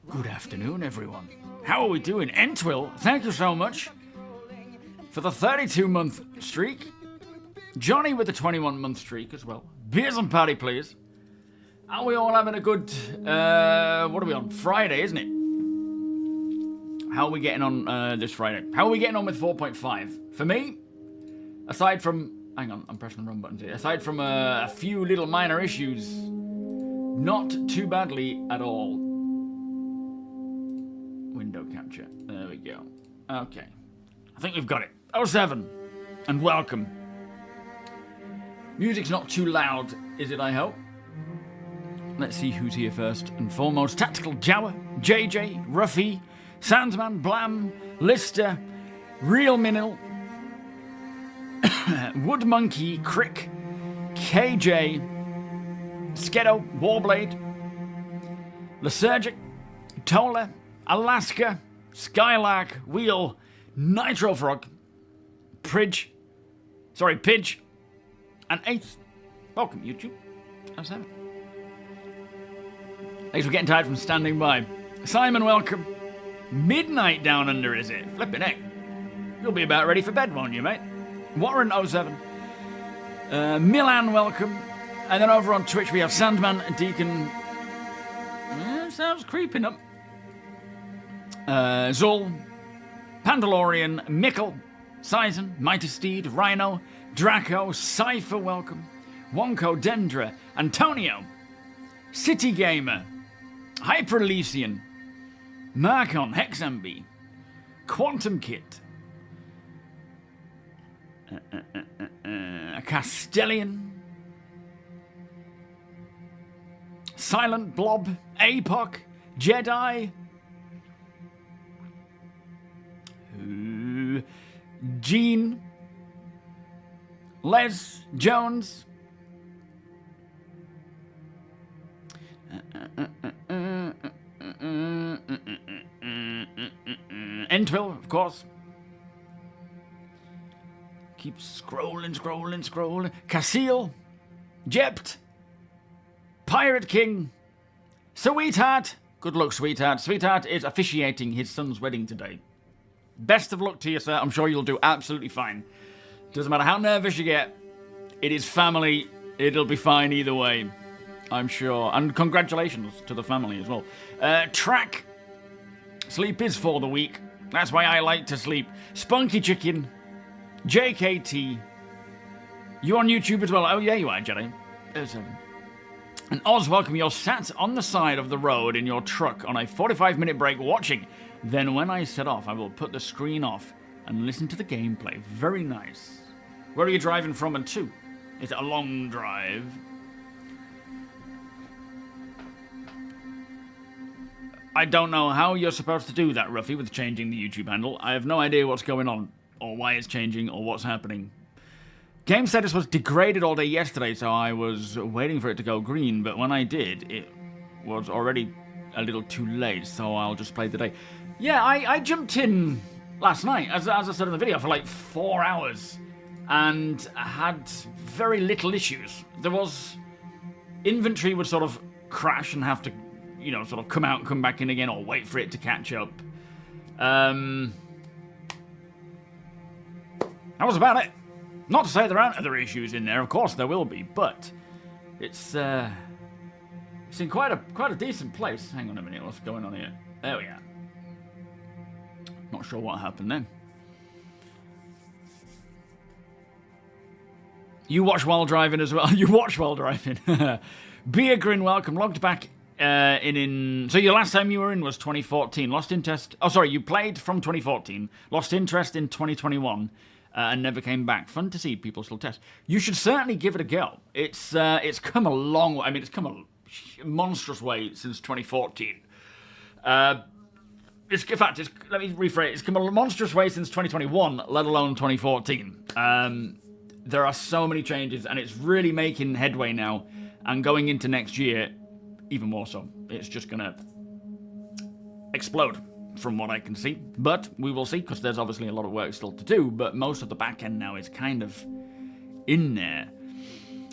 Good afternoon, everyone. How are we doing? Entwil, thank you so much for the 32-month streak. Johnny with the 21-month streak as well. Beers and party, please. Are we all having a good, what are we on? Friday, isn't it? How are we getting on this Friday? How are we getting on with 4.5? For me, aside from, hang on, I'm pressing the wrong buttons here. Aside from a few little minor issues, not too badly at all. Window capture. There we go. Okay. I think we've got it. 07. And welcome. Music's not too loud, is it, I hope? Let's see who's here first and foremost. Tactical Jawa, JJ, Ruffy, Sandsman, Blam, Lister, Real Minil, Wood Monkey, Crick, KJ, Skedo, Warblade, Lysergic, Tola, Alaska, Skylark, Wheel, Nitro Frog, Pidge, and Eighth. Welcome, YouTube. How's that? Thanks for getting tired from standing by. Simon, welcome. Midnight down under, is it? Flippin' heck. You'll be about ready for bed, won't you, mate? Warren 07. Milan, welcome. And then over on Twitch we have Sandman, Deacon. Sounds creeping up. Zul, Pandalorian, Mickle, Sizen, Mighty Steed, Rhino, Draco, Cypher, welcome. Wonko, Dendra, Antonio, City Gamer, Hyper Elysian, Marcon, Hexambi, Quantum Kit, Castellian, Silent Blob, Apoc, Jedi, Gene, Les Jones, Entwil, of course. Keep scrolling. Casil, Jept, Pirate King, Sweetheart. Good luck, Sweetheart. Sweetheart is officiating his son's wedding today. Best of luck to you, sir. I'm sure you'll do absolutely fine. Doesn't matter how nervous you get. It is family. It'll be fine either way, I'm sure. And congratulations to the family as well. Track. Sleep is for the weak. That's why I like to sleep. Spunky Chicken. JKT. You on YouTube as well? Oh, yeah, you are, Jedi. 07. And Oz, welcome. You're sat on the side of the road in your truck on a 45-minute break watching. Then when I set off, I will put the screen off and listen to the gameplay. Very nice. Where are you driving from and to? Is it a long drive? I don't know how you're supposed to do that, Ruffy, with changing the YouTube handle. I have no idea what's going on, or why it's changing, or what's happening. Game status was degraded all day yesterday, so I was waiting for it to go green, but when I did, it was already a little too late, so I'll just play today. Yeah, I jumped in last night, as I said in the video, for like 4 hours, and had very little issues. There was... Inventory would sort of crash and have to, you know, sort of come out and come back in again, or wait for it to catch up. That was about it. Not to say there aren't other issues in there, of course there will be, but it's in quite a decent place. Hang on a minute, what's going on here? There we are. Not sure what happened then. You watch while driving as well. You watch while driving. Beer Grin, welcome. Logged back so your last time you were in was 2014. Lost interest. Oh, sorry, you played from 2014. Lost interest in 2021. And never came back. Fun to see people still test. You should certainly give it a go. It's come a long way. I mean, it's come a monstrous way since 2014. In fact, let me rephrase. It's come a monstrous way since 2021, let alone 2014. There are so many changes, and it's really making headway now. And going into next year, even more so. It's just going to explode, from what I can see. But we will see, because there's obviously a lot of work still to do, but most of the back end now is kind of in there.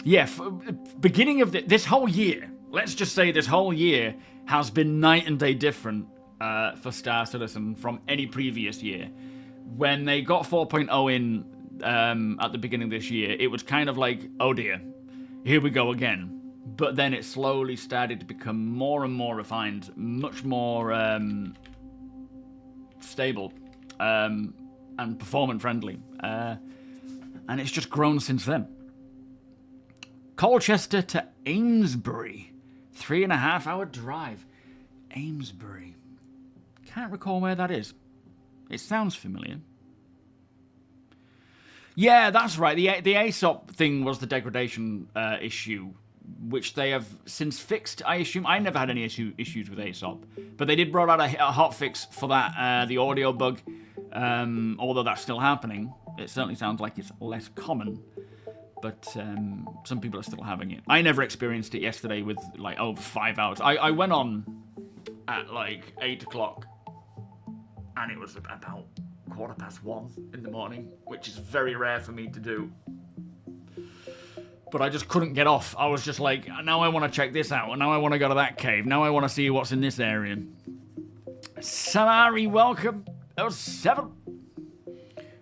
Yeah, beginning of this whole year let's just say this whole year has been night and day different for Star Citizen from any previous year. When they got 4.0 in at the beginning of this year, it was kind of like, oh dear, here we go again. But then it slowly started to become more and more refined, much more stable and performance friendly. And it's just grown since then. Colchester to Amesbury. 3.5 hour drive. Amesbury. Can't recall where that is. It sounds familiar. Yeah, that's right. The ASOP thing was the degradation issue, which they have since fixed, I assume. I never had any issues with ASOP, but they did roll out a hotfix for that, the audio bug, although that's still happening. It certainly sounds like it's less common, but some people are still having it. I never experienced it yesterday with like over 5 hours. I went on at like 8 o'clock, and it was about 1:15 in the morning, which is very rare for me to do. But I just couldn't get off. I was just like, now I want to check this out, and now I want to go to that cave. Now I want to see what's in this area. Samari, welcome. 07.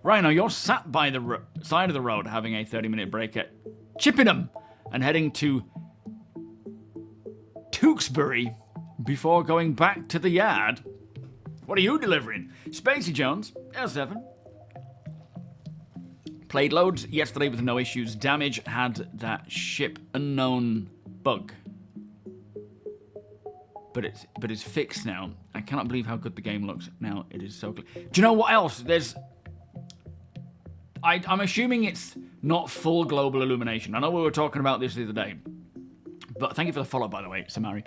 Rhino, you're sat by the side of the road having a 30-minute break at Chippenham and heading to Tewkesbury before going back to the yard. What are you delivering? Spacey Jones, 07. Played loads yesterday with no issues. Damage had that ship unknown bug. But it's fixed now. I cannot believe how good the game looks now. It is so clear. Do you know what else? I'm assuming it's not full global illumination. I know we were talking about this the other day. But thank you for the follow, by the way, Samari.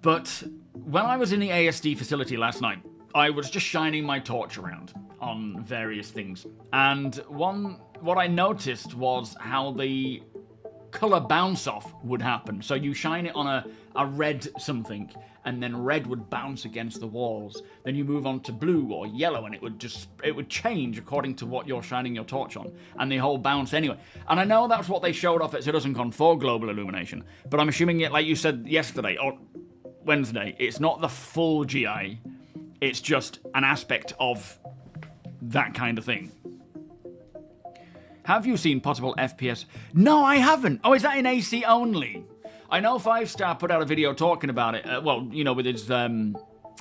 But when I was in the ASD facility last night, I was just shining my torch around on various things. And what I noticed was how the color bounce off would happen. So you shine it on a red something, and then red would bounce against the walls. Then you move on to blue or yellow, and it would change according to what you're shining your torch on, and the whole bounce anyway. And I know that's what they showed off at CitizenCon for global illumination, but I'm assuming it, like you said yesterday or Wednesday, it's not the full GI. It's just an aspect of that kind of thing. Have you seen possible FPS? No, I haven't. Oh, is that in AC only? I know 5-Star put out a video talking about it. Well, you know, with his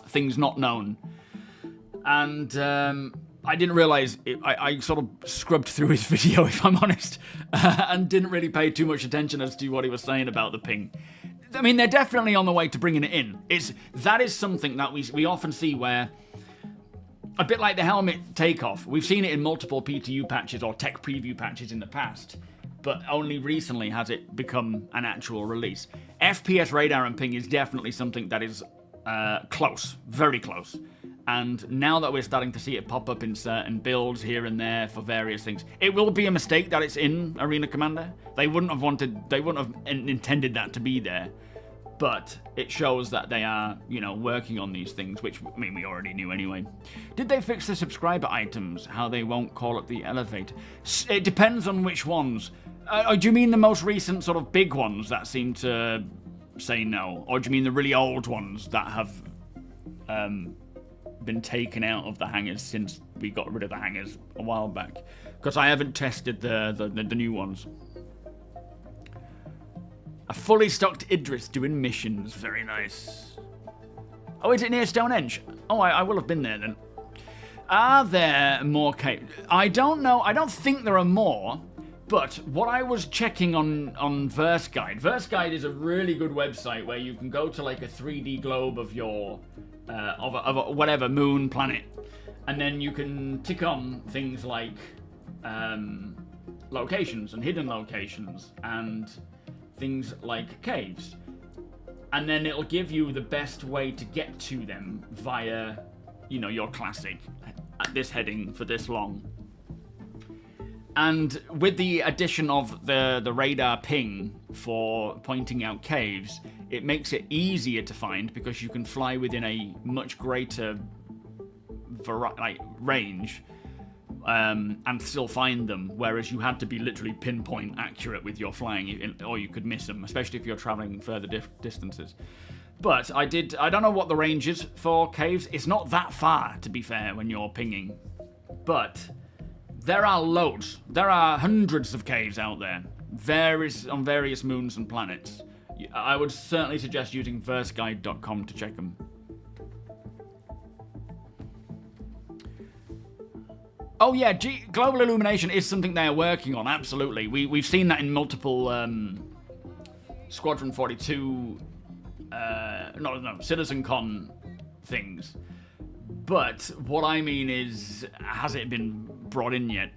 things not known. And I didn't realise it. I sort of scrubbed through his video, if I'm honest, and didn't really pay too much attention as to what he was saying about the ping. I mean, they're definitely on the way to bringing it in. That is something that we often see where, a bit like the helmet takeoff, we've seen it in multiple PTU patches or tech preview patches in the past, but only recently has it become an actual release. FPS radar and ping is definitely something that is close, very close. And now that we're starting to see it pop up in certain builds here and there for various things, it will be a mistake that it's in Arena Commander. They wouldn't have intended that to be there. But it shows that they are, you know, working on these things, which, I mean, we already knew anyway. Did they fix the subscriber items, how they won't call up the elevator? It depends on which ones. Do you mean the most recent sort of big ones that seem to say no? Or do you mean the really old ones that have been taken out of the hangars since we got rid of the hangars a while back? Because I haven't tested the new ones. A fully stocked Idris doing missions. Very nice. Oh, is it near Stonehenge? Oh, I will have been there then. Are there more caves? I don't know. I don't think there are more. But what I was checking on Verse Guide. Verse Guide is a really good website where you can go to like a 3D globe of your of a whatever moon, planet, and then you can tick on things like locations and hidden locations and things like caves, and then it'll give you the best way to get to them via, you know, your classic at this heading for this long. And with the addition of the radar ping for pointing out caves, it makes it easier to find because you can fly within a much greater range and still find them, whereas you had to be literally pinpoint accurate with your flying, or you could miss them, especially if you're traveling further distances. But I don't know what the range is for caves. It's not that far, to be fair, when you're pinging. But there are loads. There are hundreds of caves out there, on various moons and planets. I would certainly suggest using verseguide.com to check them. Oh yeah, global illumination is something they're working on, absolutely. We've seen that in multiple Squadron 42, CitizenCon things. But what I mean is, has it been brought in yet?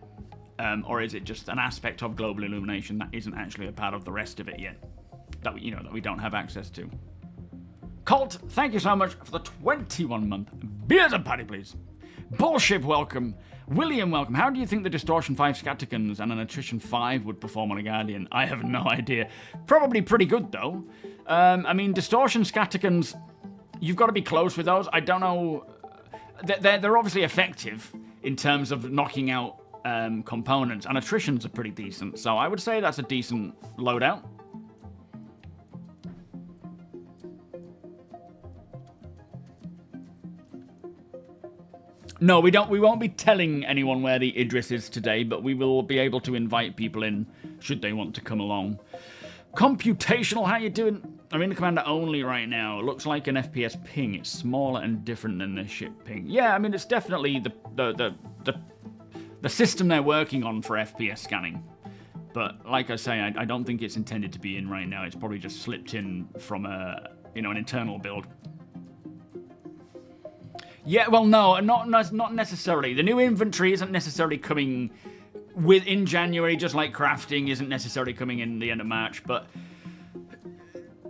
Or is it just an aspect of global illumination that isn't actually a part of the rest of it yet? That we don't have access to. Colt, thank you so much for the 21-month. Beers and patty, please. Bullshit, welcome. William, welcome. How do you think the Distortion 5 Scaticans and an Attrition 5 would perform on a Guardian? I have no idea. Probably pretty good, though. I mean, Distortion Scaticans, you've got to be close with those. I don't know. They're obviously effective in terms of knocking out components, and Attritions are pretty decent. So I would say that's a decent loadout. No, we won't be telling anyone where the Idris is today, but we will be able to invite people in should they want to come along. Computational, how you doing? I'm in the commander only right now. It looks like an FPS ping. It's smaller and different than the ship ping. Yeah, I mean, it's definitely the system they're working on for FPS scanning. But like I say, I don't think it's intended to be in right now. It's probably just slipped in from an internal build. Yeah, well, no, not necessarily. The new inventory isn't necessarily coming in January, just like crafting isn't necessarily coming in the end of March, but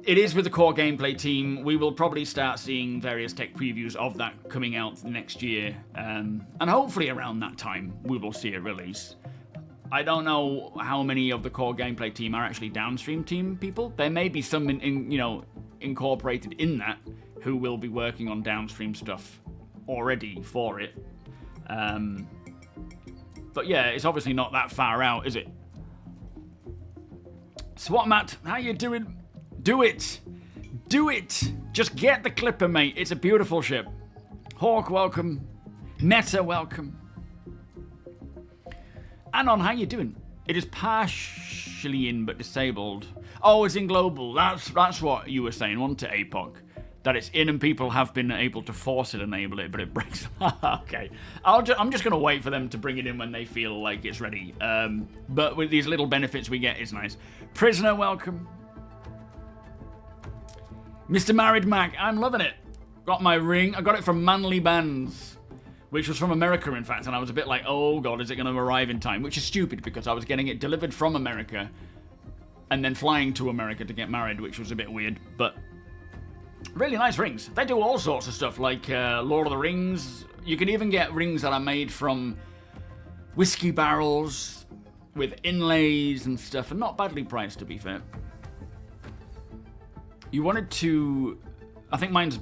it is with the core gameplay team. We will probably start seeing various tech previews of that coming out next year, and hopefully around that time we will see a release. I don't know how many of the core gameplay team are actually downstream team people. There may be some incorporated in that who will be working on downstream stuff already for it. But yeah, it's obviously not that far out, is it? SWAT Matt, how you doing? Do it! Do it! Just get the Clipper, mate. It's a beautiful ship. Hawk, welcome. Meta, welcome. Anon, how you doing? It is partially in but disabled. Oh, it's in global. That's what you were saying, wasn't it, APOC? That it's in and people have been able to force it, enable it, but it breaks. Okay. I'm just going to wait for them to bring it in when they feel like it's ready. But with these little benefits we get, it's nice. Prisoner, welcome. Mr. Married Mac, I'm loving it. Got my ring. I got it from Manly Bands, which was from America, in fact, and I was a bit like, oh god, is it going to arrive in time? Which is stupid, because I was getting it delivered from America and then flying to America to get married, which was a bit weird, but really nice rings. They do all sorts of stuff, like Lord of the Rings. You can even get rings that are made from whiskey barrels with inlays and stuff, and not badly priced, to be fair. You wanted to... I think mine's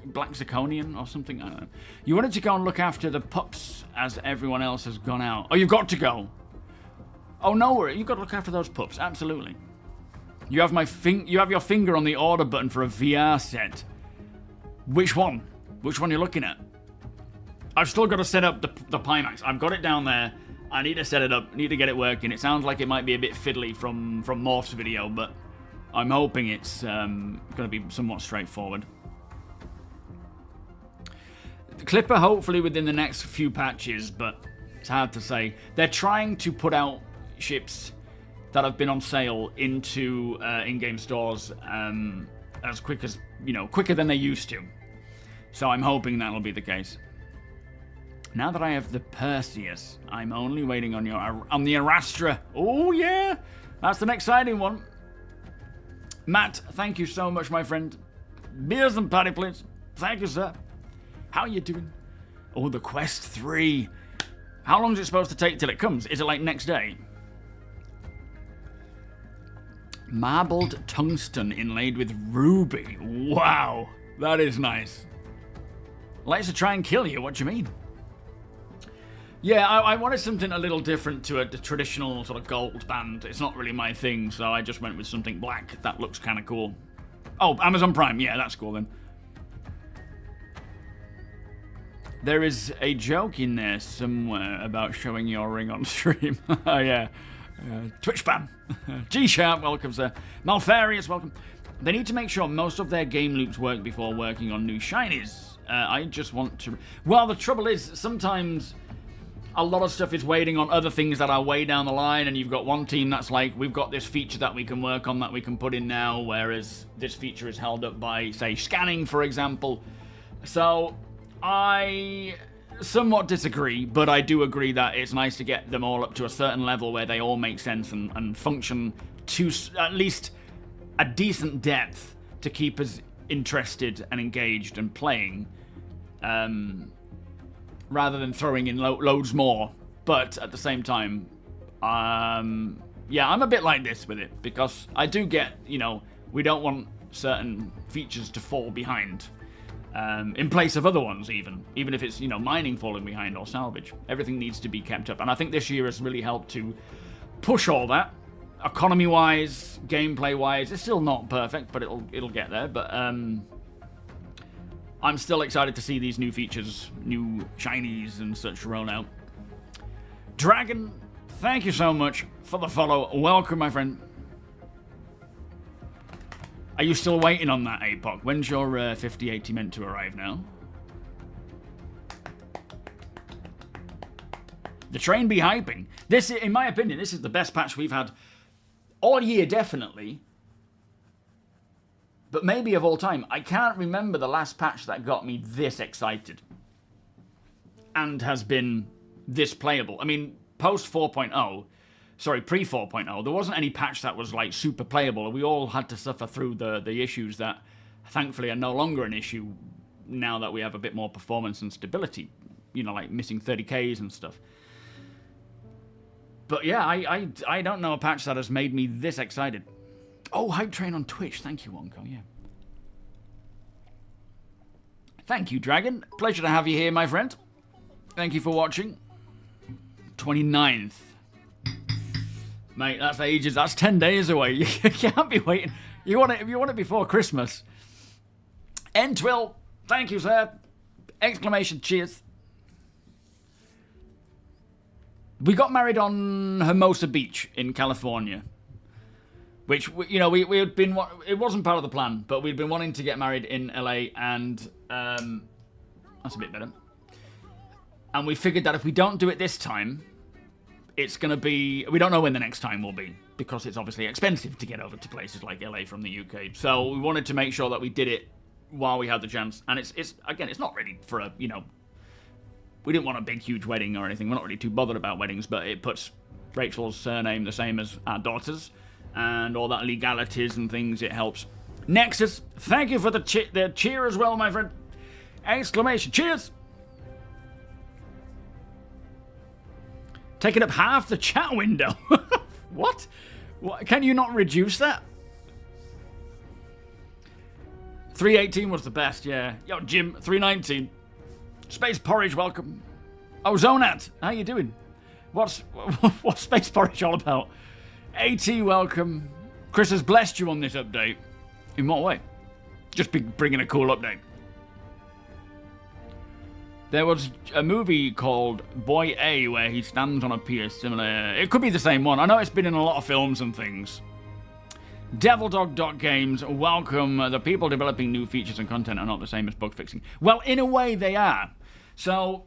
Black Zirconian or something, I don't know. You wanted to go and look after the pups as everyone else has gone out. Oh, you've got to go. Oh, no worry. You've got to look after those pups, absolutely. You have you have your finger on the order button for a VR set. Which one? Which one are you looking at? I've still got to set up the PIMAX. I've got it down there. I need to set it up. I need to get it working. It sounds like it might be a bit fiddly from Morph's video, but I'm hoping it's going to be somewhat straightforward. The Clipper, hopefully within the next few patches, but it's hard to say. They're trying to put out ships that have been on sale into in-game stores as quick as, quicker than they used to. So I'm hoping that'll be the case. Now that I have the Perseus, I'm only waiting on the Arastra. Oh yeah, that's an exciting one. Matt, thank you so much, my friend. Beers and patty, please. Thank you, sir. How are you doing? Oh, the Quest 3. How long is it supposed to take till it comes? Is it like next day? Marbled tungsten inlaid with ruby. Wow, that is nice. Likes to try and kill you, what do you mean? Yeah, I wanted something a little different to the traditional sort of gold band. It's not really my thing, so I just went with something black. That looks kind of cool. Oh, Amazon Prime. Yeah, that's cool then. There is a joke in there somewhere about showing your ring on stream. Oh, yeah. Twitch ban. G-Sharp, welcome, sir. Malfarious, welcome. They need to make sure most of their game loops work before working on new shinies. I just want to... Well, the trouble is, sometimes a lot of stuff is waiting on other things that are way down the line, and you've got one team that's like, we've got this feature that we can work on that we can put in now, whereas this feature is held up by, say, scanning, for example. So I somewhat disagree, but I do agree that it's nice to get them all up to a certain level where they all make sense and function to at least a decent depth to keep us interested and engaged and playing, rather than throwing in loads more. But at the same time, yeah, I'm a bit like this with it, because I do get, you know, we don't want certain features to fall behind, in place of other ones, even if it's, you know, mining falling behind or salvage. Everything needs to be kept up, and I think this year has really helped to push all that. Economy-wise, gameplay-wise, it's still not perfect, but it'll get there. But I'm still excited to see these new features, new shinies and such roll out. Dragon, thank you so much for the follow. Welcome, my friend. Are you still waiting on that, APOC? When's your 5080 meant to arrive now? The train be hyping. This, in my opinion, this is the best patch we've had all year, definitely. But maybe of all time. I can't remember the last patch that got me this excited and has been this playable. I mean, post 4.0, sorry, pre 4.0, there wasn't any patch that was like super playable. We all had to suffer through the issues that thankfully are no longer an issue now that we have a bit more performance and stability. You know, like missing 30Ks and stuff. But yeah, I don't know a patch that has made me this excited. Oh, Hype Train on Twitch. Thank you, Wonko, yeah. Thank you, Dragon. Pleasure to have you here, my friend. Thank you for watching. 29th. Mate, that's ages. That's 10 days away. You can't be waiting. You want it if you want it before Christmas. Entwill, thank you, sir. Exclamation, cheers. We got married on Hermosa Beach in California. Which, you know, we had been... It wasn't part of the plan, but we'd been wanting to get married in LA, and that's a bit better. And we figured that if we don't do it this time, it's going to be... We don't know when the next time will be, because it's obviously expensive to get over to places like LA from the UK. So we wanted to make sure that we did it while we had the chance. And it's again, it's not ready for a, you know... We didn't want a big, huge wedding or anything. We're not really too bothered about weddings, but it puts Rachel's surname the same as our daughter's. And all that legalities and things, it helps. Nexus, thank you for the cheer as well, my friend. Exclamation, cheers! Taking up half the chat window. What? Can you not reduce that? 318 was the best, yeah. Yo, Jim, 319. Space Porridge, welcome. Oh, Zonat, how you doing? What's Space Porridge all about? AT, welcome. Chris has blessed you on this update. In what way? Just bringing a cool update. There was a movie called Boy A where he stands on a pier similar... It could be the same one. I know it's been in a lot of films and things. DevilDog.Games, welcome. The people developing new features and content are not the same as bug fixing. Well, in a way they are. So,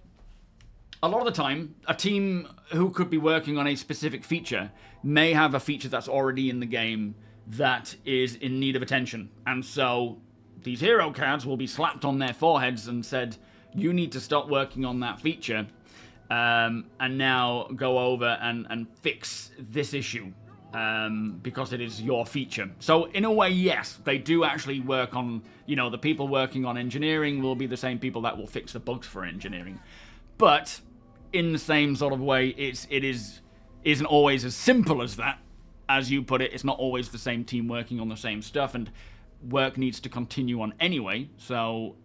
a lot of the time, a team who could be working on a specific feature may have a feature that's already in the game that is in need of attention. And so, these hero cards will be slapped on their foreheads and said, you need to stop working on that feature and now go over and fix this issue. Because it is your feature. So in a way, yes, they do actually work on, you know, the people working on engineering will be the same people that will fix the bugs for engineering. But in the same sort of way, it isn't always as simple as that. As you put it, it's not always the same team working on the same stuff, and work needs to continue on anyway. So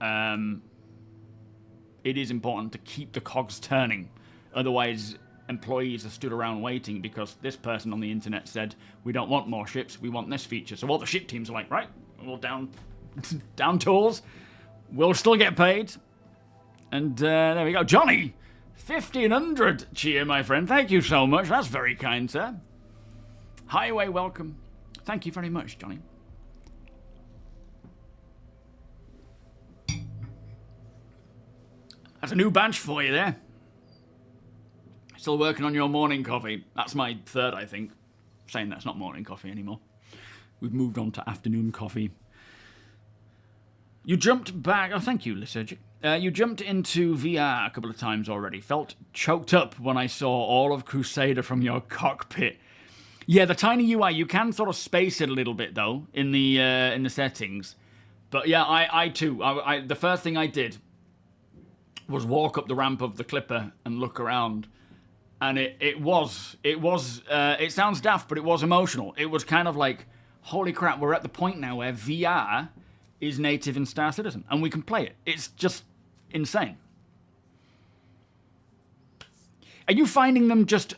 it is important to keep the cogs turning Otherwise, employees are stood around waiting because this person on the internet said, we don't want more ships, we want this feature. So all the ship teams are like, right, we'll down tools. We'll still get paid. And there we go. Johnny, 1,500 cheer, my friend. Thank you so much. That's very kind, sir. Highway, welcome. Thank you very much, Johnny. That's a new badge for you there. Still working on your morning coffee. That's my third, I think. Saying that's not morning coffee anymore. We've moved on to afternoon coffee. You jumped back. Oh, thank you, Lysergic. You jumped into VR a couple of times already. Felt choked up when I saw all of Crusader from your cockpit. Yeah, the tiny UI, you can sort of space it a little bit, though, in the settings. But yeah, I too. The first thing I did was walk up the ramp of the Clipper and look around. And it sounds daft, but it was emotional. It was kind of like, holy crap, we're at the point now where VR is native in Star Citizen, and we can play it. It's just insane. Are you finding them just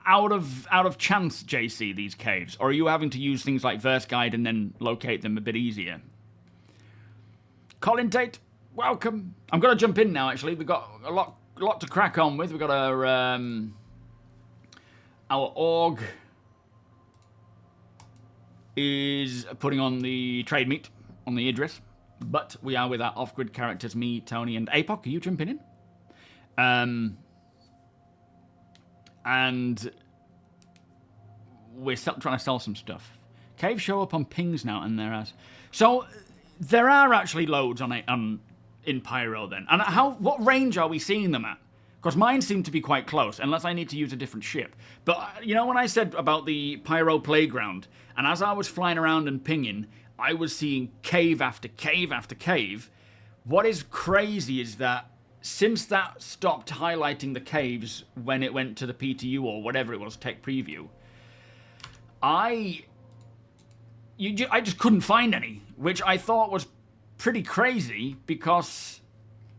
out of chance, JC, these caves? Or are you having to use things like Verse Guide and then locate them a bit easier? Colin Tate, welcome. I'm going to jump in now, actually. We've got a lot to crack on with. We've got our org is putting on the trade meet on the Idris, but we are with our off-grid characters, me, Tony, and APOC. Are you jumping in? And we're trying to sell some stuff. Caves show up on pings now, and there are... So, there are actually loads in Pyro, then. And what range are we seeing them at? Because mine seem to be quite close, unless I need to use a different ship. But, you know, when I said about the Pyro playground, and as I was flying around and pinging, I was seeing cave after cave after cave. What is crazy is that since that stopped highlighting the caves when it went to the PTU or whatever it was, Tech Preview, I just couldn't find any, which I thought was pretty crazy because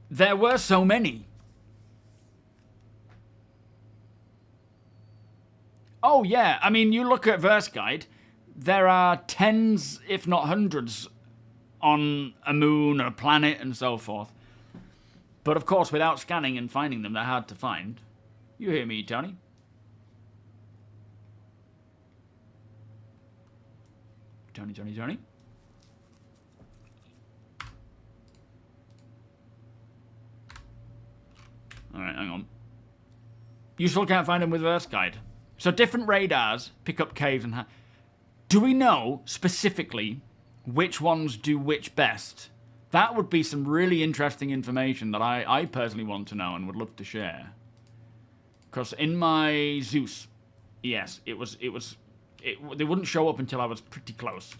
there were so many. Oh yeah, I mean, you look at Verse Guide, there are tens, if not hundreds, on a moon, a planet, and so forth. But of course, without scanning and finding them, they're hard to find. You hear me, Tony? Tony. Alright, hang on. You still can't find them with Verse Guide. So different radars pick up caves and... Do we know specifically which ones do which best? That would be some really interesting information that I personally want to know and would love to share. Because in my Zeus, yes, they wouldn't show up until I was pretty close.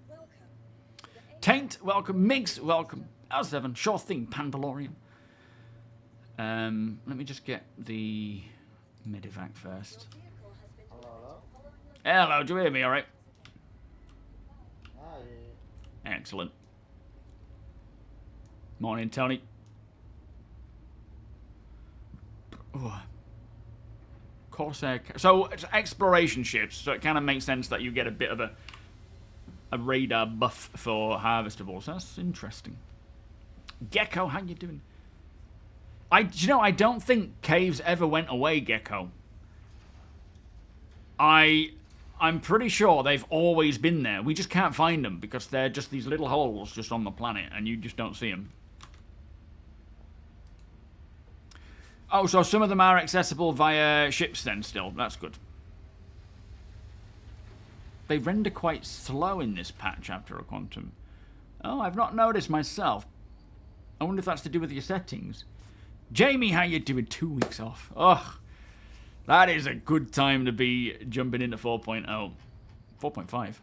Welcome. Taint, welcome. Migs, welcome. L7, sure thing, Pandalorian. Let me just get the Medivac first. Hello, do you hear me all right? Hi. Excellent. Morning, Tony. Oh. Corsair. So, it's exploration ships, so it kind of makes sense that you get a bit of a radar buff for harvestables. That's interesting. Gecko, how you doing? I don't think caves ever went away, Gecko. I'm pretty sure they've always been there. We just can't find them because they're just these little holes just on the planet and you just don't see them. Oh, so some of them are accessible via ships then still. That's good. They render quite slow in this patch after a quantum. Oh, I've not noticed myself. I wonder if that's to do with your settings. Jamie, how you doing? 2 weeks off. Ugh. That is a good time to be jumping into 4.0. 4.5.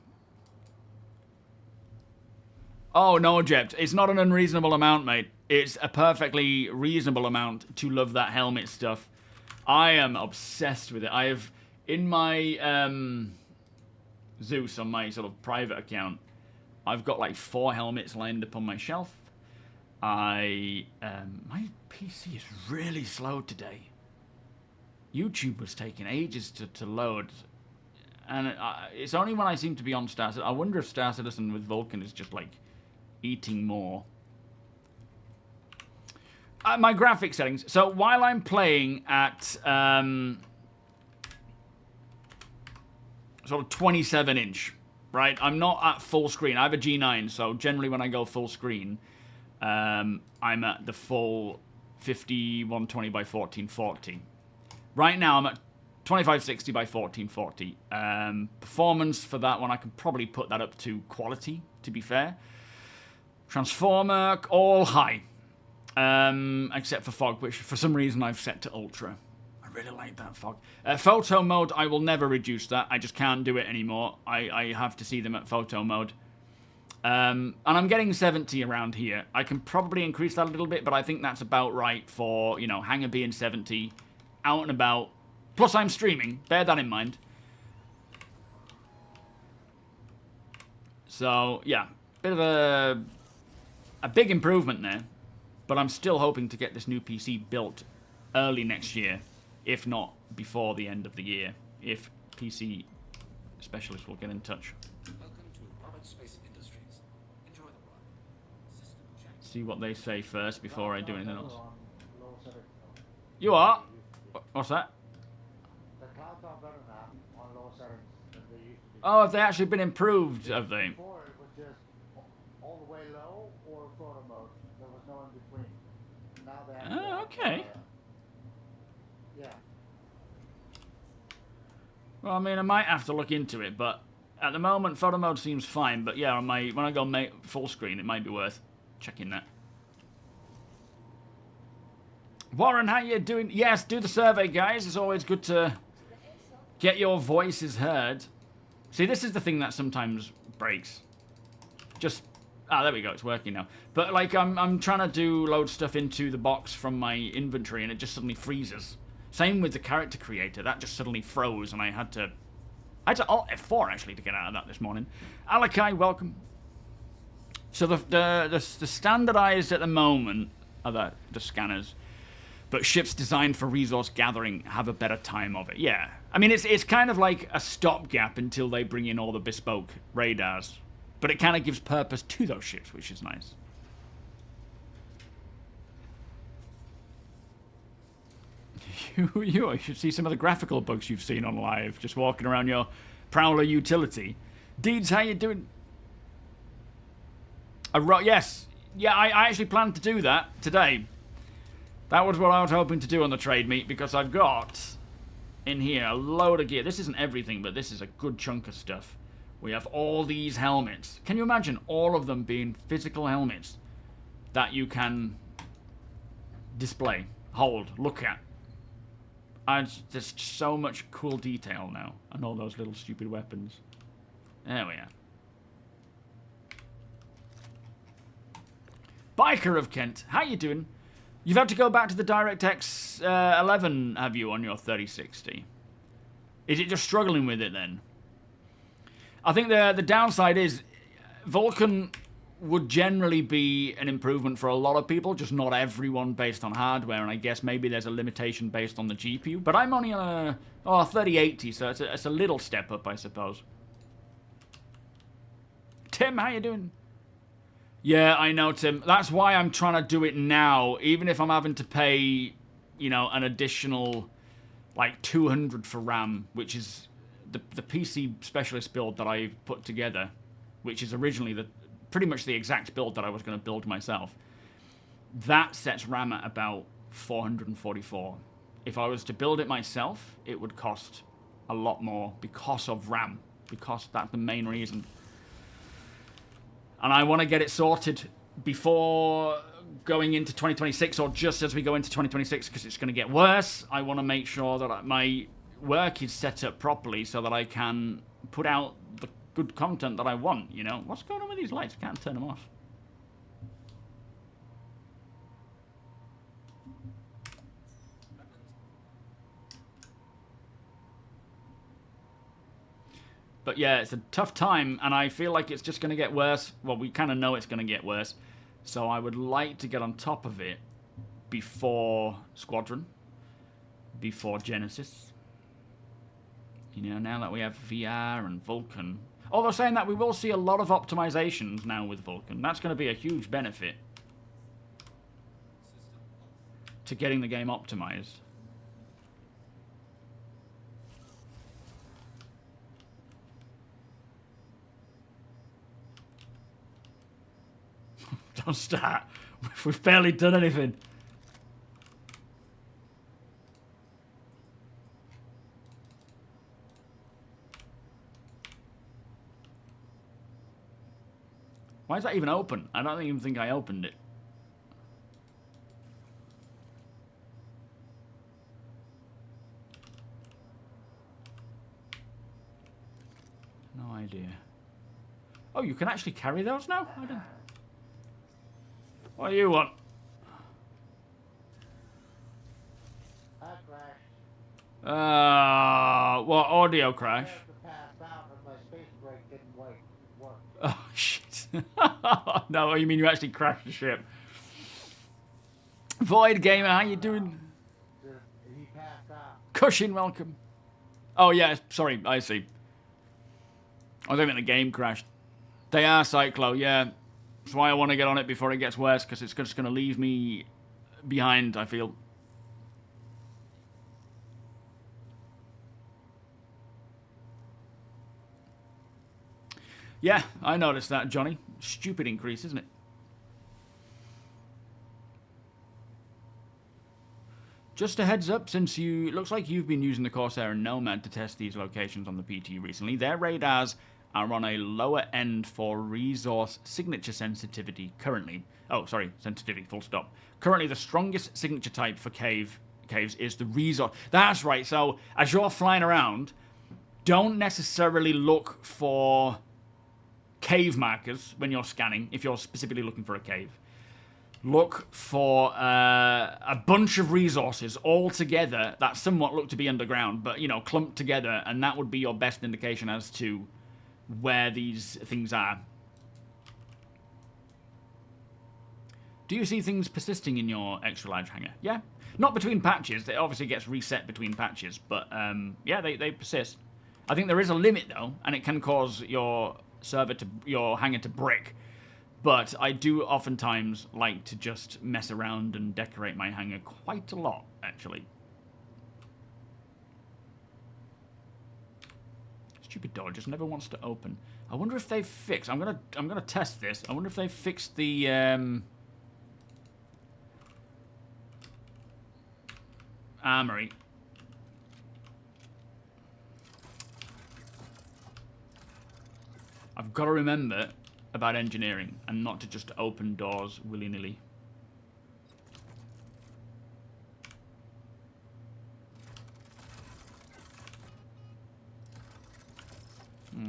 Oh, no, Jept. It's not an unreasonable amount, mate. It's a perfectly reasonable amount to love that helmet stuff. I am obsessed with it. I have, in my Zeus, on my sort of private account, I've got like 4 helmets lined up on my shelf. My PC is really slow today. YouTube was taking ages to load. And it's only when I seem to be on Star Citizen. I wonder if Star Citizen with Vulcan is just, like, eating more. My graphic settings. So while I'm playing at sort of 27-inch, right? I'm not at full screen. I have a G9, so generally when I go full screen, I'm at the full 5120 by 1440. Right now I'm at 2560 by 1440. Performance for that one, I can probably put that up to quality, to be fair. Transformer, all high. Except for fog, which for some reason I've set to ultra. I really like that fog. Photo mode, I will never reduce that. I just can't do it anymore. I have to see them at photo mode. And I'm getting 70 around here. I can probably increase that a little bit, but I think that's about right for, you know, hangar being 70, out and about. Plus I'm streaming, bear that in mind. So, yeah, bit of a big improvement there. But I'm still hoping to get this new PC built early next year, if not before the end of the year, if PC specialists will get in touch. Welcome to Robert Space Industries. Enjoy the ride. System check. See what they say first before I do anything else. You are? What's that? The clouds are better now on low settings than they used to be. Oh, have they actually been improved, have they? Before it was just all the way low or photo mode. There was no in between. Now they have Oh, okay. Yeah. Well, I mean, I might have to look into it, but at the moment, photo mode seems fine. But yeah, when I go full screen, it might be worth checking that. Warren, how you doing? Yes, do the survey, guys. It's always good to get your voices heard. See, this is the thing that sometimes breaks. Just... Ah, there we go. It's working now. But, like, I'm trying to load stuff into the box from my inventory, and it just suddenly freezes. Same with the character creator. That just suddenly froze, and I had to Alt F4, actually, to get out of that this morning. Alakai, welcome. So the standardized at the moment are the scanners. But ships designed for resource gathering have a better time of it. Yeah. I mean, it's kind of like a stopgap until they bring in all the bespoke radars. But it kind of gives purpose to those ships, which is nice. You should see some of the graphical bugs you've seen on live, just walking around your Prowler utility. Deeds, how you doing? Yes. Yeah, I actually planned to do that today. That was what I was hoping to do on the trade meet, because I've got in here a load of gear. This isn't everything, but this is a good chunk of stuff. We have all these helmets. Can you imagine all of them being physical helmets that you can display, hold, look at? There's so much cool detail now, and all those little stupid weapons. There we are. Biker of Kent, how you doing? You've had to go back to the DirectX 11, have you, on your 3060? Is it just struggling with it then? I think the downside is Vulcan would generally be an improvement for a lot of people, just not everyone based on hardware, and I guess maybe there's a limitation based on the GPU. But I'm only on a 3080, so it's a little step up, I suppose. Tim, how you doing? Yeah, I know, Tim. That's why I'm trying to do it now, even if I'm having to pay, you know, an additional, like, 200 for RAM, which is the PC specialist build that I put together, which is originally pretty much the exact build that I was going to build myself. That sets RAM at about 444. If I was to build it myself, it would cost a lot more because of RAM, because that's the main reason. And I want to get it sorted before going into 2026, or just as we go into 2026, because it's going to get worse. I want to make sure that my work is set up properly so that I can put out the good content that I want, you know? What's going on with these lights? I can't turn them off. But yeah, it's a tough time, and I feel like it's just going to get worse. Well, we kind of know it's going to get worse. So I would like to get on top of it before Squadron. before Genesis. You know, now that we have VR and Vulkan. Although saying that, we will see a lot of optimizations now with Vulkan. That's going to be a huge benefit to getting the game optimized. Don't start. We've barely done anything. Why is that even open? I don't even think I opened it. No idea. Oh, you can actually carry those now? I don't... What do you want? I crashed. What, audio crash? I have to pass out and my space brake didn't work. Oh, shit. No, you mean you actually crashed the ship. Void Gamer, how you doing? He passed out. Cushion, welcome. Oh, yeah, sorry, I see. I was thinking the game crashed. They are, Cyclo, yeah. That's why I want to get on it before it gets worse, because it's just going to leave me behind, I feel. Yeah, I noticed that, Johnny. Stupid increase, isn't it? Just a heads up, since it looks like you've been using the Corsair and Nomad to test these locations on the PT recently, their radars are on a lower end for resource signature sensitivity currently. Oh, sorry, sensitivity, full stop. Currently, the strongest signature type for caves is the resource. That's right, so as you're flying around, don't necessarily look for cave markers when you're scanning, if you're specifically looking for a cave. Look for a bunch of resources all together that somewhat look to be underground, but, you know, clumped together, and that would be your best indication as to where these things are. Do you see things persisting in your extra large hangar? Yeah. Not between patches. It obviously gets reset between patches, but yeah, they persist. I think there is a limit though, and it can cause your hangar to brick. But I do oftentimes like to just mess around and decorate my hangar quite a lot, actually. Stupid door just never wants to open. I wonder if they've fixed. I'm gonna test this. I wonder if they've fixed the armory. I've got to remember about engineering and not to just open doors willy-nilly.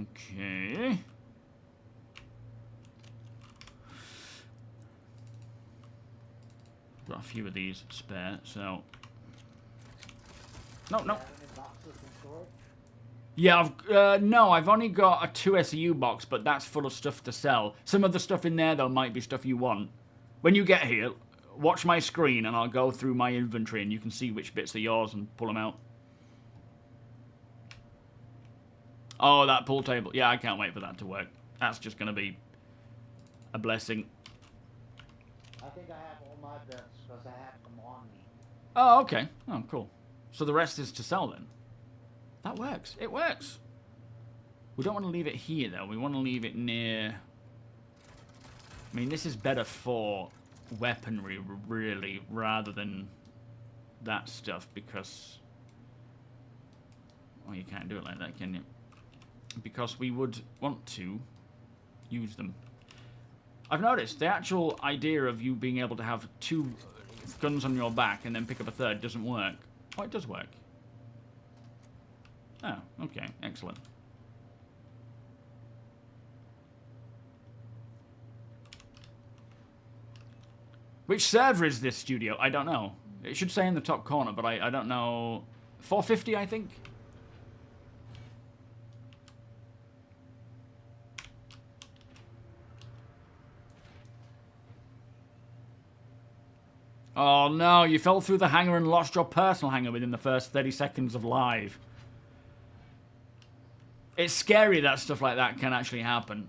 Okay. Got a few of these spare, so... No. Yeah, no, I've only got a 2 SEU box, but that's full of stuff to sell. Some of the stuff in there, though, might be stuff you want. When you get here, watch my screen, and I'll go through my inventory, and you can see which bits are yours and pull them out. Oh, that pool table. Yeah, I can't wait for that to work. That's just going to be a blessing. I think I have all my bits because I have them on me. Oh, okay. Oh, cool. So the rest is to sell then? That works. It works. We don't want to leave it here, though. We want to leave it near... I mean, this is better for weaponry, really, rather than that stuff, because... Well, you can't do it like that, can you? Because we would want to use them. I've noticed the actual idea of you being able to have 2 guns on your back and then pick up a third doesn't work. Oh, it does work. Oh, okay, excellent. Which server is this, studio? I don't know. It should say in the top corner, but I don't know. 450, I think? Oh no, you fell through the hangar and lost your personal hangar within the first 30 seconds of live. It's scary that stuff like that can actually happen.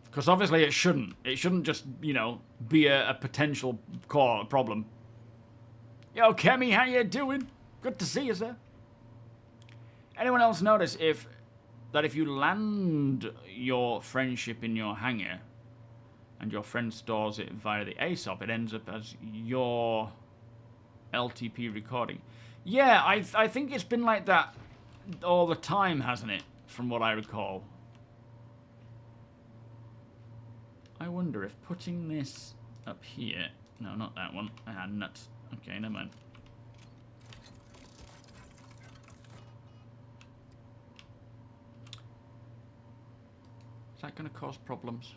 Because obviously it shouldn't. It shouldn't just, you know, be a potential problem. Yo, Kemi, how you doing? Good to see you, sir. Anyone else notice that if you land your friendship in your hangar and your friend stores it via the ASOP, it ends up as your LTP recording? Yeah, I think it's been like that all the time, hasn't it? From what I recall. I wonder if putting this up here... No, not that one. I had nuts. Okay, never mind. Is that going to cause problems?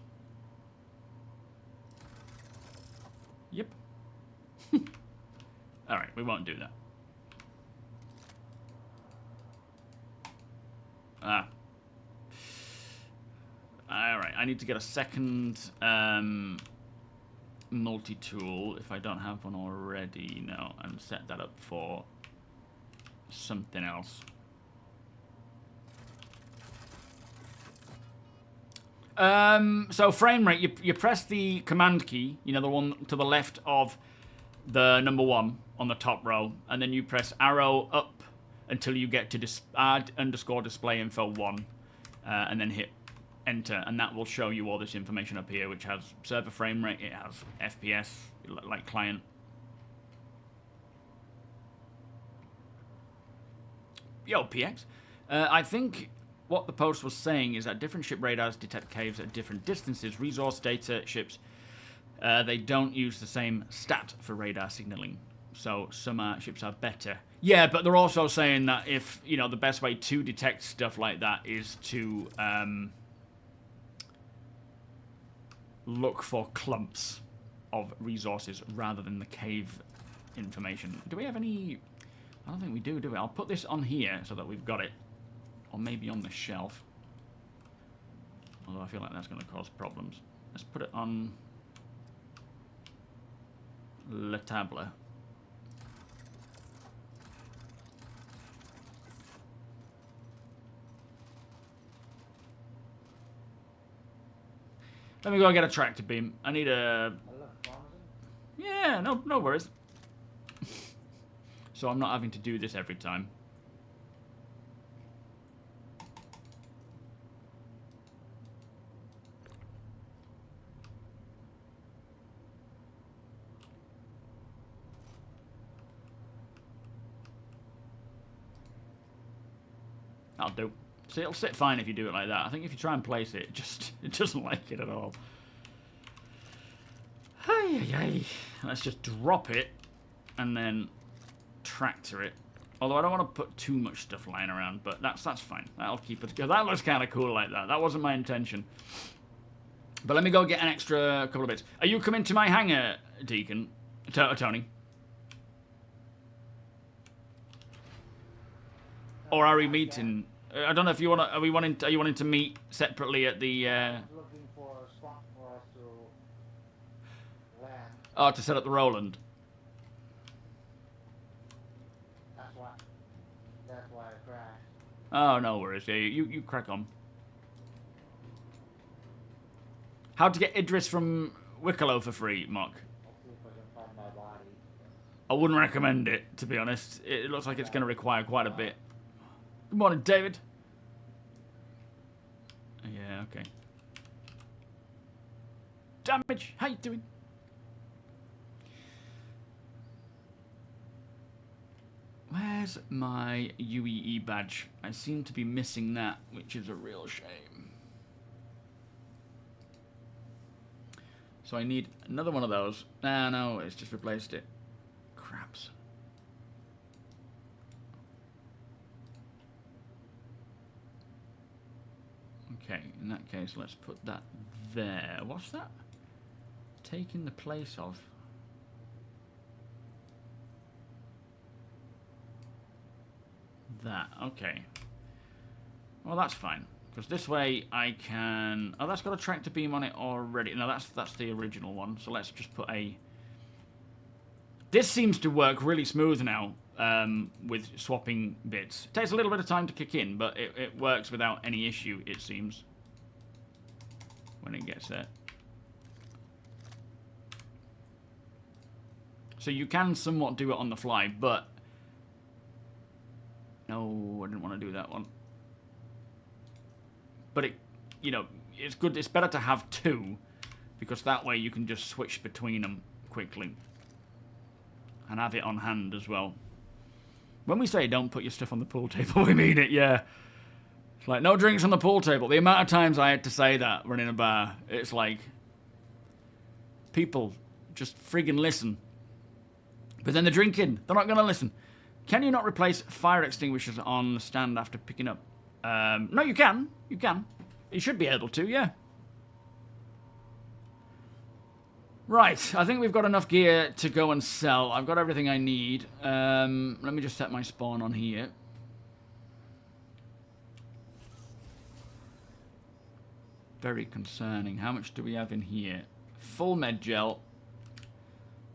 Yep. Alright, we won't do that. Alright, I need to get a second multi-tool if I don't have one already. No, and set that up for something else. So frame rate, you press the command key, you know, the one to the left of the number 1 on the top row, and then you press arrow up until you get to add underscore display info 1, and then hit enter, and that will show you all this information up here, which has server frame rate, it has FPS, like client. Yo, PX. I think what the post was saying is that different ship radars detect caves at different distances. Resource data ships, they don't use the same stat for radar signaling. So some ships are better. Yeah, but they're also saying that if, you know, the best way to detect stuff like that is to look for clumps of resources rather than the cave information. Do we have any... I don't think we do we? I'll put this on here so that we've got it. Or maybe on the shelf. Although I feel like that's going to cause problems. Let's put it on Le Table. Let me go and get a tractor beam. I need a... Yeah, no worries. So I'm not having to do this every time. I'll do. See, it'll sit fine if you do it like that. I think if you try and place it, it doesn't like it at all. Hey. Let's just drop it and then tractor it. Although I don't want to put too much stuff lying around, but that's fine. That'll keep it. That looks kind of cool like that. That wasn't my intention. But let me go get an extra couple of bits. Are you coming to my hangar, Deacon? Tony? Or are we meeting? I don't know if you want to. Are you wanting to meet separately at the? Looking for a spot for us to land. Oh, to set up the Roland. That's why I crashed. Oh, no worries. Yeah, you crack on. How to get Idris from Wicklow for free, Mock? I'll see if I can find my body. I wouldn't recommend it, to be honest. It looks like it's going to require quite a bit. Good morning, David. Yeah, okay. Damage, how you doing? Where's my UEE badge? I seem to be missing that, which is a real shame. So I need another one of those. Ah, no, it's just replaced it. Craps. Okay, in that case, let's put that there. What's that? Taking the place of? That, okay. Well, that's fine. Because this way I can... Oh, that's got a tractor beam on it already. No, that's the original one. So let's just put a This seems to work really smooth now with swapping bits. It takes a little bit of time to kick in, but it works without any issue, it seems, when it gets there. So you can somewhat do it on the fly, but... No, I didn't want to do that one. But it, you know, it's good. It's better to have two, because that way you can just switch between them quickly. And have it on hand as well. When we say don't put your stuff on the pool table, we mean it, yeah. It's like, no drinks on the pool table. The amount of times I had to say that running a bar, it's like... People, just friggin' listen. But then they're drinking. They're not going to listen. Can you not replace fire extinguishers on the stand after picking up? No, you can. You can. You should be able to, yeah. Right, I think we've got enough gear to go and sell. I've got everything I need. Let me just set my spawn on here. Very concerning. How much do we have in here? Full med gel.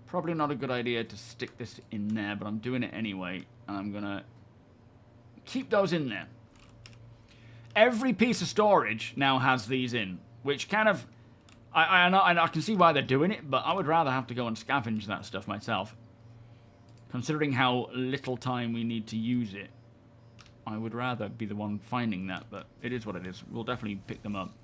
Probably not a good idea to stick this in there, but I'm doing it anyway. And I'm going to keep those in there. Every piece of storage now has these in, which kind of... I can see why they're doing it, but I would rather have to go and scavenge that stuff myself. Considering how little time we need to use it, I would rather be the one finding that, but it is what it is. We'll definitely pick them up.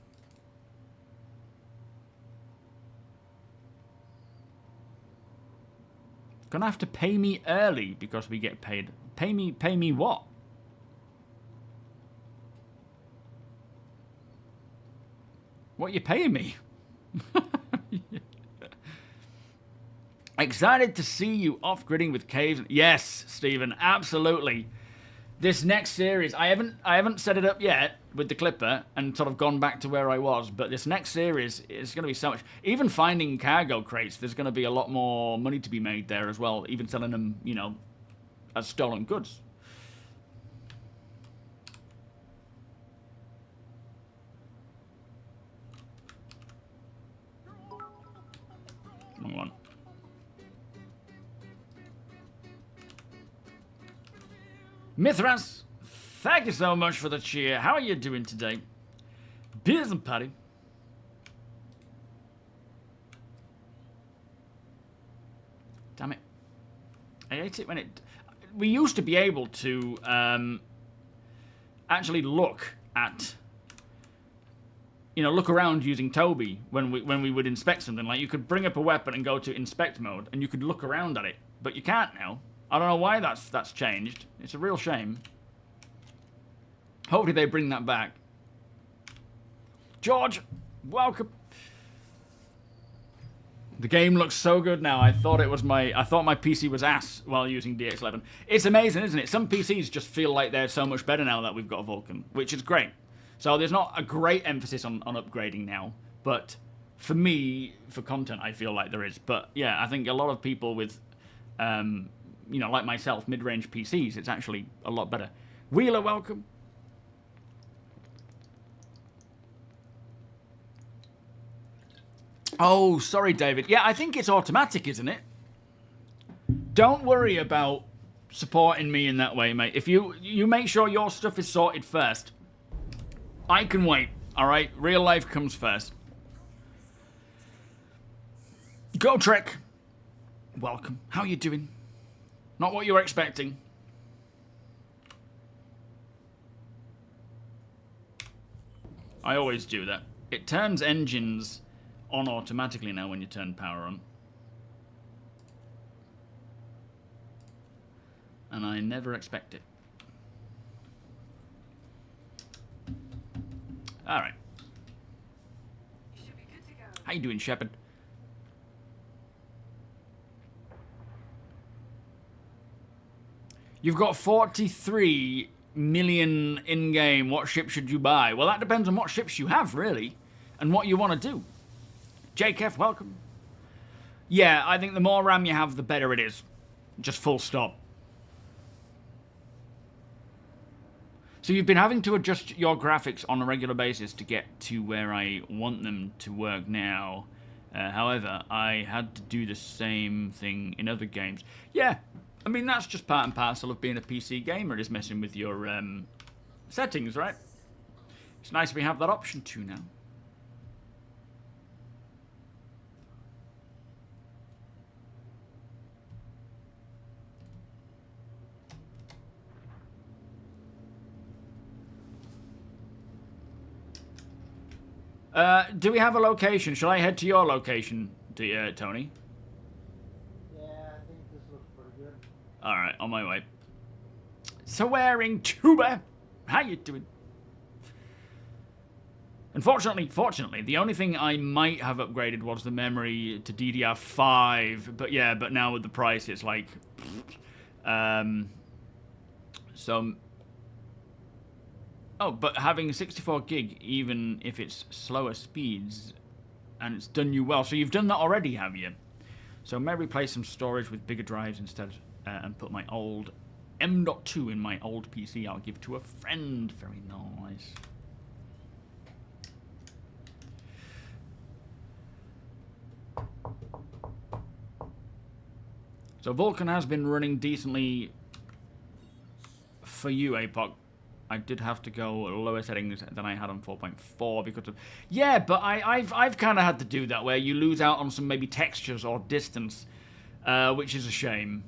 Gonna have to pay me early because we get paid. Pay me what? What are you paying me? Excited to see you off-gridding with caves. Yes, Stephen, absolutely. This next series, I haven't set it up yet with the clipper and sort of gone back to where I was, but this next series is going to be so much. Even finding cargo crates, there's going to be a lot more money to be made there as well, even selling them, you know, as stolen goods. Wrong one. Mithras, thank you so much for the cheer. How are you doing today? Beers and Paddy. Damn it. I hate it when it... We used to be able to actually look at... You know, look around using TOBII when we would inspect something. Like, you could bring up a weapon and go to inspect mode, and you could look around at it. But you can't now. I don't know why that's changed. It's a real shame. Hopefully they bring that back. George, welcome. The game looks so good now. I thought my PC was ass while using DX11. It's amazing, isn't it? Some PCs just feel like they're so much better now that we've got a Vulkan, which is great. So there's not a great emphasis on upgrading now, but for me, for content, I feel like there is. But yeah, I think a lot of people with, you know, like myself, mid-range PCs, it's actually a lot better. Wheeler, welcome. Oh, sorry, David. Yeah, I think it's automatic, isn't it? Don't worry about supporting me in that way, mate. If you make sure your stuff is sorted first, I can wait, all right? Real life comes first. Go Trek. Welcome. How are you doing? Not what you were expecting. I always do that. It turns engines on automatically now when you turn power on. And I never expect it. Alright. How you doing, Shepard? You've got 43 million in-game. What ship should you buy? Well, that depends on what ships you have, really. And what you want to do. JKF, welcome. Yeah, I think the more RAM you have, the better it is. Just full stop. So you've been having to adjust your graphics on a regular basis to get to where I want them to work now. However, I had to do the same thing in other games. Yeah, I mean, that's just part and parcel of being a PC gamer, is messing with your settings, right? It's nice we have that option too now. Do we have a location? Shall I head to your location, Tony? Yeah, I think this looks pretty good. Alright, on my way. Swearing tuber! How you doing? Fortunately, the only thing I might have upgraded was the memory to DDR5. But yeah, but now with the price, it's like... So... Oh, but having 64 gig, even if it's slower speeds, and it's done you well. So you've done that already, have you? So maybe replace some storage with bigger drives instead, and put my old M.2 in my old PC. I'll give to a friend. Very nice. So Vulkan has been running decently for you, APOC. I did have to go lower settings than I had on 4.4 because of... Yeah, but I've kind of had to do that, where you lose out on some maybe textures or distance, which is a shame.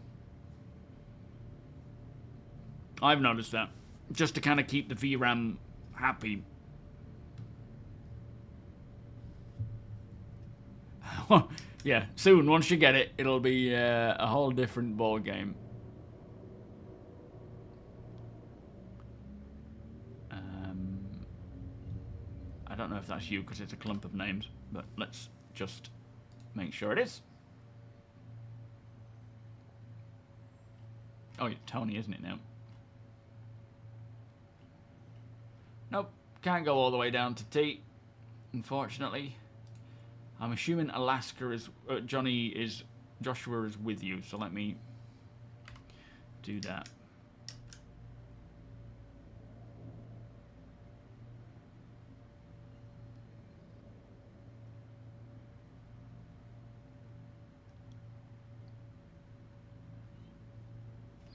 I've noticed that. Just to kind of keep the VRAM happy. Yeah, soon, once you get it, it'll be a whole different ball game. I don't know if that's you because it's a clump of names, but let's just make sure it is. Oh, it's Tony, isn't it now? Nope, can't go all the way down to T, unfortunately. I'm assuming Alaska is... Joshua is with you, so let me do that.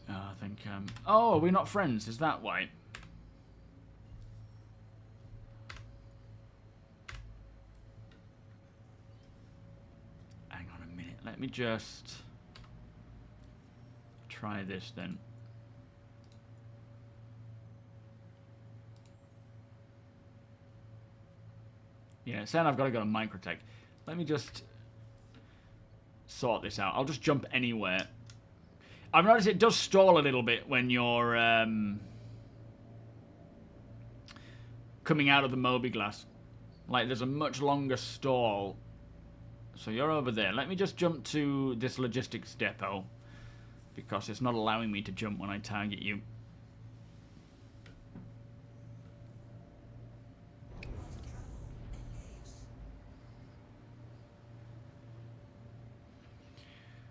I think, oh, are we not friends? Is that why? Hang on a minute. Let me just try this then. Yeah, saying I've got to go to Microtech. Let me just sort this out. I'll just jump anywhere. I've noticed it does stall a little bit when you're coming out of the MOBIGLASS. Like, there's a much longer stall. So you're over there. Let me just jump to this logistics depot, because it's not allowing me to jump when I target you.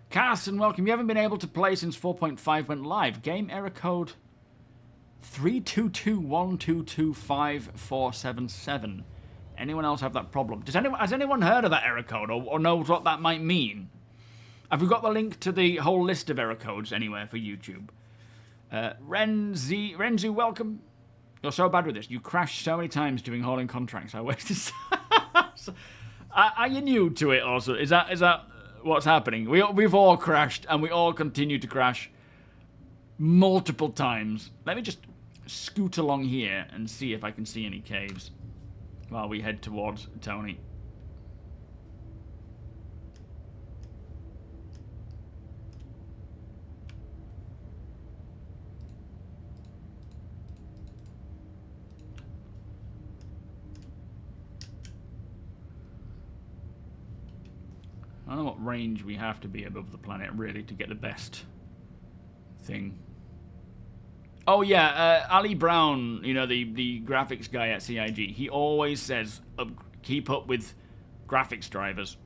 Carson, welcome. You haven't been able to play since 4.5 went live. Game error code 322122547. Anyone else have that problem? Has anyone heard of that error code or knows what that might mean? Have we got the link to the whole list of error codes anywhere for YouTube? Renzu, welcome. You're so bad with this. You crashed so many times doing hauling contracts. I wasted. Are you new to it also? Is that what's happening? We've all crashed, and we all continue to crash multiple times. Let me just scoot along here and see if I can see any caves while we head towards Tony. I don't know what range we have to be above the planet, really, to get the best thing. Oh, yeah, Ali Brown, you know, the graphics guy at CIG, he always says, keep up with graphics drivers.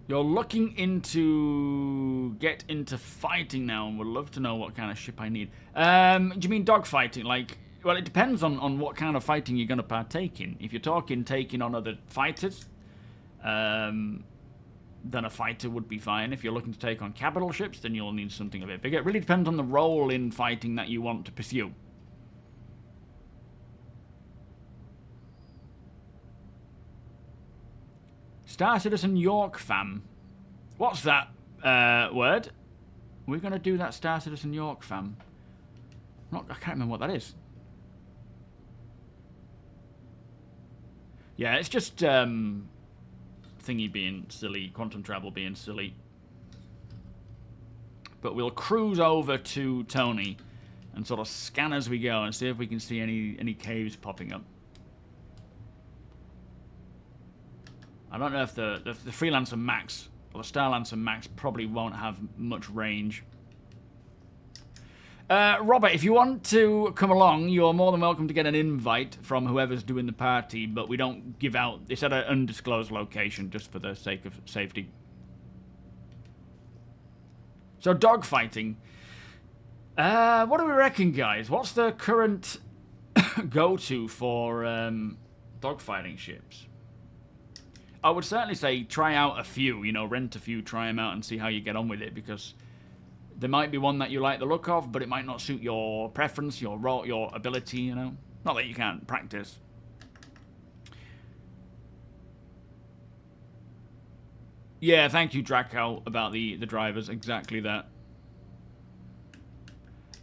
You're looking into get into fighting now, and would love to know what kind of ship I need. Do you mean dogfighting? Like, well, it depends on what kind of fighting you're going to partake in. If you're talking taking on other fighters, then a fighter would be fine. If you're looking to take on capital ships, then you'll need something a bit bigger. It really depends on the role in fighting that you want to pursue. Star Citizen York fam. What's that word? We're going to do that Star Citizen York fam. I can't remember what that is. Yeah, it's just thingy being silly, quantum travel being silly. But we'll cruise over to Tony and sort of scan as we go and see if we can see any caves popping up. I don't know if the Freelancer Max or the Starlancer Max probably won't have much range. Robert, if you want to come along, you're more than welcome to get an invite from whoever's doing the party, but we don't give out... It's at an undisclosed location, just for the sake of safety. So, dogfighting. What do we reckon, guys? What's the current go-to for dogfighting ships? I would certainly say try out a few, you know, rent a few, try them out and see how you get on with it, because there might be one that you like the look of, but it might not suit your preference, your role, your ability, you know. Not that you can't practice. Yeah, thank you, Draco, about the drivers. Exactly that.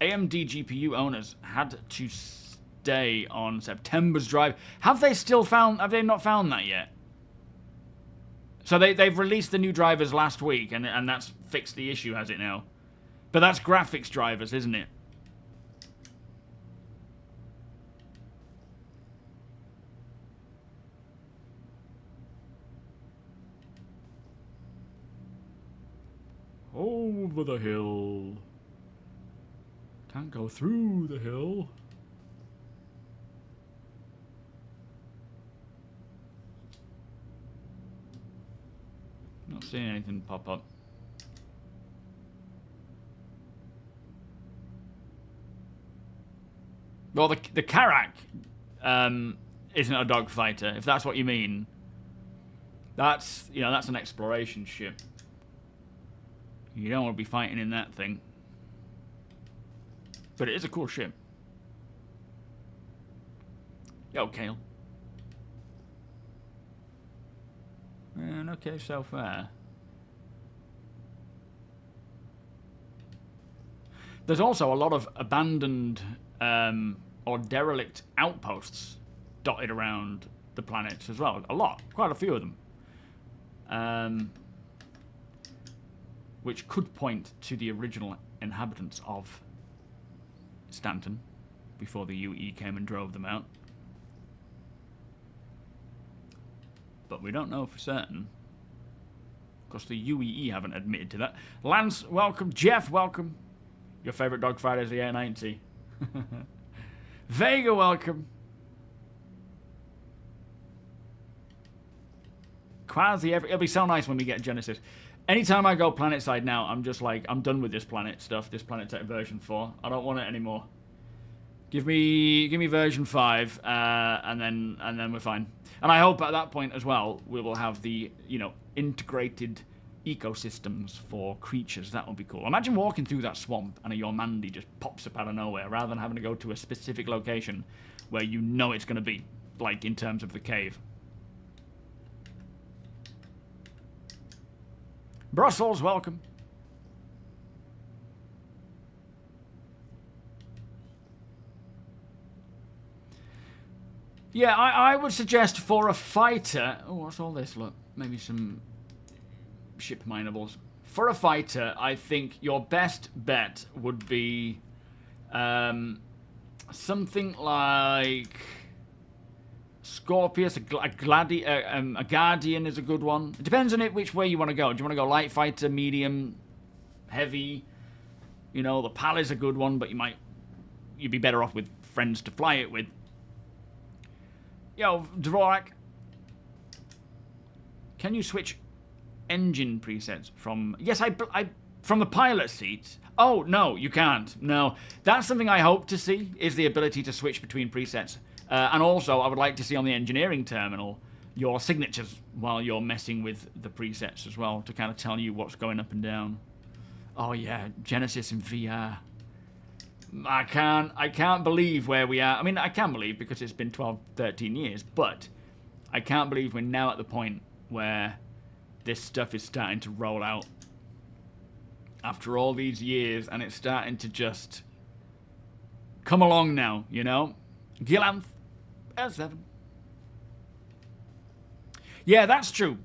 AMD GPU owners had to stay on September's drive. Have they not found that yet? So they've released the new drivers last week, and that's fixed the issue, has it now? But that's graphics drivers, isn't it? Over the hill. Can't go through the hill. Not seeing anything pop up. Well, the Karak isn't a dogfighter, if that's what you mean. That's, you know, that's an exploration ship. You don't want to be fighting in that thing. But it is a cool ship. Yo, Kale. And okay so far. There's also a lot of abandoned or derelict outposts dotted around the planets as well. A lot. Quite a few of them. Which could point to the original inhabitants of Stanton before the UE came and drove them out. But we don't know for certain. Because the UEE haven't admitted to that. Lance, welcome. Jeff, welcome. Your favourite dogfighter is the A90. Vega, welcome. Quasi, it'll be so nice when we get Genesis. Anytime I go planet side now, I'm just like, I'm done with this planet stuff, this Planet Tech version 4. I don't want it anymore. Give me version 5, and then we're fine. And I hope at that point as well, we will have the, you know, integrated ecosystems for creatures. That would be cool. Imagine walking through that swamp and a Yormandi just pops up out of nowhere, rather than having to go to a specific location where you know it's going to be, like in terms of the cave. Brussels, welcome. Yeah, I would suggest for a fighter... Oh, what's all this? Look, maybe some ship minables. For a fighter, I think your best bet would be something like Scorpius, a Guardian is a good one. It depends on it which way you want to go. Do you want to go light fighter, medium, heavy? You know, the PAL is a good one, but you'd be better off with friends to fly it with. Yo, Dvorak, can you switch engine presets from... Yes, I from the pilot seat. Oh, no, you can't. No. That's something I hope to see, is the ability to switch between presets. And also, I would like to see on the engineering terminal your signatures while you're messing with the presets as well, to kind of tell you what's going up and down. Oh, yeah, Genesis in VR. I can't believe where we are. I mean, I can believe because it's been 12, 13 years, but I can't believe we're now at the point where this stuff is starting to roll out after all these years, and it's starting to just come along now, you know? Gilanth L7. Yeah, that's true.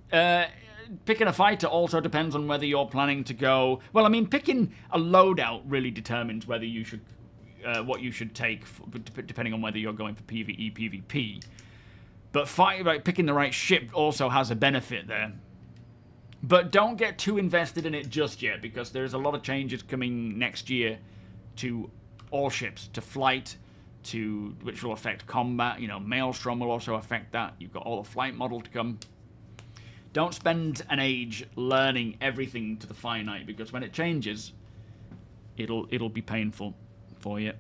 Picking a fighter also depends on whether you're planning to go... Well, I mean, picking a loadout really determines whether you should... what you should take, depending on whether you're going for PvE, PvP. But picking the right ship also has a benefit there. But don't get too invested in it just yet, because there's a lot of changes coming next year to all ships, to flight, which will affect combat. You know, Maelstrom will also affect that. You've got all the flight model to come. Don't spend an age learning everything to the finite, because when it changes, it'll be painful for you.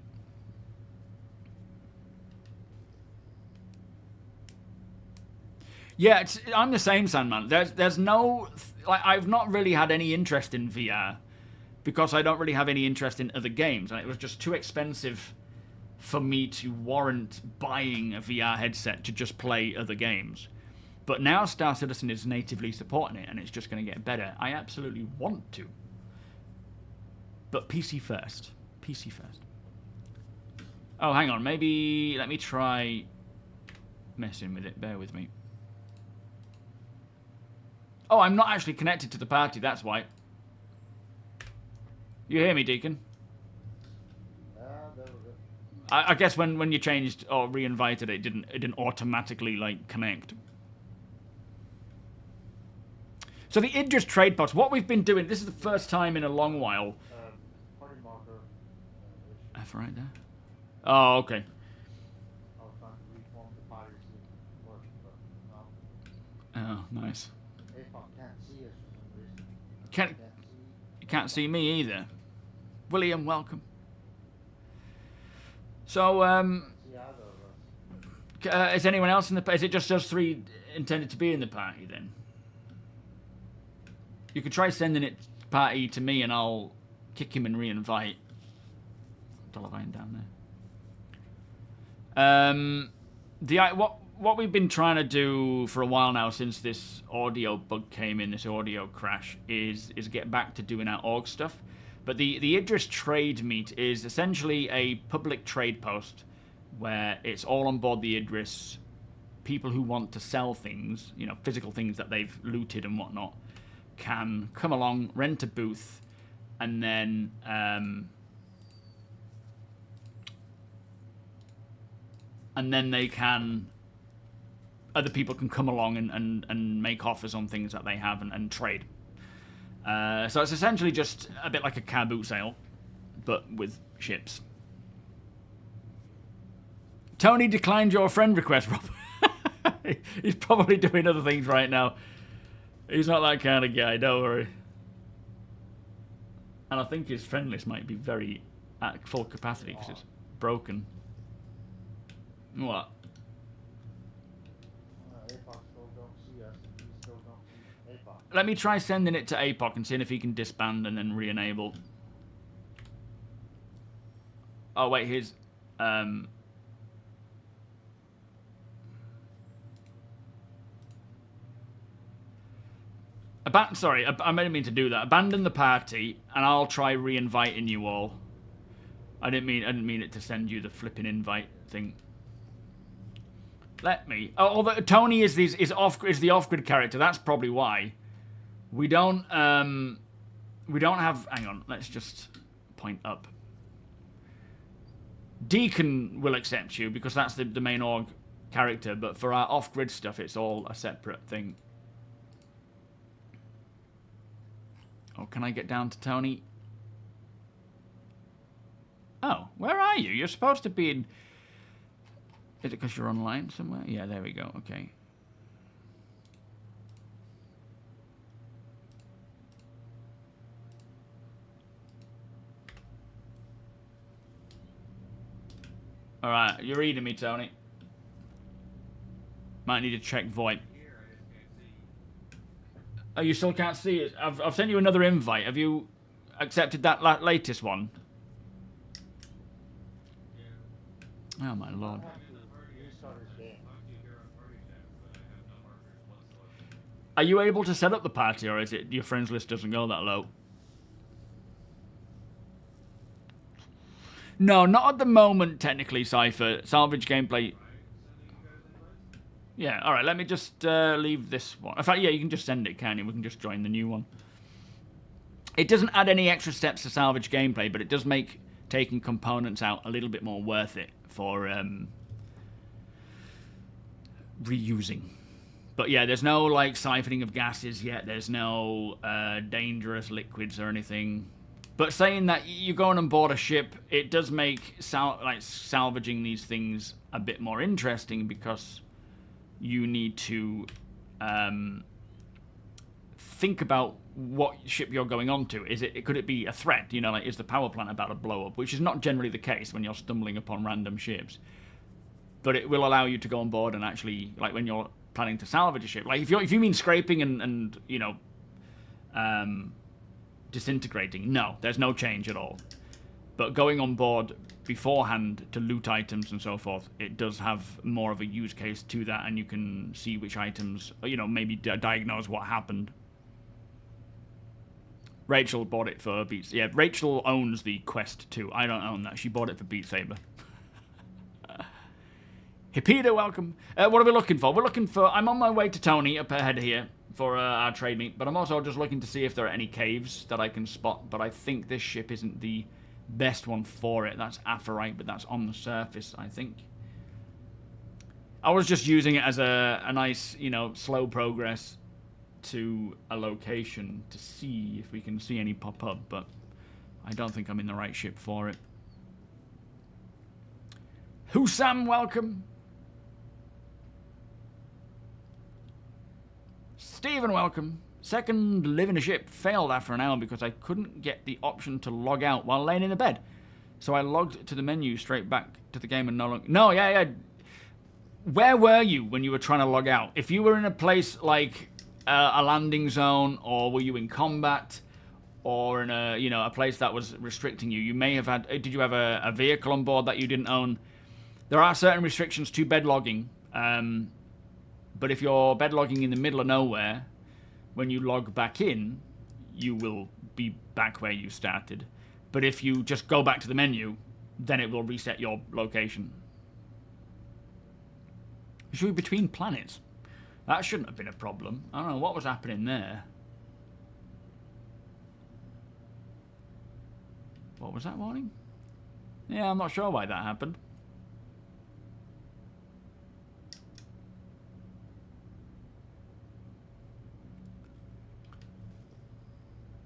Yeah, I'm the same, Sandman. There's no... Like, I've not really had any interest in VR because I don't really have any interest in other games. And it was just too expensive for me to warrant buying a VR headset to just play other games. But now Star Citizen is natively supporting it, and it's just going to get better. I absolutely want to. But PC first. PC first. Oh, hang on. Maybe... Let me try messing with it. Bear with me. Oh, I'm not actually connected to the party, that's why. You hear me, Deacon? There we go. I guess when you changed or re-invited it didn't automatically, like, connect. So the Idris trade post, what we've been doing, this is the first time in a long while. Party marker. F right there. Oh, okay. I was trying to reform the party to see if it worked, but no. Oh, nice. APOC can't see us for some reason. You can't see me either. William, welcome. So, See either of us. is anyone else in the... Is it just us three intended to be in the party, then? You could try sending it party to me, and I'll kick him and re-invite. Dollarvine down there. What we've been trying to do for a while now, since this audio bug came in, this audio crash, is get back to doing our org stuff. But the Idris trade meet is essentially a public trade post where it's all on board the Idris. People who want to sell things, you know, physical things that they've looted and whatnot, can come along, rent a booth, and then they can... Other people can come along and make offers on things that they have and trade. So it's essentially just a bit like a car boot sale, but with ships. Tony declined your friend request, Rob. He's probably doing other things right now. He's not that kind of guy, don't worry. And I think his friend list might be very at full capacity because it's broken. What? APOC still don't see us, and we still don't see APOC. Let me try sending it to APOC and seeing if he can disband and then re-enable. Oh, wait, here's... Sorry, I didn't mean to do that. Abandon the party, and I'll try re-inviting you all. I didn't mean it to send you the flipping invite thing. Let me. Oh, although Tony is the off-grid character. That's probably why. We don't have. Hang on. Let's just point up. Deacon will accept you because that's the main org character. But for our off-grid stuff, it's all a separate thing. Oh, can I get down to Tony? Oh, where are you? You're supposed to be in... Is it because you're online somewhere? Yeah, there we go. Okay. Alright, you're reading me, Tony. Might need to check VoIP. Oh, you still can't see it? I've sent you another invite. Have you accepted that latest one? Oh, my lord. Are you able to set up the party, or is it your friends list doesn't go that low? No, not at the moment, technically, Cypher. Salvage gameplay. Yeah, alright, let me just leave this one. In fact, yeah, you can just send it, can't you? We can just join the new one. It doesn't add any extra steps to salvage gameplay, but it does make taking components out a little bit more worth it for reusing. But yeah, there's no, like, siphoning of gases yet. There's no dangerous liquids or anything. But saying that you're going on board a ship, it does make salvaging these things a bit more interesting, because you need to think about what ship you're going on to. Could it be a threat? You know, like, is the power plant about to blow up? Which is not generally the case when you're stumbling upon random ships. But it will allow you to go on board and actually, like, when you're planning to salvage a ship. Like, if you mean scraping and you know, disintegrating, no, there's no change at all. But going on board beforehand to loot items and so forth, it does have more of a use case to that, and you can see which items, you know, maybe diagnose what happened. Rachel bought it for Beats. Yeah, Rachel owns the Quest 2. I don't own that. She bought it for Beat Saber. Hippida, welcome. What are we looking for? We're looking for... I'm on my way to Tony up ahead here for our trade meet, but I'm also just looking to see if there are any caves that I can spot, but I think this ship isn't the best one for it. That's Aphorite, but that's on the surface, I think. I was just using it as a nice, you know, slow progress to a location to see if we can see any pop up, but I don't think I'm in the right ship for it. Husam, welcome. Stephen, welcome. Second live in a ship failed after an hour because I couldn't get the option to log out while laying in the bed. So I logged to the menu straight back to the game and no longer... No, yeah. Where were you when you were trying to log out? If you were in a place like a landing zone, or were you in combat, or in a, you know, a place that was restricting you, you may have had... Did you have a vehicle on board that you didn't own? There are certain restrictions to bed logging. But if you're bed logging in the middle of nowhere, when you log back in, you will be back where you started. But if you just go back to the menu, then it will reset your location. Should we be between planets? That shouldn't have been a problem. I don't know what was happening there. What was that warning? Yeah, I'm not sure why that happened.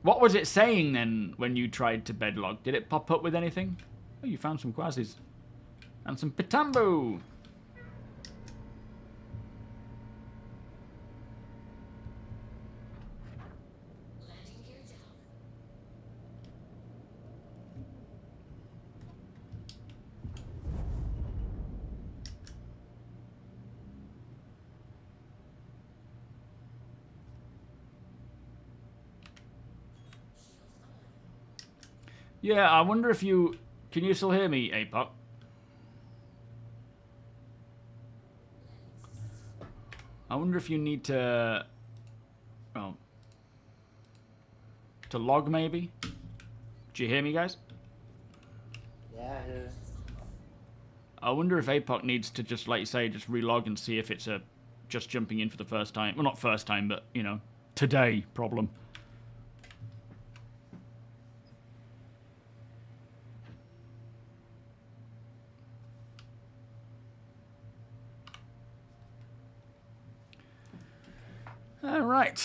What was it saying then when you tried to bed log? Did it pop up with anything? Oh, you found some quasis. And some pitambu. Yeah, I wonder if you... Can you still hear me, APOC? I wonder if you need to... Oh. To log, maybe? Do you hear me, guys? Yeah, I hear. I wonder if APOC needs to just, like you say, just relog and see if it's a just jumping in for the first time. Well, not first time, but, you know, today problem. All right.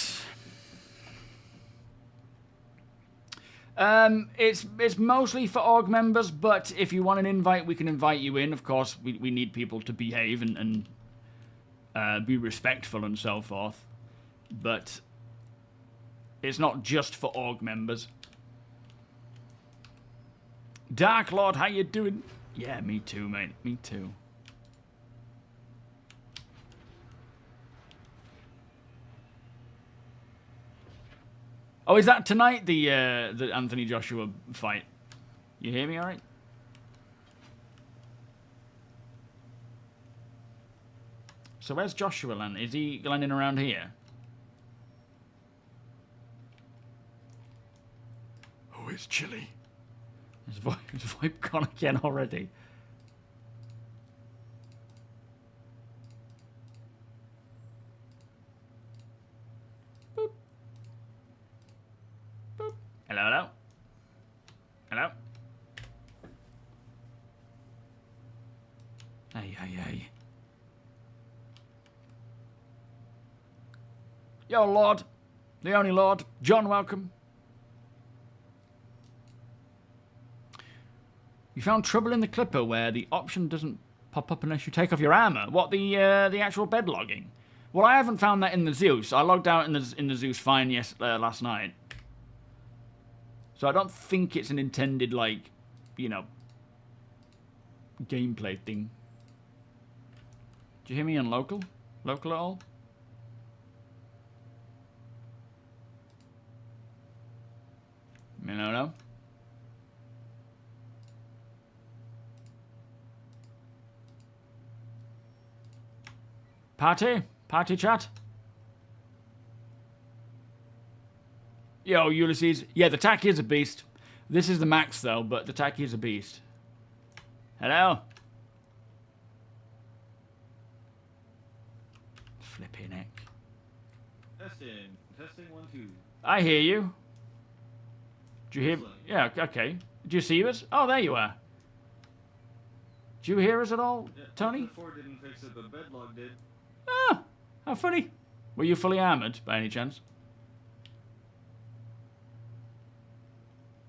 It's mostly for org members, but if you want an invite, we can invite you in. Of course, we need people to behave and be respectful and so forth. But it's not just for org members. Dark Lord, how you doing? Yeah, me too, mate. Me too. Oh, is that tonight, the Anthony Joshua fight? You hear me all right? So where's Joshua land? Is he landing around here? Oh, it's chilly. His VoIP gone again already. Boop. Boop. Hello, hello. Hello. Hey, hey, hey. Yo, Lord. The only Lord. John, welcome. You found trouble in the Clipper where the option doesn't pop up unless you take off your armor. What, the actual bed logging? Well, I haven't found that in the Zeus. I logged out in the Zeus fine last night. So I don't think it's an intended, like, you know, gameplay thing. Did you hear me on local? Local at all? No. Party chat. Yo, Ulysses. Yeah, the Taki is a beast. This is the max though, but the Taki is a beast. Hello. Flipping heck. Testing 1 2. I hear you. Do you hear? Yeah, okay. Do you see us? Oh, there you are. Do you hear us at all, Yeah, Tony? The 4 didn't fix it, but Bedlog did. Ah, how funny. Were you fully armored by any chance?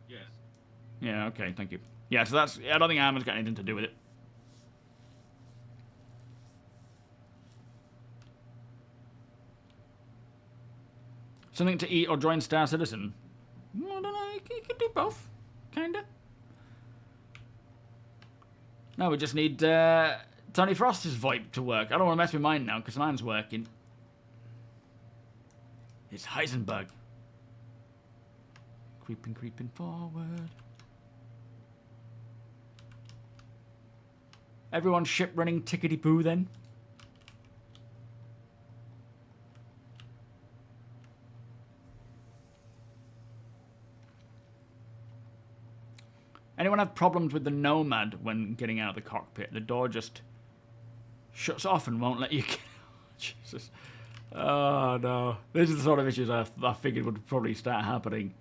Yes. Yeah, okay, thank you. Yeah, so that's... I don't think armor's got anything to do with it. Something to eat or join Star Citizen? I don't know, you can do both. Kinda. No, we just need Tony Frost's VoIP to work. I don't want to mess with mine now, because mine's working. It's Heisenberg. Creeping forward. Everyone ship running tickety-boo then? Anyone have problems with the Nomad when getting out of the cockpit? The door just shuts off and won't let you get out. Jesus. Oh, no. These are the sort of issues I figured would probably start happening.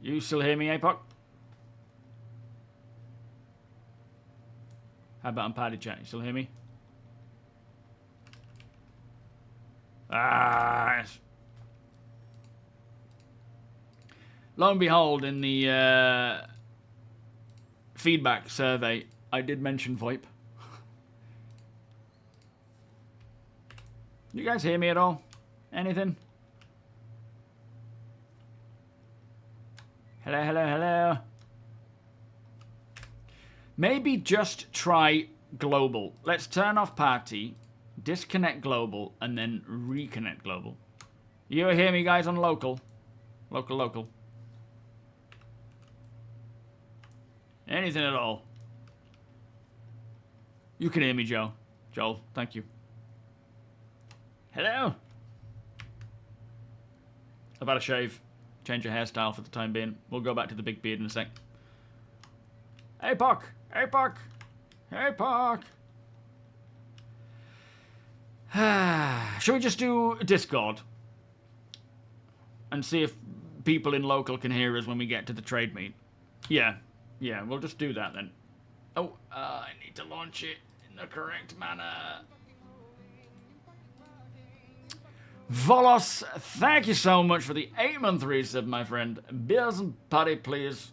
You still hear me, APOC? How about on party chat? You still hear me? Ah. Lo and behold, in the feedback survey, I did mention VoIP. You guys hear me at all? Anything? Hello, hello, hello. Maybe just try global. Let's turn off party, disconnect global, and then reconnect global. You hear me, guys, on local? Local. Anything at all? You can hear me, Joe. Joel, thank you. Hello? I've had a shave. Change your hairstyle for the time being. We'll go back to the big beard in a sec. APOC! APOC! APOC! Shall we just do Discord? And see if people in local can hear us when we get to the trade meet? Yeah, we'll just do that then. Oh, I need to launch it in the correct manner. Volos, thank you so much for the 8-month resub, my friend. Beers and putty, please.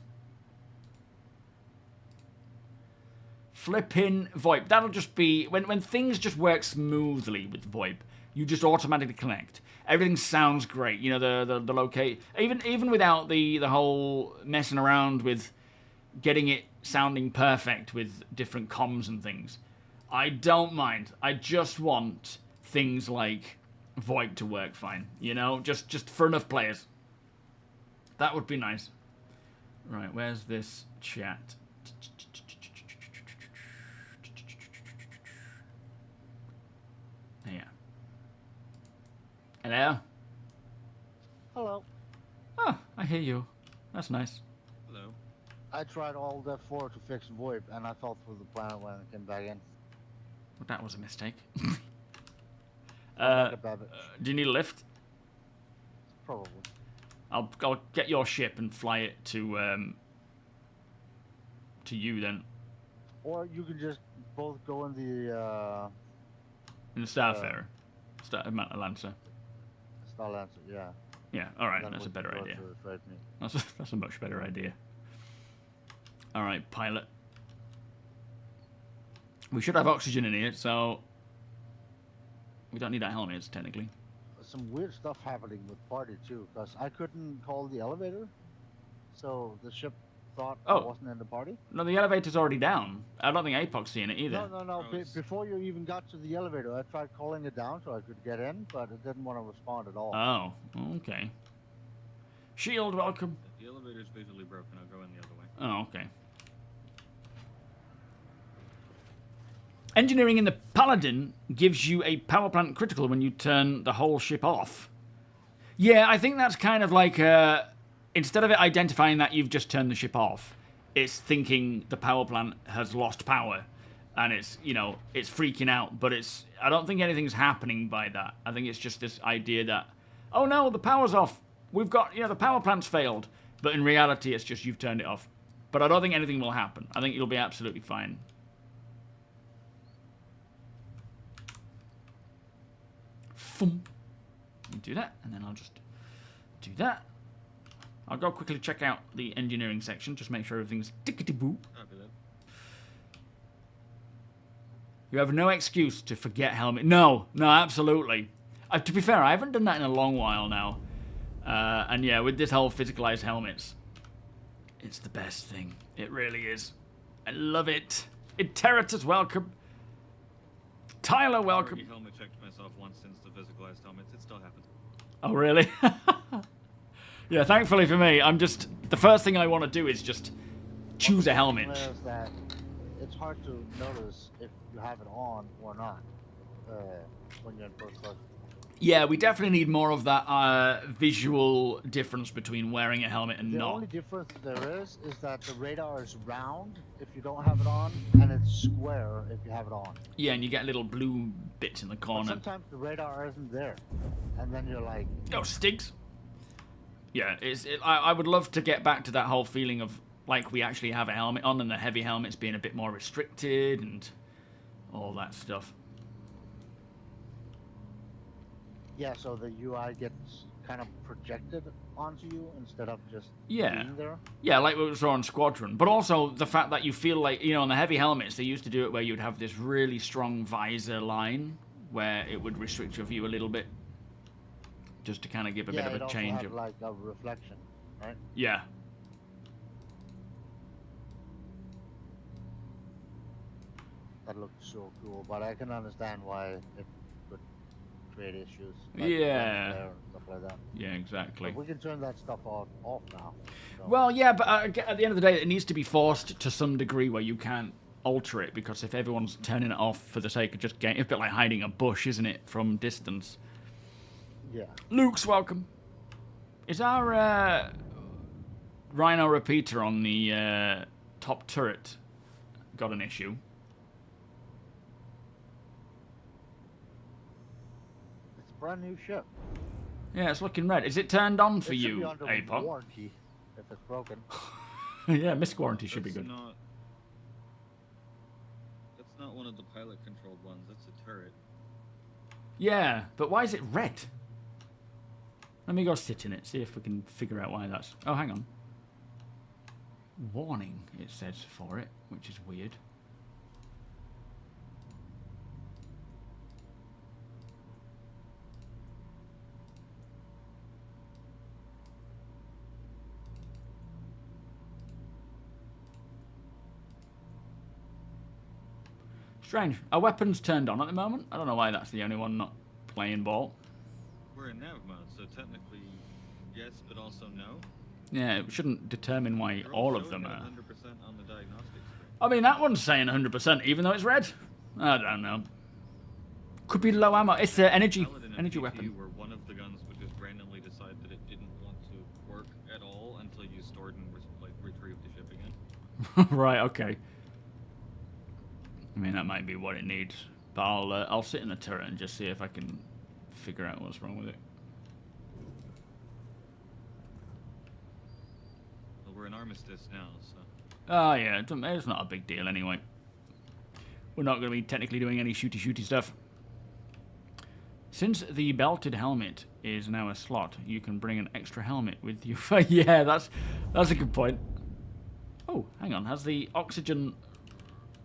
Flipping VoIP. That'll just be... When things just work smoothly with VoIP, you just automatically connect. Everything sounds great. You know, the locate... Even without the whole messing around with getting it sounding perfect with different comms and things. I don't mind. I just want things like VoIP to work fine. You know? Just for enough players. That would be nice. Right, where's this chat? Yeah. Hello? Hello. Oh, I hear you. That's nice. Hello. I tried all that for to fix VoIP, and I fell through the planet when I came back in. Well, that was a mistake. Like a babbage. Do you need a lift? Probably. I'll get your ship and fly it to you then. Or you can just both go in the Starfarer. Lancer. Starlancer, yeah. Yeah, alright, Then that's a we better can go idea. to the trade meet. That's a much better idea. Alright, pilot. We should have oxygen in here, so we don't need our helmets, technically. Some weird stuff happening with party too, because I couldn't call the elevator, so the ship thought I wasn't in the party. No, the elevator's already down. I don't think APOC's seeing it either. No. Before you even got to the elevator, I tried calling it down so I could get in, but it didn't want to respond at all. Oh, okay. Shield, welcome. If the elevator's visually broken, I'll go in the other way. Oh, okay. Engineering in the Paladin gives you a power plant critical when you turn the whole ship off. Yeah, I think that's kind of like, instead of it identifying that you've just turned the ship off, it's thinking the power plant has lost power. And it's, you know, it's freaking out. But I don't think anything's happening by that. I think it's just this idea that, oh no, the power's off. We've got, the power plant's failed. But in reality, it's just you've turned it off. But I don't think anything will happen. I think you'll be absolutely fine. Do that, and then I'll just do that. I'll go quickly check out the engineering section, just make sure everything's tickety-boo. You have no excuse to forget helmet. No, absolutely. To be fair, I haven't done that in a long while now. And yeah, with this whole physicalized helmets, it's the best thing. It really is. I love it. Interitus, welcome. Tyler, welcome. I've already helmet checked myself once since the physicalized helmets. It still happens. Oh, really? Yeah, thankfully for me, the first thing I want to do is just choose a helmet. Is that it's hard to notice if you have it on or not when you're in first person. Yeah, we definitely need more of that visual difference between wearing a helmet and The not. only difference there is that the radar is round if you don't have it on, and it's square if you have it on. Yeah, and you get little blue bits in the But corner. sometimes the radar isn't there, and then you're like, Oh, stinks. Yeah, I would love to get back to that whole feeling of like we actually have a helmet on and the heavy helmets being a bit more restricted and all that stuff. yeah, so the UI gets kind of projected onto you instead of just Yeah. being there. Yeah, like we saw on Squadron. But also the fact that you feel like, on the heavy helmets, they used to do it where you'd have this really strong visor line where it would restrict your view a little bit. Just to kind of give a bit of a change. Have like a reflection, right? Yeah. That looks so cool, but I can understand why it could create issues. Yeah. And stuff like that. Yeah, exactly. But we can turn that stuff off now. So. Well, yeah, but at the end of the day, it needs to be forced to some degree where you can't alter it, because if everyone's turning it off for the sake of just getting... It's a bit like hiding a bush, isn't it, from distance? Yeah. Luke's welcome. Is our Rhino repeater on the top turret got an issue? It's a brand new ship. Yeah, it's looking red. Is it turned on for It should you, be under APOC? warranty if it's broken. Yeah, misc warranty should be good. That's not one of the pilot-controlled ones. That's a turret. Yeah, but why is it red? Let me go sit in it, see if we can figure out why that's... Oh, hang on. Warning, it says for it, which is weird. Strange. Our weapons turned on at the moment. I don't know why that's the only one not playing ball. We're in nav mode, so technically yes, but also no. Yeah, it shouldn't determine why You're all of showing them at are. 100% on the diagnostic screen. I mean, that one's saying 100%, even though it's red. I don't know. Could be low ammo. It's the energy PU weapon. where one of the guns would just randomly decide that it didn't want to work at all until you stored and retrieved the ship again. Right. Okay. I mean, that might be what it needs. But I'll sit in the turret and just see if I can figure out what's wrong with it. Well, we're in armistice now, so. Oh yeah, it's not a big deal anyway. We're not going to be technically doing any shooty stuff. Since the belted helmet is now a slot, you can bring an extra helmet with you. Yeah, that's a good point. Oh, hang on, has the oxygen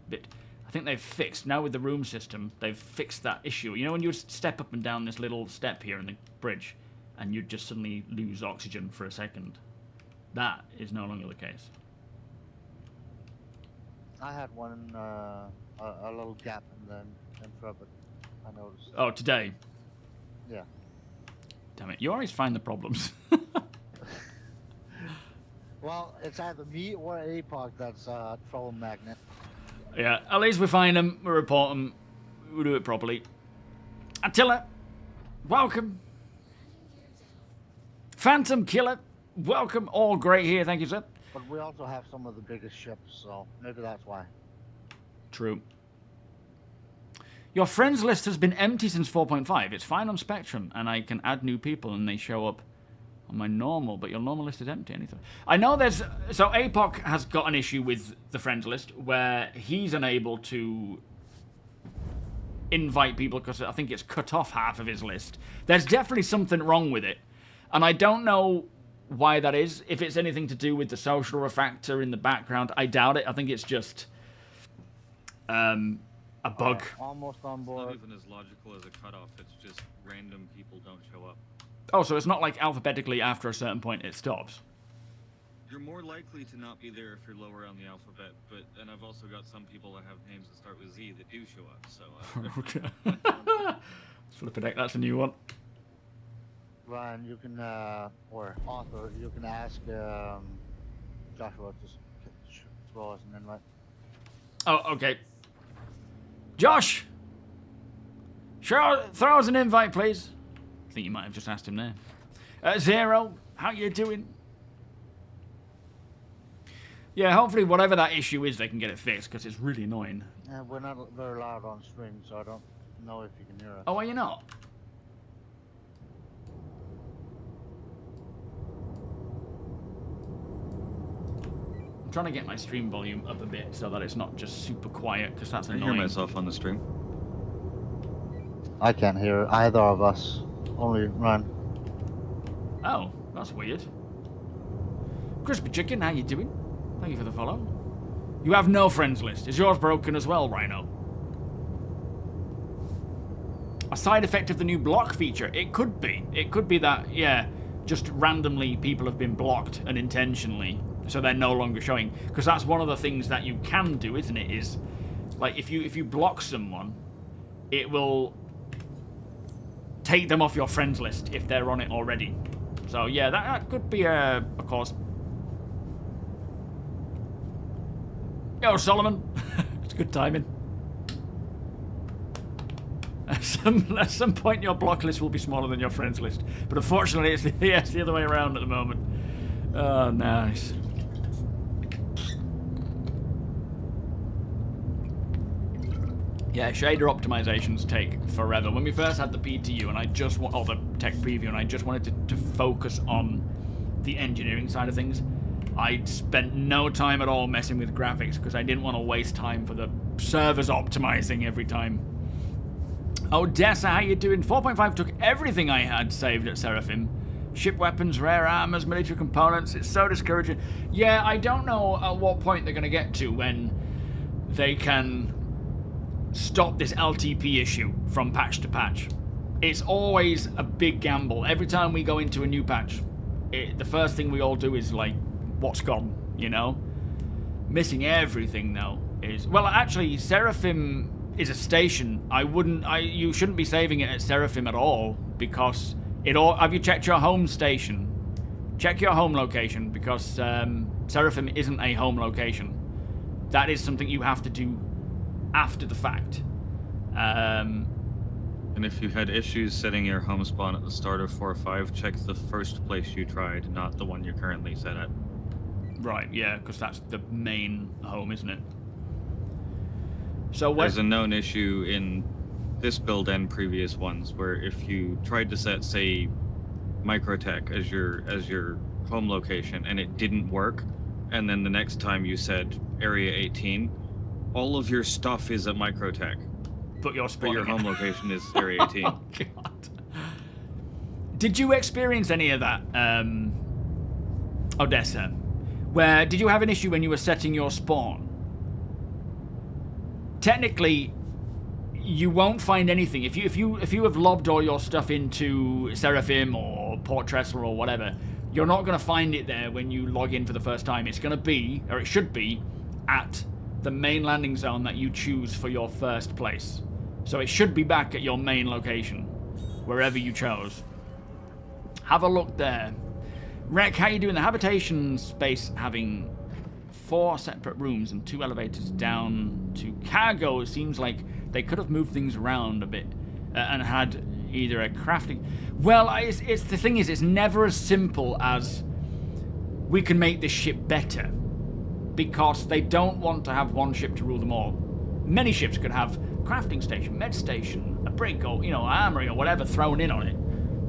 bit... I think they've fixed, now with the room system, they've fixed that issue. You know when you step up and down this little step here in the bridge, and you'd just suddenly lose oxygen for a second? That is no longer the case. I had one, a little gap in the infra, but I noticed. Oh, today? Yeah. Damn it, you always find the problems. Well, it's either me or APOC that's a troll magnet. Yeah, at least we find them, we report them, we do it properly. Attila, welcome. Phantom Killer, welcome. All great here, thank you, sir. But we also have some of the biggest ships, so maybe that's why. True. Your friends list has been empty since 4.5. It's fine on Spectrum, and I can add new people and they show up on my normal, but your normal list is empty. Anything? I know there's... So APOC has got an issue with the friends list where he's unable to invite people because I think it's cut off half of his list. There's definitely something wrong with it, and I don't know why that is. If it's anything to do with the social factor in the background, I doubt it. I think it's just a bug. Almost on It's board. not even as logical as a cutoff, it's just random people don't show up. Oh, so it's not like alphabetically after a certain point it stops. You're more likely to not be there if you're lower on the alphabet, and I've also got some people that have names that start with Z that do show up, so... Okay. Flippin' heck, that's a new one. Ryan, you can, or Arthur, you can ask Joshua to throw us an invite. Oh, okay. Josh! Sure, throw us an invite, please. I think you might have just asked him there. Zero, how you doing? Yeah, hopefully whatever that issue is, they can get it fixed, because it's really annoying. We're not very loud on stream, so I don't know if you can hear us. Oh, are you not? I'm trying to get my stream volume up a bit so that it's not just super quiet, because that's I annoying. hear myself on the stream. I can't hear either of us. Only Ryan. Oh, that's weird. Crispy Chicken, how you doing? Thank you for the follow. You have no friends list. Is yours broken as well, Rhino? A side effect of the new block feature. It could be. It could be that, yeah, just randomly people have been blocked unintentionally, so they're no longer showing. Because that's one of the things that you can do, isn't it? Is, like, if you block someone, it will take them off your friends list if they're on it already. So yeah, that could be a cause. Yo, Solomon. It's good timing. At some point your block list will be smaller than your friends list. But unfortunately it's the other way around at the moment. Oh, nice. Yeah, shader optimizations take forever. When we first had the PTU and or the tech preview, and I just wanted to focus on the engineering side of things, I spent no time at all messing with graphics because I didn't want to waste time for the servers optimizing every time. Oh, Dessa, how you doing? 4.5 took everything I had saved at Seraphim. Ship weapons, rare armors, military components. It's so discouraging. Yeah, I don't know at what point they're going to get to when they can stop this LTP issue from patch to patch. It's always a big gamble. Every time we go into a new patch, the first thing we all do is like, what's gone, you know? Missing everything, though, is... Well, actually, Seraphim is a station, you shouldn't be saving it at Seraphim at all, because have you checked your home station? Check your home location, because Seraphim isn't a home location. That is something you have to do after the fact. And if you had issues setting your home spawn at the start of 4.5, check the first place you tried, not the one you're currently set at. Right, yeah, because that's the main home, isn't it? So there's a known issue in this build and previous ones where if you tried to set, say, Microtech as your home location and it didn't work, and then the next time you said Area 18, all of your stuff is at Microtech. But your home location is Area 18. Oh, God. Did you experience any of that, Odessa? Did you have an issue when you were setting your spawn? Technically, you won't find anything. If you have lobbed all your stuff into Seraphim or Port Tressel or whatever, you're not going to find it there when you log in for the first time. It's going to be, or it should be, at the main landing zone that you choose for your first place. So it should be back at your main location, wherever you chose. Have a look there. Rec, how you doing? The habitation space having 4 separate rooms and 2 elevators down to cargo. It seems like they could have moved things around a bit and had either a crafting... Well, it's the thing is, it's never as simple as we can make this ship better, because they don't want to have one ship to rule them all. Many ships could have crafting station, med station, a brig, or armory or whatever thrown in on it.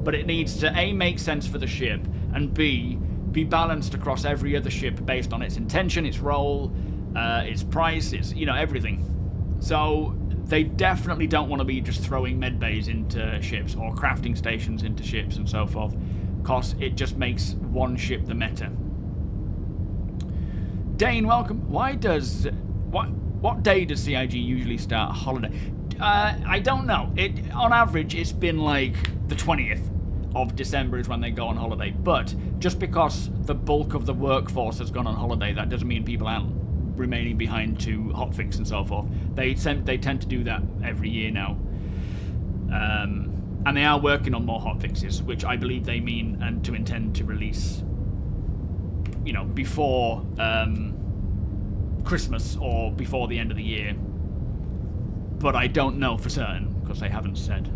But it needs to A, make sense for the ship, and B, be balanced across every other ship based on its intention, its role, its price, its everything. So they definitely don't want to be just throwing med bays into ships or crafting stations into ships and so forth, because it just makes one ship the meta. Dane, welcome. What day does CIG usually start a holiday? I don't know. On average, it's been like the 20th of December is when they go on holiday. But just because the bulk of the workforce has gone on holiday, that doesn't mean people aren't remaining behind to hotfix and so forth. They tend to do that every year now. And they are working on more hotfixes, which I believe they mean and to intend to release, before Christmas or before the end of the year. But I don't know for certain, because they haven't said.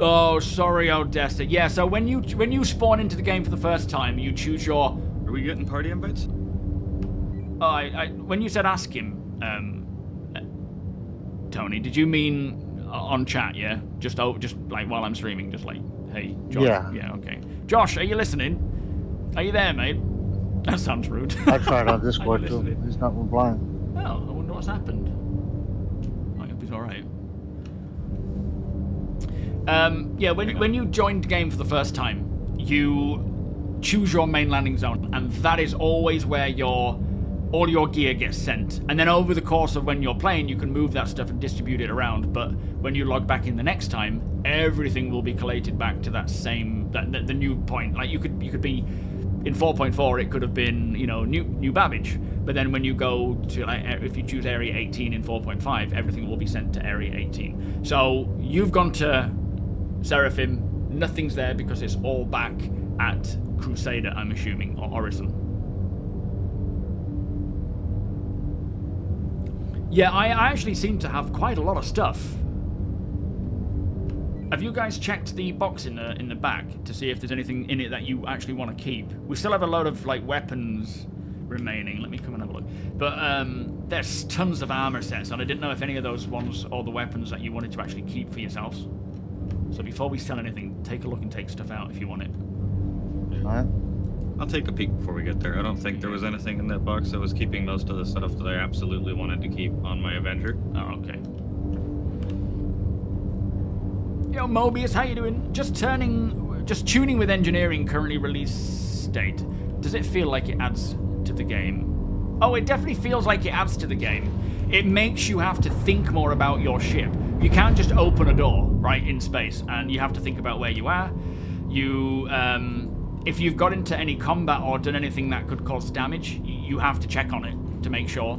Oh, sorry, Odessa. Yeah, so when you spawn into the game for the first time, you choose your... Are we getting party invites? When you said ask him, Tony, did you mean on chat, yeah? Just like while I'm streaming, just like, hey, Josh. Yeah. Yeah, okay. Josh, are you listening? Are you there, mate? That sounds rude. I tried on Discord too. He's not replying. Oh, I wonder what's happened. I hope he's alright. Yeah, when you joined the game for the first time, you choose your main landing zone, and that is always where all your gear gets sent. And then over the course of when you're playing, you can move that stuff and distribute it around. But when you log back in the next time, everything will be collated back to that same the new point. Like you could be in 4.4, it could have been New Babbage. But then when you go to if you choose Area 18 in 4.5, everything will be sent to Area 18. So you've gone to Seraphim, nothing's there because it's all back at Crusader, I'm assuming, or Orison. Yeah, I actually seem to have quite a lot of stuff. Have you guys checked the box in the back to see if there's anything in it that you actually want to keep? We still have a load of weapons remaining. Let me come and have a look. But there's tons of armor sets, and I didn't know if any of those ones or the weapons that you wanted to actually keep for yourselves. So before we sell anything, take a look and take stuff out if you want it. Alright. I'll take a peek before we get there. I don't think there was anything in that box. I was keeping most of the stuff that I absolutely wanted to keep on my Avenger. Oh, okay. Yo, Mobius, how you doing? Just tuning with engineering currently release state. Does it feel like it adds to the game? Oh, it definitely feels like it adds to the game. It makes you have to think more about your ship. You can't just open a door, right, in space, and you have to think about where you are. If you've got into any combat or done anything that could cause damage, you have to check on it to make sure.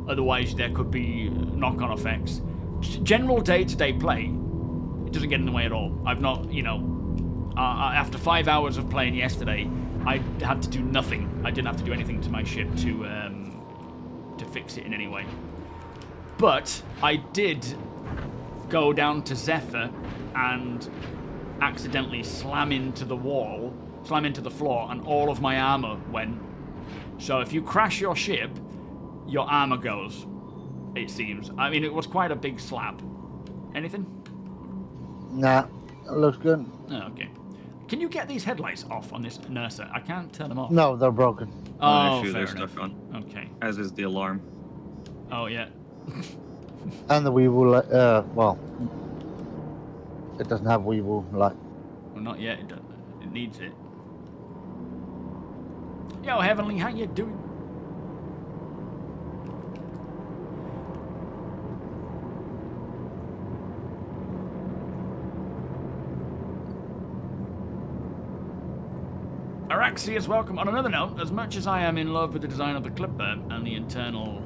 Otherwise, there could be knock-on effects. General day-to-day play, it doesn't get in the way at all. I've not, after 5 hours of playing yesterday, I had to do nothing. I didn't have to do anything to my ship to fix it in any way. But I did go down to Zephyr and accidentally slam into the floor, and all of my armor went. So if you crash your ship, your armor goes, it seems. I mean, it was quite a big slap. Anything? Nah, it looks good. Oh, okay. Can you get these headlights off on this Nursa? I can't turn them off. No, they're broken. Oh, issue, fair they're enough. stuck on. Okay. As is the alarm. Oh, yeah. And the Weevil, well, it doesn't have Weevil light. Well, not yet. It needs it. Yo, Heavenly, how you doing? Araxius, welcome. On another note, as much as I am in love with the design of the Clipper and the internal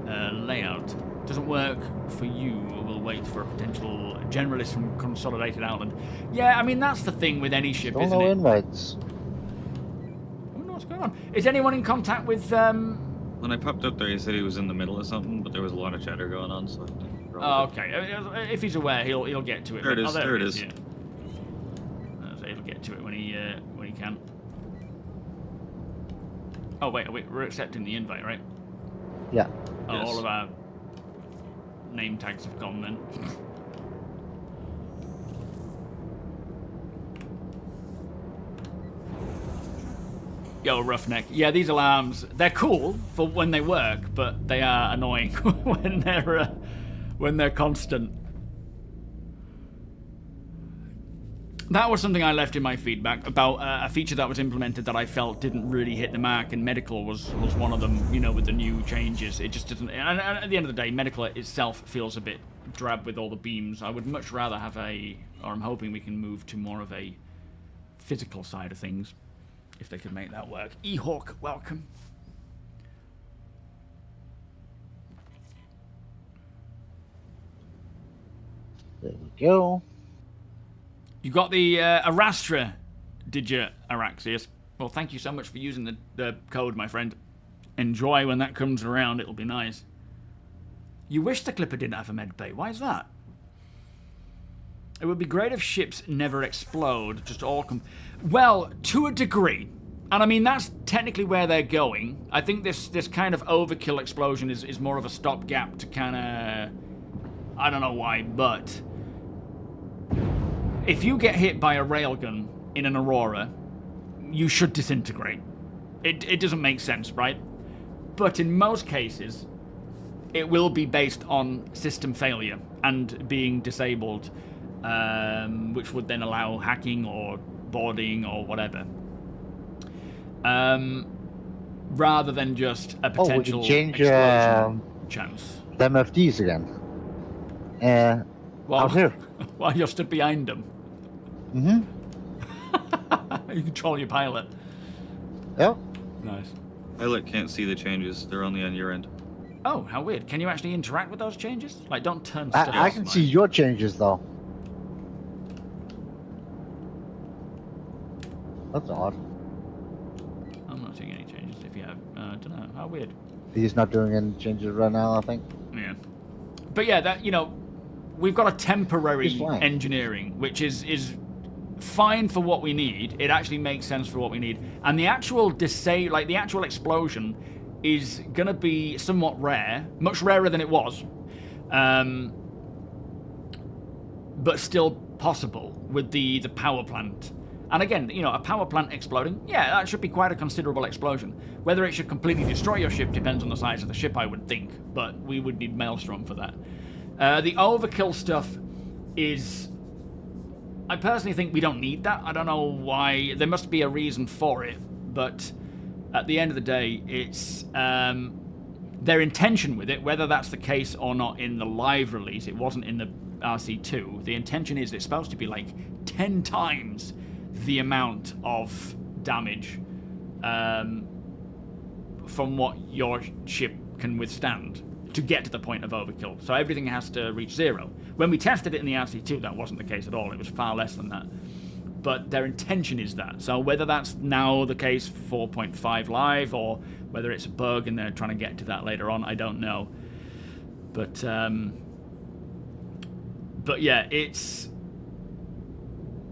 layout, doesn't work for you. We'll wait for a potential generalist from Consolidated Outland. Yeah, I mean, that's the thing with any ship, Don't isn't know it? invites. I wonder what's going on. Is anyone in contact with... When I popped up there, he said he was in the middle of something, but there was a lot of chatter going on, so I didn't roll Oh, with it. okay. If he's aware, he'll get to it. There it is, Oh, there it is. Yeah. So he'll get to it when he can. Oh wait, we're accepting the invite, right? Yeah. Oh, Yes. all of our name tags have gone then. Yo, Roughneck. Yeah, these alarms, they're cool for when they work, but they are annoying when they're constant. That was something I left in my feedback about a feature that was implemented that I felt didn't really hit the mark, and medical was one of them, with the new changes. It just didn't, and at the end of the day, medical itself feels a bit drab with all the beams. I would much rather have or I'm hoping we can move to more of a physical side of things, if they could make that work. E-Hawk, welcome. There we go. You got the Arastra, did you, Araxius? Well, thank you so much for using the code, my friend. Enjoy when that comes around, it'll be nice. You wish the Clipper didn't have a med bay. Why is that? It would be great if ships never explode, just all well, to a degree. And I mean, that's technically where they're going. I think this kind of overkill explosion is more of a stopgap to kind of... I don't know why, but... If you get hit by a railgun in an Aurora, you should disintegrate. It doesn't make sense, right? But in most cases, it will be based on system failure and being disabled, which would then allow hacking or boarding or whatever. Rather than just a potential we can change explosion chance. the MFDs again. Out here. While you're stood behind them. Mm-hmm. You control your pilot. Yep. Nice. Pilot can't see the changes. They're only on your end. Oh, how weird. Can you actually interact with those changes? Like, don't turn stuff I off, can like- see your changes though. That's odd. I'm not seeing any changes. If you have, I don't know. How weird. He's not doing any changes right now, I think. Yeah. But yeah, that, we've got a temporary It's fine. engineering, which is fine for what we need. It actually makes sense for what we need. And the actual the actual explosion is gonna be somewhat rare, much rarer than it was. But still possible with the power plant. And again, a power plant exploding, yeah, that should be quite a considerable explosion. Whether it should completely destroy your ship depends on the size of the ship, I would think, but we would need Maelstrom for that. The overkill stuff is... I personally think we don't need that. I don't know why. There must be a reason for it, but at the end of the day, it's their intention with it, whether that's the case or not in the live release. It wasn't in the RC2. The intention is it's supposed to be like 10 times the amount of damage from what your ship can withstand to get to the point of overkill. So everything has to reach 0. When we tested it in the RC2, that wasn't the case at all. It was far less than that. But their intention is that. So whether that's now the case 4.5 live or whether it's a bug and they're trying to get to that later on, I don't know. But yeah, it's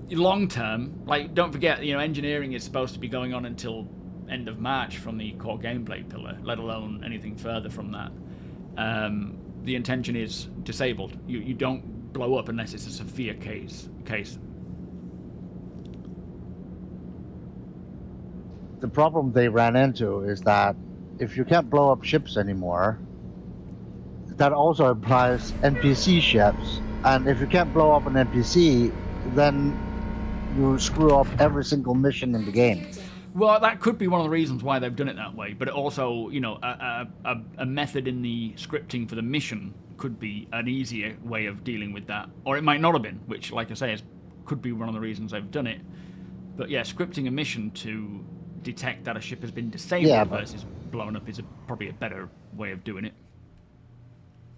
long term. Like, don't forget, you know, engineering is supposed to be going on until end of March from the core gameplay pillar, let alone anything further from that. The intention is disabled. You don't blow up unless it's a severe case. The problem they ran into is that if you can't blow up ships anymore, that also applies NPC ships. And if you can't blow up an NPC, then you screw up every single mission in the game. Well, that could be one of the reasons why they've done it that way. But it also, you know, a method in the scripting for the mission could be an easier way of dealing with that. Or it might not have been, which, like I say, could be one of the reasons they've done it. But yeah, scripting a mission to detect that a ship has been disabled versus blown up is probably a better way of doing it.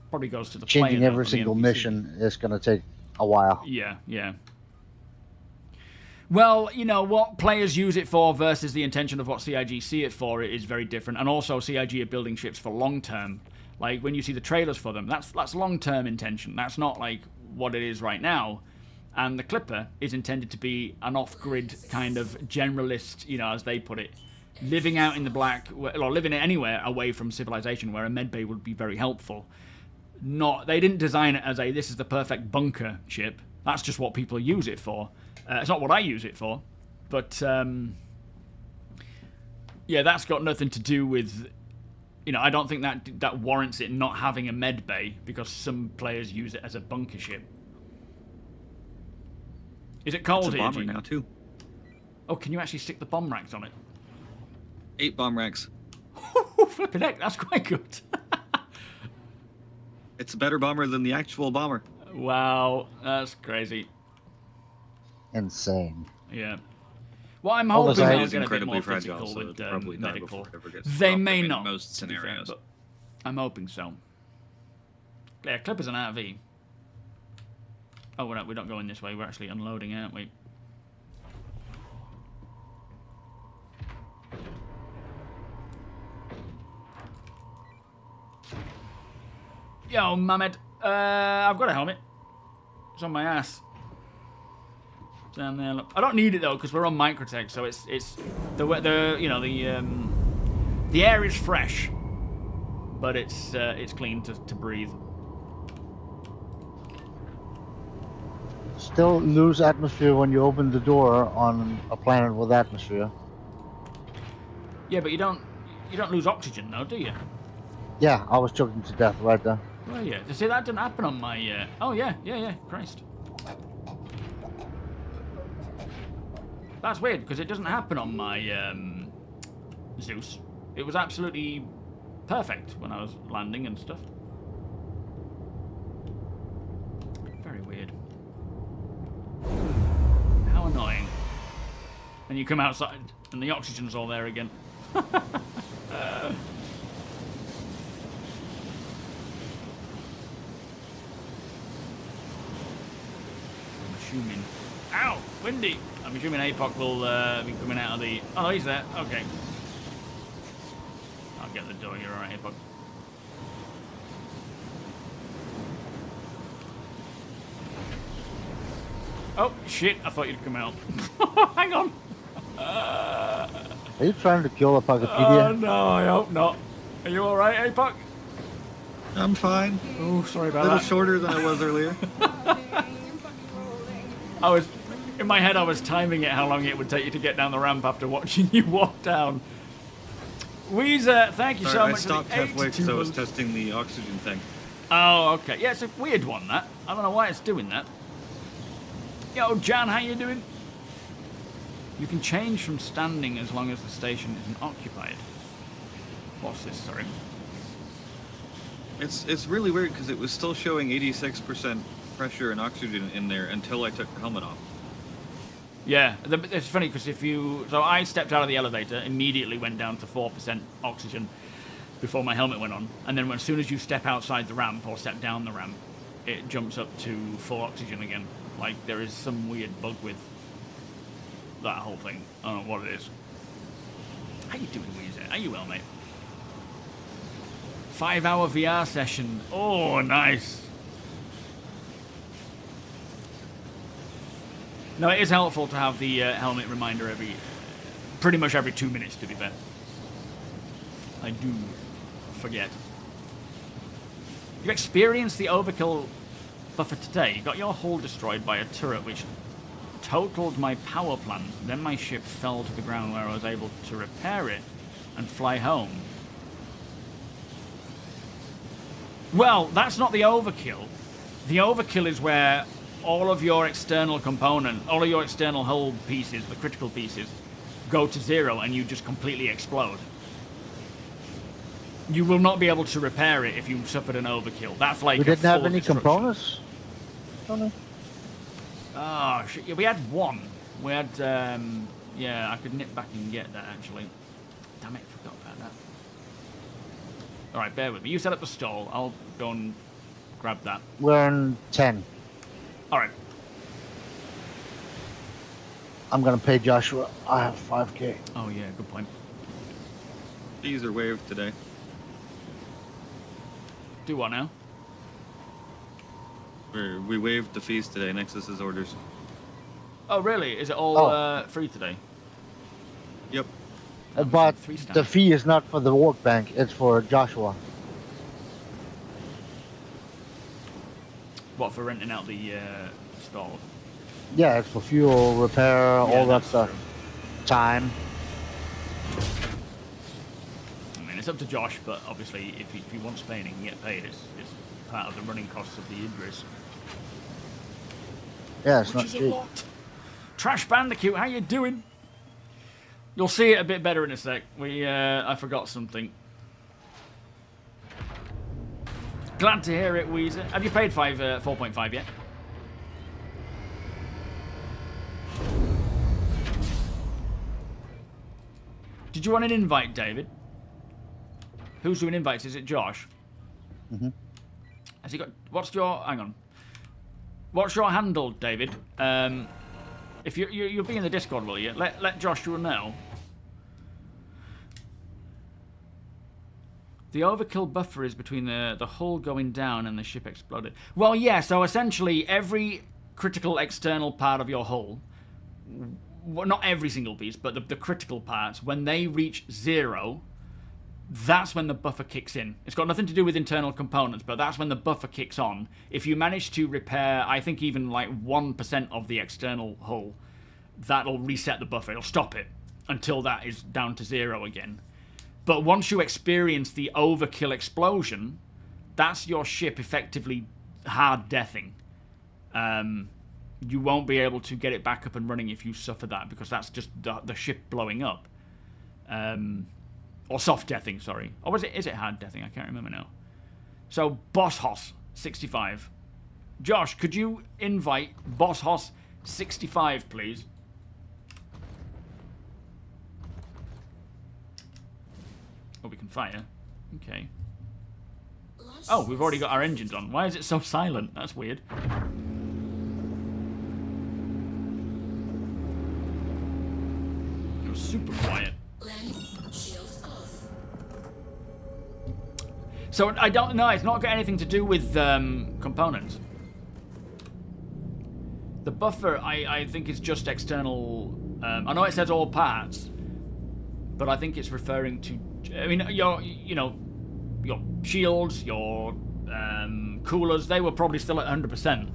Probably goes to the player. Changing every single mission is going to take a while. Yeah, yeah. Well, you know, what players use it for versus the intention of what CIG see it for is very different. And also, CIG are building ships for long-term. Like, when you see the trailers for them, that's long-term intention. That's not, like, what it is right now. And the Clipper is intended to be an off-grid kind of generalist, you know, as they put it. Living out in the black, or living anywhere away from civilization where a medbay would be very helpful. They didn't design it as this is the perfect bunker ship. That's just what people use it for. It's not what I use it for, but yeah, that's got nothing to do with, you know, I don't think that warrants it not having a med bay because some players use it as a bunker ship. Is it cold it's a here? bomber now too. Oh, can you actually stick the bomb racks on it? 8 bomb racks. Flipping heck, that's quite good. It's a better bomber than the actual bomber. Wow, that's crazy. Insane. Yeah. Well, I'm hoping Although they'll it's get a bit incredibly more fragile, physical so with it'll probably die medical. before it ever gets They dropped may in not, most to be fair, scenarios. but I'm hoping so. Yeah, Clipper's an RV. Oh, we're not going this way. We're actually unloading, aren't we? Yo, Mehmet. I've got a helmet. It's on my ass. Down there. Look. I don't need it though because we're on Microtech, so it's the you know the air is fresh, but it's clean to breathe. Still lose atmosphere when you open the door on a planet with atmosphere. Yeah, but you don't lose oxygen though, do you? Yeah, I was choking to death right there. Oh yeah. See, that didn't happen on my. Oh yeah. Christ. That's weird because it doesn't happen on my Zeus. It was absolutely perfect when I was landing and stuff. Very weird. How annoying. And you come outside and the oxygen's all there again. I'm assuming... Ow! Windy! I'm assuming APOC will be coming out of the... Oh, no, he's there. Okay. I'll get the door. You're alright, APOC. Oh, shit. I thought you'd come out. Hang on. Are you trying to kill a Pagopedia? Oh, no, I hope not. Are you alright, APOC? I'm fine. Oh, sorry about A little that. shorter than I was earlier. In my head, I was timing it how long it would take you to get down the ramp after watching you walk down. Weezer, thank you so Sorry, much I stopped for the halfway because I was 82 testing the oxygen thing. Oh, okay. Yeah, it's a weird one, that. I don't know why it's doing that. Yo, Jan, how you doing? You can change from standing as long as the station isn't occupied. What's this, sorry? It's really weird because it was still showing 86% pressure and oxygen in there until I took the helmet off. Yeah, it's funny because if you... So I stepped out of the elevator, immediately went down to 4% oxygen. before my helmet went on, and then as soon as you step outside the ramp or step down the ramp, it jumps up to full oxygen again. Like, there is some weird bug with that whole thing. I don't know what it is. How you doing, Weezer? Are you well, mate? 5-hour VR session. Oh, nice. No, it is helpful to have the helmet reminder pretty much every 2 minutes, to be fair. I do forget. You experienced the overkill buffer today. You got your hull destroyed by a turret which totaled my power plant. Then my ship fell to the ground where I was able to repair it and fly home. Well, that's not the overkill. The overkill is where all of your external all of your external hull pieces, the critical pieces, go to 0 and you just completely explode. You will not be able to repair it if you suffered an overkill. That's like We didn't have any destruction. components? Oh, no. Oh, shit. Yeah, we had one. We had, yeah, I could nip back and get that, actually. Damn it, I forgot about that. Alright, bear with me. You set up the stall. I'll go and grab that. We're in 10. Alright. I'm gonna pay Joshua. I have 5k. Oh, yeah, good point. Fees are waived today. Do what now? We waived the fees today. Nexus's orders. Oh, really? Is it all Oh. free today? Yep. That was But like 3 stamps. the fee is not for the workbank, it's for Joshua. What, for renting out the stall? Yeah, it's for fuel, repair, all that that's stuff. true. Time. I mean, it's up to Josh, but obviously, if he wants paying, he can get paid. It's part of the running costs of the Idris. Yeah, it's Which not is a cheap. lot. Trash Bandicoot, how you doing? You'll see it a bit better in a sec. I forgot something. Glad to hear it, Weezer. Have you paid 4.5 yet? Did you want an invite, David? Who's doing invites? Is it Josh? Mm-hmm. Has he got... What's your... Hang on. What's your handle, David? If you'll be in the Discord, will you? Let Joshua know. The overkill buffer is between the hull going down and the ship exploded. Well, yeah, so essentially every critical external part of your hull, well, not every single piece, but the critical parts, when they reach 0, that's when the buffer kicks in. It's got nothing to do with internal components, but that's when the buffer kicks on. If you manage to repair, I think even like 1% of the external hull, that'll reset the buffer. It'll stop it until that is down to 0 again. But once you experience the overkill explosion, that's your ship effectively hard deathing. You won't be able to get it back up and running if you suffer that, because that's just the ship blowing up. Or soft deathing, sorry. Or is it hard deathing? I can't remember now. So, Boss Hoss 65. Josh, could you invite Boss Hoss 65, please? Oh, we can fire. Okay. Oh, we've already got our engines on. Why is it so silent? That's weird. It was super quiet. So I don't know. It's not got anything to do with components. The buffer, I think, is just external. I know it says all parts, but I think it's referring to. I mean, your shields, your coolers, they were probably still at 100%.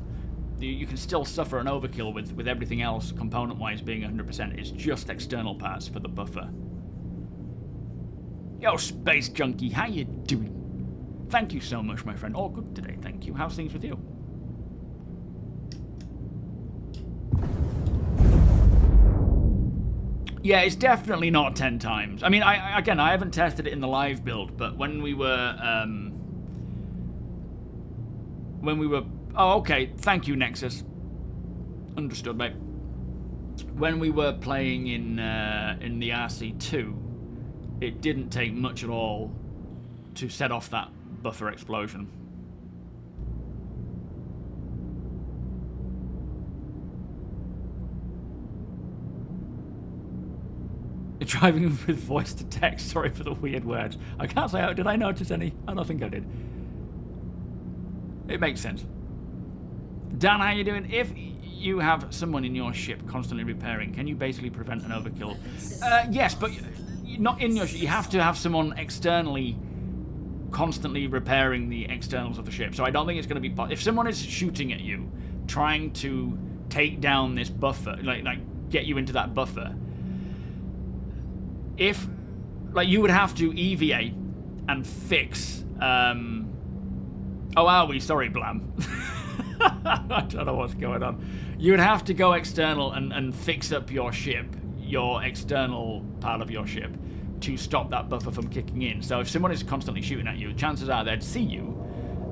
You can still suffer an overkill with everything else component-wise being 100%. It's just external parts for the buffer. Yo, Space Junkie, how you doing? Thank you so much, my friend. All good today, thank you. How's things with you? Yeah, it's definitely not 10 times. I mean, I haven't tested it in the live build, but when we were... Oh, okay. Thank you, Nexus. Understood, mate. When we were playing in the RC2, it didn't take much at all to set off that buffer explosion. Driving with voice to text. Sorry for the weird words. I can't say, did I notice any? I don't think I did. It makes sense. Dan, how you doing? If you have someone in your ship constantly repairing, can you basically prevent an overkill? Yes, but not in your ship. You have to have someone externally constantly repairing the externals of the ship. So I don't think it's going to be... If someone is shooting at you, trying to take down this buffer, like get you into that buffer... If, like, you would have to EVA and fix, oh, are we? Sorry, Blam. I don't know what's going on. You would have to go external and fix up your ship, your external part of your ship, to stop that buffer from kicking in. So if someone is constantly shooting at you, chances are they'd see you,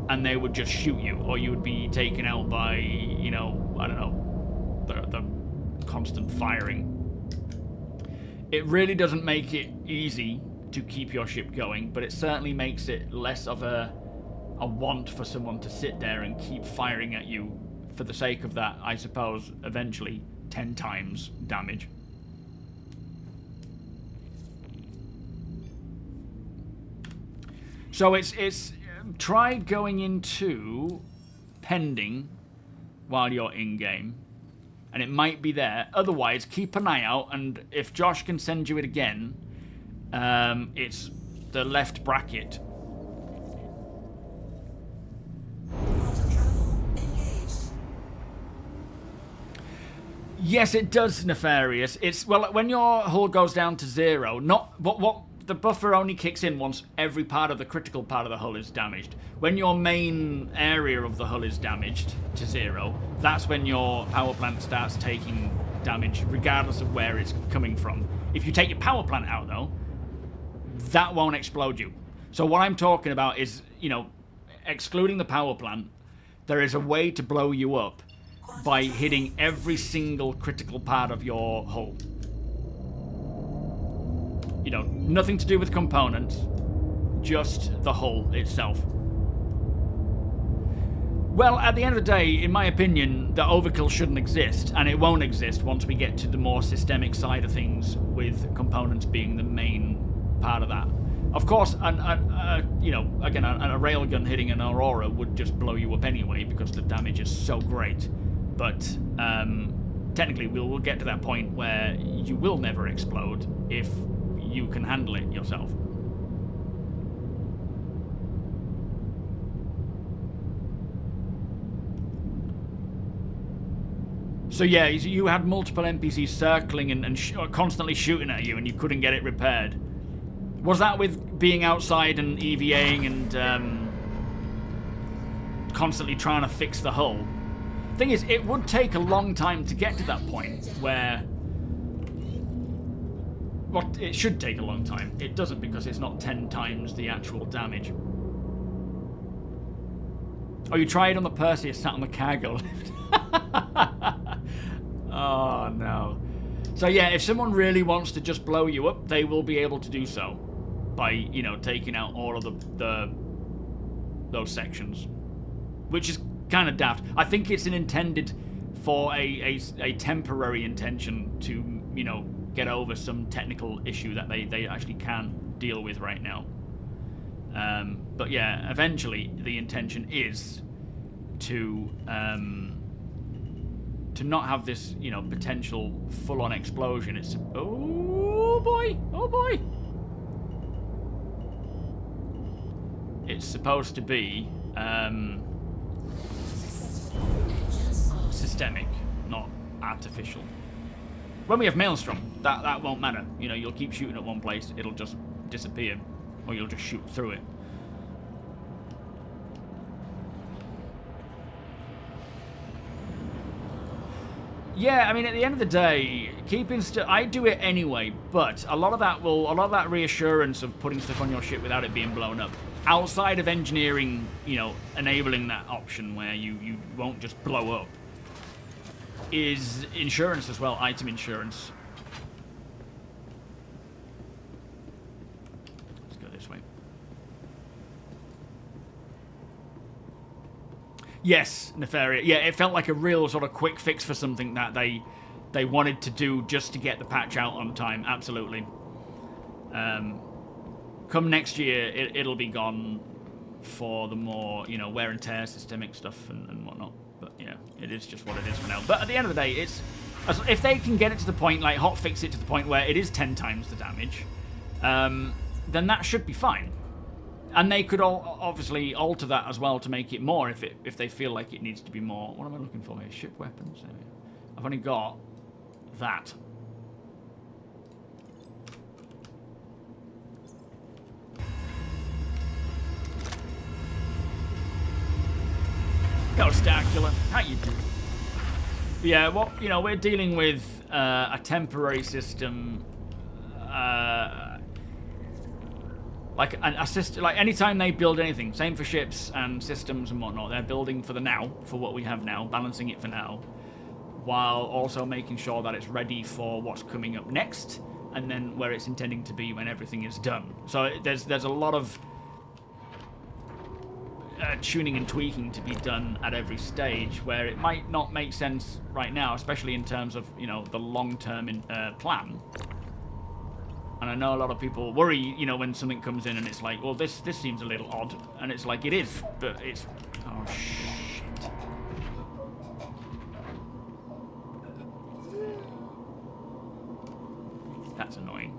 and they would just shoot you, or you would be taken out by, you know, I don't know, the constant firing. It really doesn't make it easy to keep your ship going, but it certainly makes it less of a want for someone to sit there and keep firing at you for the sake of that, I suppose, eventually 10 times damage. So it's try going into pending while you're in-game. And it might be there. Otherwise, keep an eye out, and if Josh can send you it again, it's the left bracket. Yes, it does, Nefarious. It's, well, when your hull goes down to 0, not what the buffer only kicks in once every part of the critical part of the hull is damaged. When your main area of the hull is damaged to 0, that's when your power plant starts taking damage, regardless of where it's coming from. If you take your power plant out, though, that won't explode you. So what I'm talking about is, you know, excluding the power plant, there is a way to blow you up by hitting every single critical part of your hull. You know, nothing to do with components, just the hull itself. Well, at the end of the day, in my opinion, the overkill shouldn't exist, and it won't exist once we get to the more systemic side of things, with components being the main part of that. Of course, you know, again, a railgun hitting an Aurora would just blow you up anyway because the damage is so great. But technically, we'll get to that point where you will never explode if you can handle it yourself. So yeah, you had multiple NPCs circling and constantly shooting at you, and you couldn't get it repaired. Was that with being outside and EVAing and constantly trying to fix the hull? Thing is, it would take a long time to get to that point where... Well, it should take a long time. It doesn't, because it's not 10 times the actual damage. Oh, you tried on the Perseus, sat on the cargo lift. Oh, no. So yeah, if someone really wants to just blow you up, they will be able to do so by, you know, taking out all of those sections, which is kind of daft. I think it's intended for a temporary intention to, you know, get over some technical issue that they actually can deal with right now. But yeah, eventually the intention is to not have this, you know, potential full-on explosion. It's, oh boy, oh boy. It's supposed to be systemic, not artificial. When we have Maelstrom, that won't matter. You know, you'll keep shooting at one place, it'll just disappear, or you'll just shoot through it. Yeah, I mean, at the end of the day, keeping I do it anyway, but a lot of that reassurance of putting stuff on your ship without it being blown up, outside of engineering, you know, enabling that option where you won't just blow up, is insurance as well, item insurance. Let's go this way. Yes, Nefaria. Yeah, it felt like a real sort of quick fix for something that they wanted to do just to get the patch out on time. Absolutely. Come next year, it'll be gone for the more, you know, wear and tear systemic stuff and whatnot. But yeah, it is just what it is for now. But at the end of the day, it's if they can get it to the point, like hotfix it to the point where it is 10 times the damage, then that should be fine. And they could obviously alter that as well to make it more if they feel like it needs to be more. What am I looking for here? Ship weapons. I've only got that. Yo, Starkiller, how you doing? Yeah, well, you know, we're dealing with a temporary system, like a system. Like anytime they build anything, same for ships and systems and whatnot. They're building for the now, for what we have now, balancing it for now, while also making sure that it's ready for what's coming up next, and then where it's intending to be when everything is done. So there's a lot of tuning and tweaking to be done at every stage, where it might not make sense right now, especially in terms of, you know, the long-term plan. And I know a lot of people worry, you know, when something comes in and it's like, well, this seems a little odd, and it's like, it is, but it's, oh shit. That's annoying.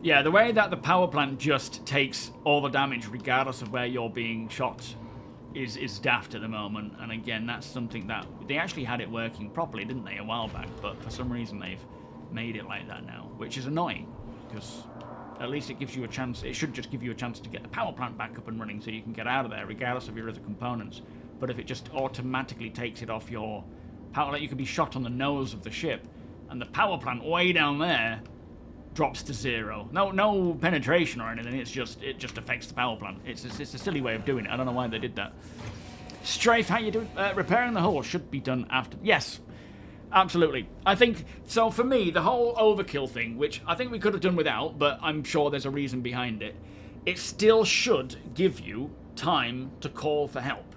Yeah, the way that the power plant just takes all the damage regardless of where you're being shot is daft at the moment. And again, that's something that they actually had it working properly, didn't they, a while back? But for some reason they've made it like that now, which is annoying, because at least it gives you a chance. It should just give you a chance to get the power plant back up and running so you can get out of there regardless of your other components. But if it just automatically takes it off your power, like you could be shot on the nose of the ship and the power plant way down there drops to 0. No penetration or anything. It just affects the power plant. It's a silly way of doing it. I don't know why they did that. Strafe, how you doing? Repairing the hull should be done after. Yes, absolutely. I think so. For me, the whole overkill thing, which I think we could have done without, but I'm sure there's a reason behind it. It still should give you time to call for help.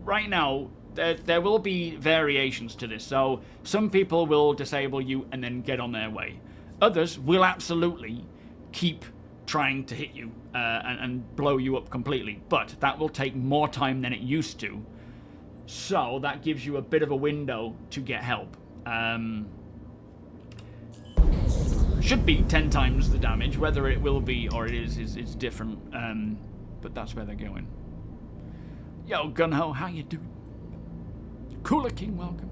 Right now, there will be variations to this. So some people will disable you and then get on their way. Others will absolutely keep trying to hit you and blow you up completely. But that will take more time than it used to. So that gives you a bit of a window to get help. Should be 10 times the damage. Whether it will be or it is different. But that's where they're going. Yo, Gunho, how you doing? Cooler King, welcome.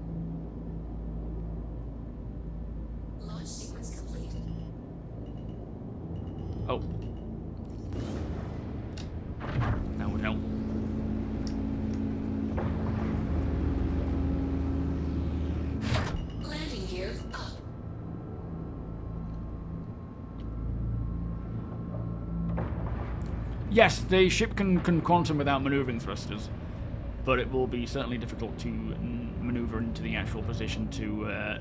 Launch sequence completed. Oh. That would help. Landing gear up. Yes, the ship can quantum without maneuvering thrusters, but it will be certainly difficult to maneuver into the actual position to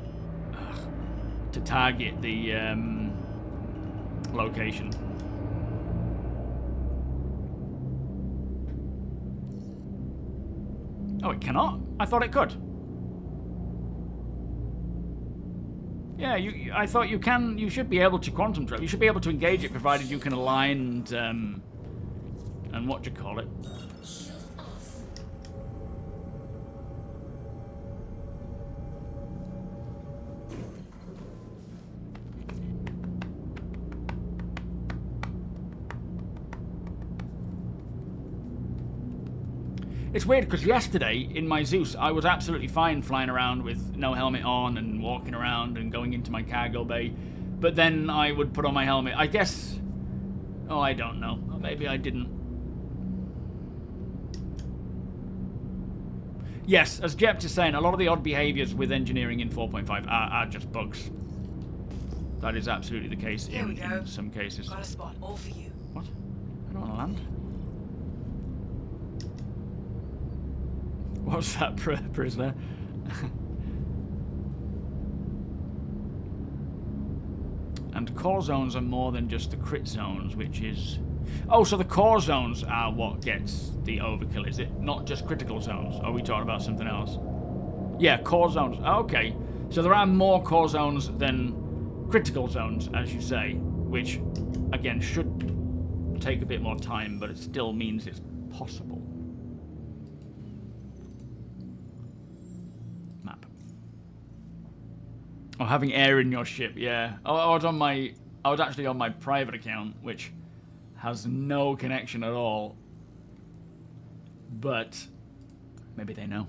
target the location. Oh, it cannot? I thought it could. Yeah, I thought you can. You should be able to quantum trap. You should be able to engage it, provided you can align and what do you call it? It's weird because yesterday in my Zeus I was absolutely fine flying around with no helmet on and walking around and going into my cargo bay, but then I would put on my helmet. I guess, oh, I don't know, maybe I didn't. Yes, as Jept is saying, a lot of the odd behaviors with engineering in 4.5 are just bugs. That is absolutely the case in some cases. Got a spot all for you. What? I don't want to land. What's that, prisoner? And core zones are more than just the crit zones, which is... Oh, so the core zones are what gets the overkill, is it? Not just critical zones? Or are we talking about something else? Yeah, core zones. Okay. So there are more core zones than critical zones, as you say, which, again, should take a bit more time, but it still means it's possible. Map. Oh, having air in your ship, yeah. Oh, I was actually on my private account, which has no connection at all. But maybe they know.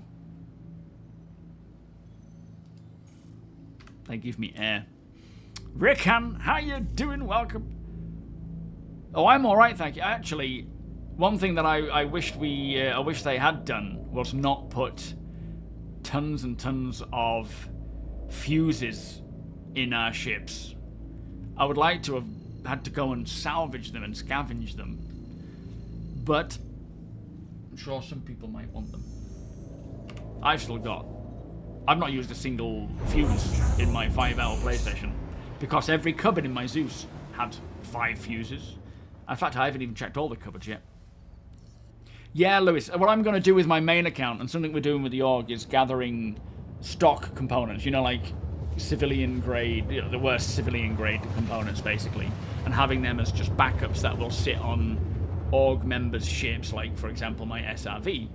They give me air. Rickan, how you doing? Welcome. Oh, I'm all right, thank you. Actually, one thing that I wished I wish they had done was not put tons and tons of fuses in our ships. I would like to have had to go and salvage them and scavenge them, but I'm sure some people might want them. I've not used a single fuse in my 5L PlayStation because every cupboard in my Zeus had 5 fuses. In fact, I haven't even checked all the cupboards yet. Yeah, Lewis, what I'm going to do with my main account, and something we're doing with the org, is gathering stock components, you know, like civilian grade, you know, the worst civilian grade components, basically, and having them as just backups that will sit on org members' ships, like, for example, my SRV.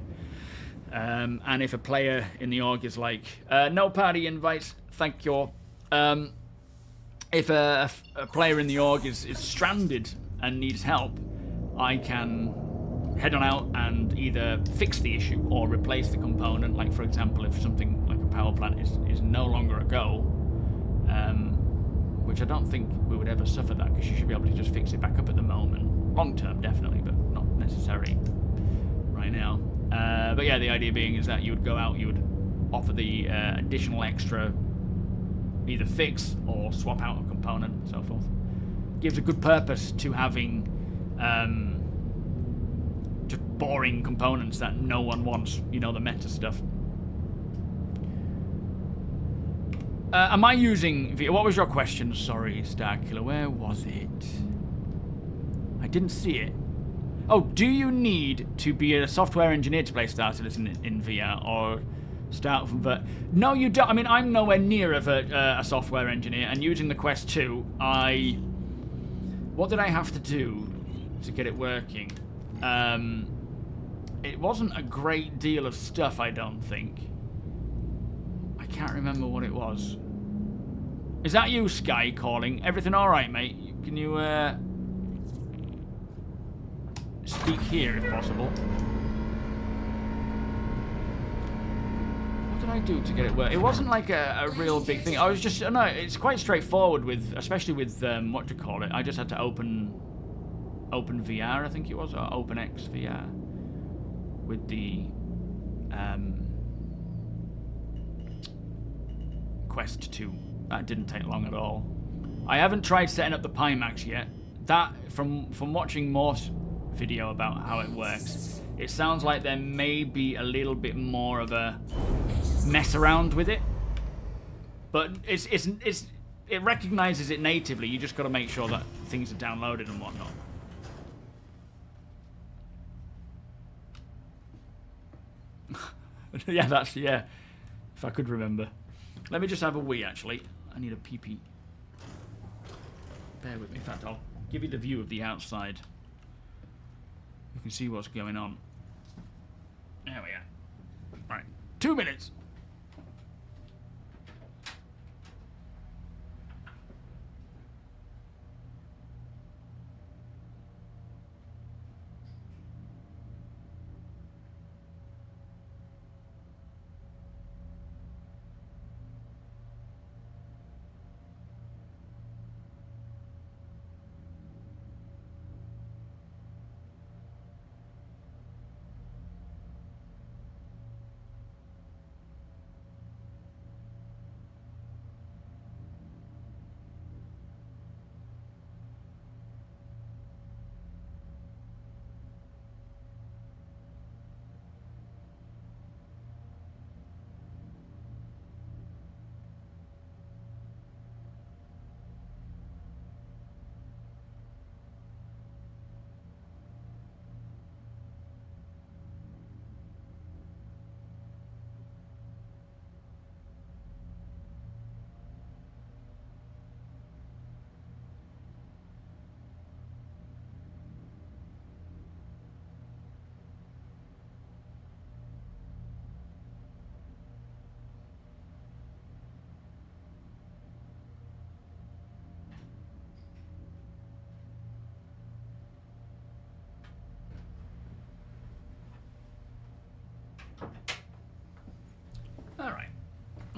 And if a player in the org is like, no party invites, thank you. If a player in the org is stranded and needs help, I can head on out and either fix the issue or replace the component. Like, for example, if something like a power plant is no longer a go, which I don't think we would ever suffer that, because you should be able to just fix it back up at the moment. Long term, definitely, but not necessary right now. But yeah, the idea being is that you would go out, you would offer the additional extra, either fix or swap out a component and so forth. Gives a good purpose to having just boring components that no one wants, you know, the meta stuff. Am I using... What was your question? Sorry, Starkiller. Where was it? I didn't see it. Oh, do you need to be a software engineer to play Star Citizen in VR, or start from VR? No, you don't. I mean, I'm nowhere near of a software engineer, and using the Quest 2, what did I have to do to get it working? It wasn't a great deal of stuff, I don't think. I can't remember what it was. Is that you, Sky, calling? Everything all right, mate? Can you speak here if possible? What did I do to get it working? It wasn't like a real big thing. I was just... No, it's quite straightforward with... Especially with, what do you call it? I just had to open VR, I think it was, or OpenX VR. With the... Quest 2. That didn't take long at all. I haven't tried setting up the PIMAX yet. That, from watching Morph's video about how it works, it sounds like there may be a little bit more of a mess around with it. But it recognizes it natively. You just got to make sure that things are downloaded and whatnot. Yeah. If I could remember. Let me just have a wee, actually. I need a pee-pee. Bear with me. In fact, I'll give you the view of the outside. You can see what's going on. There we are. Right. 2 minutes.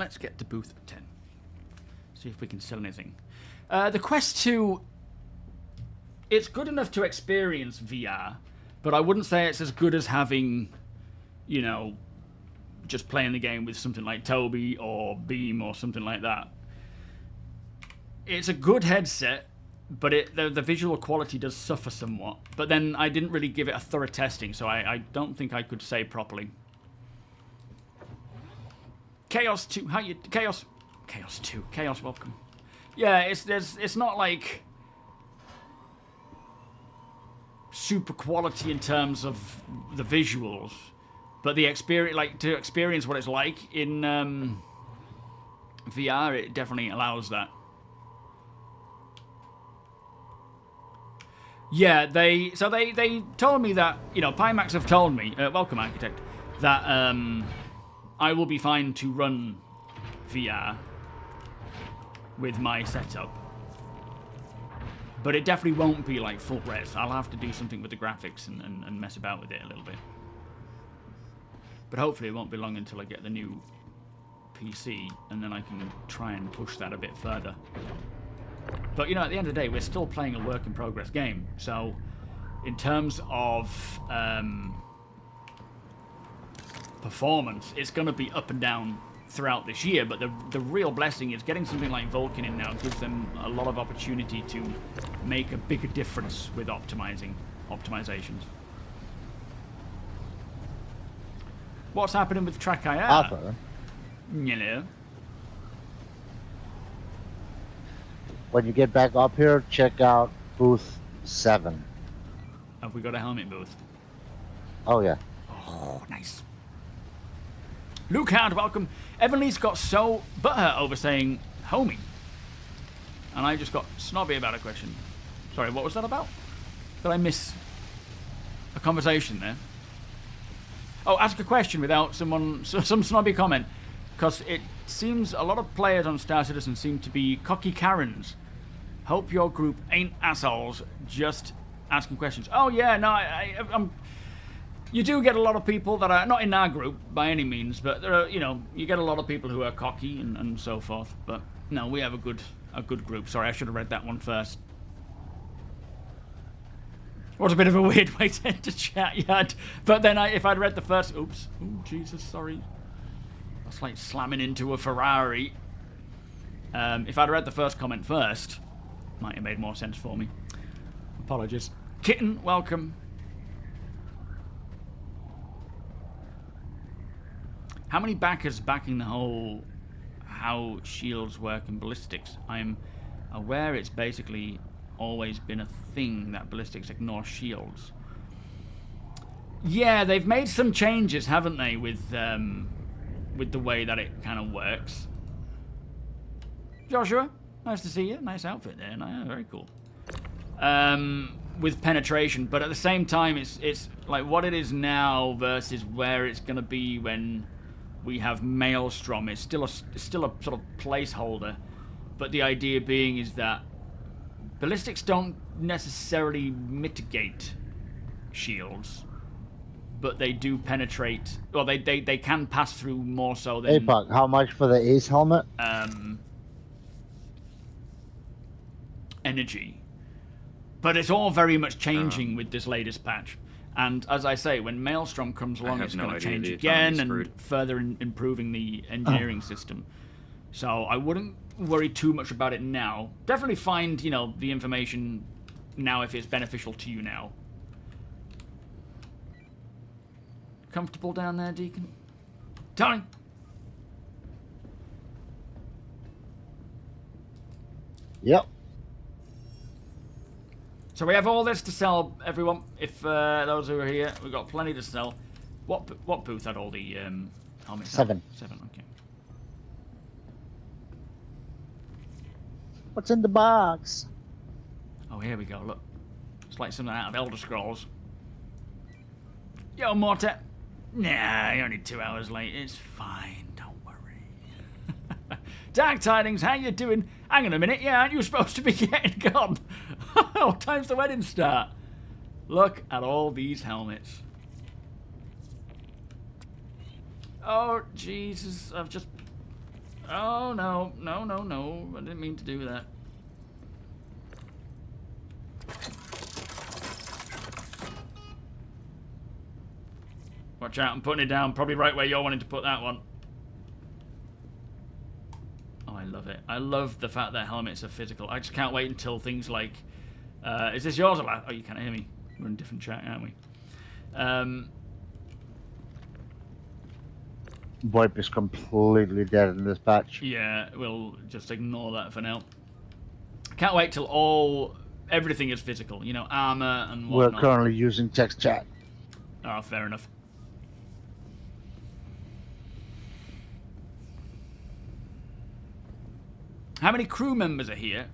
let's get to booth 10. See if we can sell anything. The Quest 2, it's good enough to experience VR, but I wouldn't say it's as good as having, you know, just playing the game with something like TOBII or Beam or something like that. It's a good headset, but the visual quality does suffer somewhat. But then I didn't really give it a thorough testing, so I don't think I could say properly. Chaos 2, how you... Chaos 2, Chaos, welcome. Yeah, it's not like super quality in terms of the visuals, but the experience, like to experience what it's like in VR, it definitely allows that. Yeah, they told me that, you know, PIMAX have told me, welcome Architect, that I will be fine to run VR with my setup. But it definitely won't be like full res. I'll have to do something with the graphics and mess about with it a little bit. But hopefully it won't be long until I get the new PC, and then I can try and push that a bit further. But, you know, at the end of the day, we're still playing a work-in-progress game. So, in terms of performance, it's going to be up and down throughout this year. But the real blessing is getting something like Vulkan in now gives them a lot of opportunity to make a bigger difference with optimizations. What's happening with Track IR? Arthur, You know. when you get back up here, check out booth 7. Have we got a helmet booth? Oh yeah. Oh, nice. Luke Howard, welcome. Evan Lee's got so butthurt over saying homie. And I just got snobby about a question. Sorry, what was that about? Did I miss a conversation there? Oh, ask a question without some snobby comment. Because it seems a lot of players on Star Citizen seem to be cocky Karens. Hope your group ain't assholes, just asking questions. Oh yeah, no, I'm... You do get a lot of people that are, not in our group by any means, but there are, you know, you get a lot of people who are cocky and so forth. But no, we have a good group. Sorry, I should have read that one first. Was a bit of a weird way to end the chat, yeah. But then if I'd read the first, oops, oh Jesus, sorry. That's like slamming into a Ferrari. If I'd read the first comment first, might have made more sense for me. Apologies. Kitten, welcome. How many backers backing the whole how shields work in ballistics? I'm aware it's basically always been a thing that ballistics ignore shields. Yeah, they've made some changes, haven't they, with the way that it kind of works. Joshua, nice to see you. Nice outfit there. No, very cool. With penetration, but at the same time, it's like what it is now versus where it's going to be when we have Maelstrom. It's still a sort of placeholder, but the idea being is that ballistics don't necessarily mitigate shields, but they do penetrate. Well, they can pass through more so than. APOC, how much for the Ace helmet? Energy. But it's all very much changing with this latest patch. And as I say, when Maelstrom comes along, it's going to change again and further improving the engineering system. So I wouldn't worry too much about it now. Definitely find, you know, the information now if it's beneficial to you now. Comfortable down there, Deacon? Tony? Yep. So we have all this to sell, everyone. If those who are here, we've got plenty to sell. What booth had all the helmets? 7. 7, okay. What's in the box? Oh, here we go, look. It's like something out of Elder Scrolls. Yo, Mortet. Nah, you're only 2 hours late. It's fine, don't worry. Dark Tidings, how you doing? Hang on a minute, yeah, aren't you supposed to be getting gone? What time's the wedding start? Look at all these helmets. Oh, Jesus, I've just Oh, no. No, no, no. I didn't mean to do that. Watch out, I'm putting it down. Probably right where you're wanting to put that one. Oh, I love it. I love the fact that helmets are physical. I just can't wait until things like... is this yours? Oh, you can't hear me. We're in a different chat, aren't we? VoIP is completely dead in this patch. Yeah, we'll just ignore that for now. Can't wait till everything is physical. You know, armor and We're whatnot. currently using text chat. Oh, fair enough. How many crew members are here?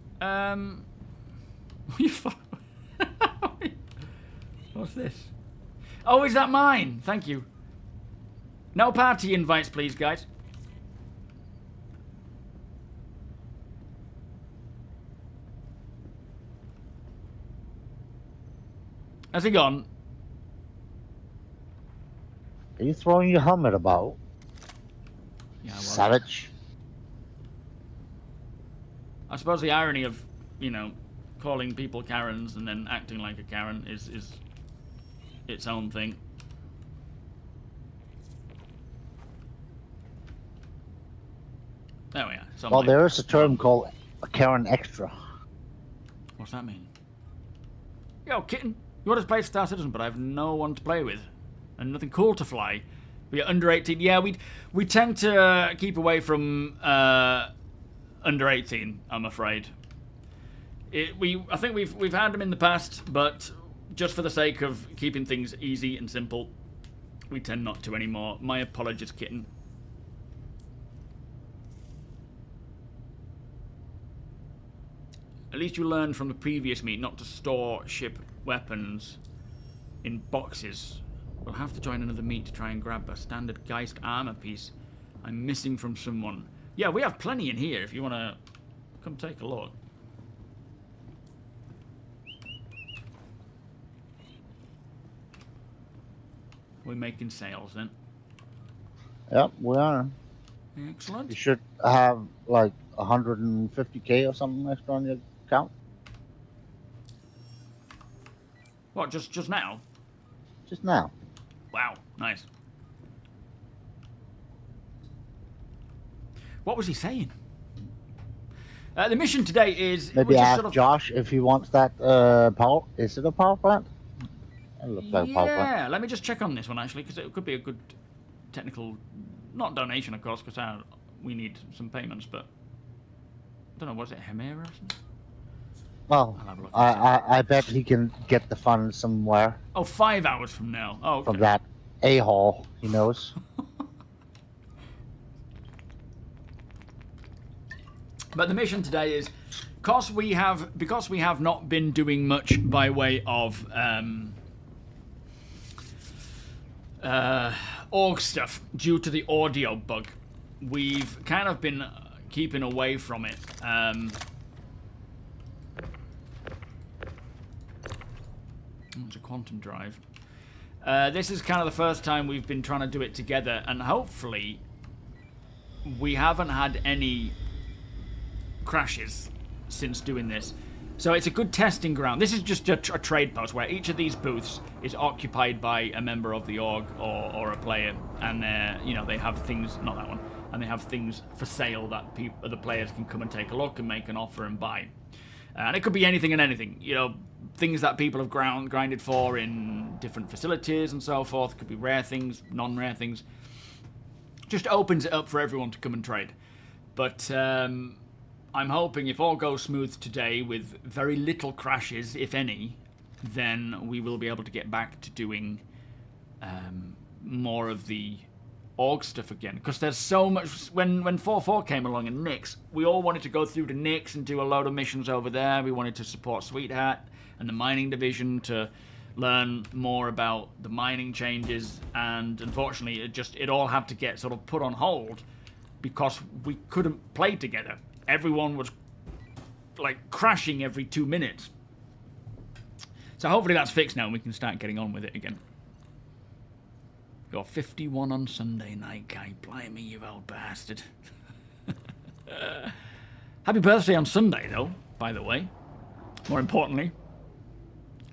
What's this? Oh, is that mine? Thank you. No party invites, please, guys. How's he gone? Are you throwing your helmet about? Yeah, I was. Savage. I suppose the irony of, you know, calling people Karens and then acting like a Karen is its own thing. There we are. So Well, there is a term called a Karen Extra. What's that mean? Yo, kitten, you want to play Star Citizen, but I have no one to play with. And nothing cool to fly. We are under 18. Yeah, we tend to keep away from under 18, I'm afraid. I think we've had them in the past, but just for the sake of keeping things easy and simple, we tend not to anymore. My apologies, kitten. At least you learned from the previous meet not to store ship weapons in boxes. We'll have to join another meet to try and grab a standard Geist armor piece I'm missing from someone. Yeah, we have plenty in here if you want to come take a look. We're making sales then. Yep, we are. Excellent. You should have like 150k or something extra on your account. What, just now? Just now. Wow, nice. What was he saying? The mission today is... Maybe ask Josh if he wants that power... Is it a power plant? It looks like a power plant. Yeah, let me just check on this one actually, because it could be a good technical... Not donation, of course, because we need some payments, but... I don't know, was it Hemera or something? Well, I bet he can get the funds somewhere. Oh, 5 hours from now. Oh, okay. From that a-hole he knows. But the mission today is, because we have not been doing much by way of org stuff due to the audio bug, we've kind of been keeping away from it. It's a quantum drive. This is kind of the first time we've been trying to do it together, and hopefully we haven't had any crashes since doing this. So it's a good testing ground. This is just a trade post where each of these booths is occupied by a member of the org or a player, and you know, they have things, not that one, and they have things for sale that the players can come and take a look and make an offer and buy. And it could be anything and anything, you know, things that people have grinded for in different facilities and so forth. Could be rare things, non-rare things. Just opens it up for everyone to come and trade. But I'm hoping if all goes smooth today with very little crashes, if any, then we will be able to get back to doing more of the org stuff again. Because there's so much... When 4.4 came along and Nyx, we all wanted to go through to Nyx and do a load of missions over there. We wanted to support Sweetheart and the mining division to learn more about the mining changes. And unfortunately, it all had to get sort of put on hold because we couldn't play together. Everyone was like crashing every 2 minutes. So hopefully that's fixed now and we can start getting on with it again. You're 51 on Sunday night, guy. Blimey, you old bastard. Happy birthday on Sunday, though, by the way. More importantly.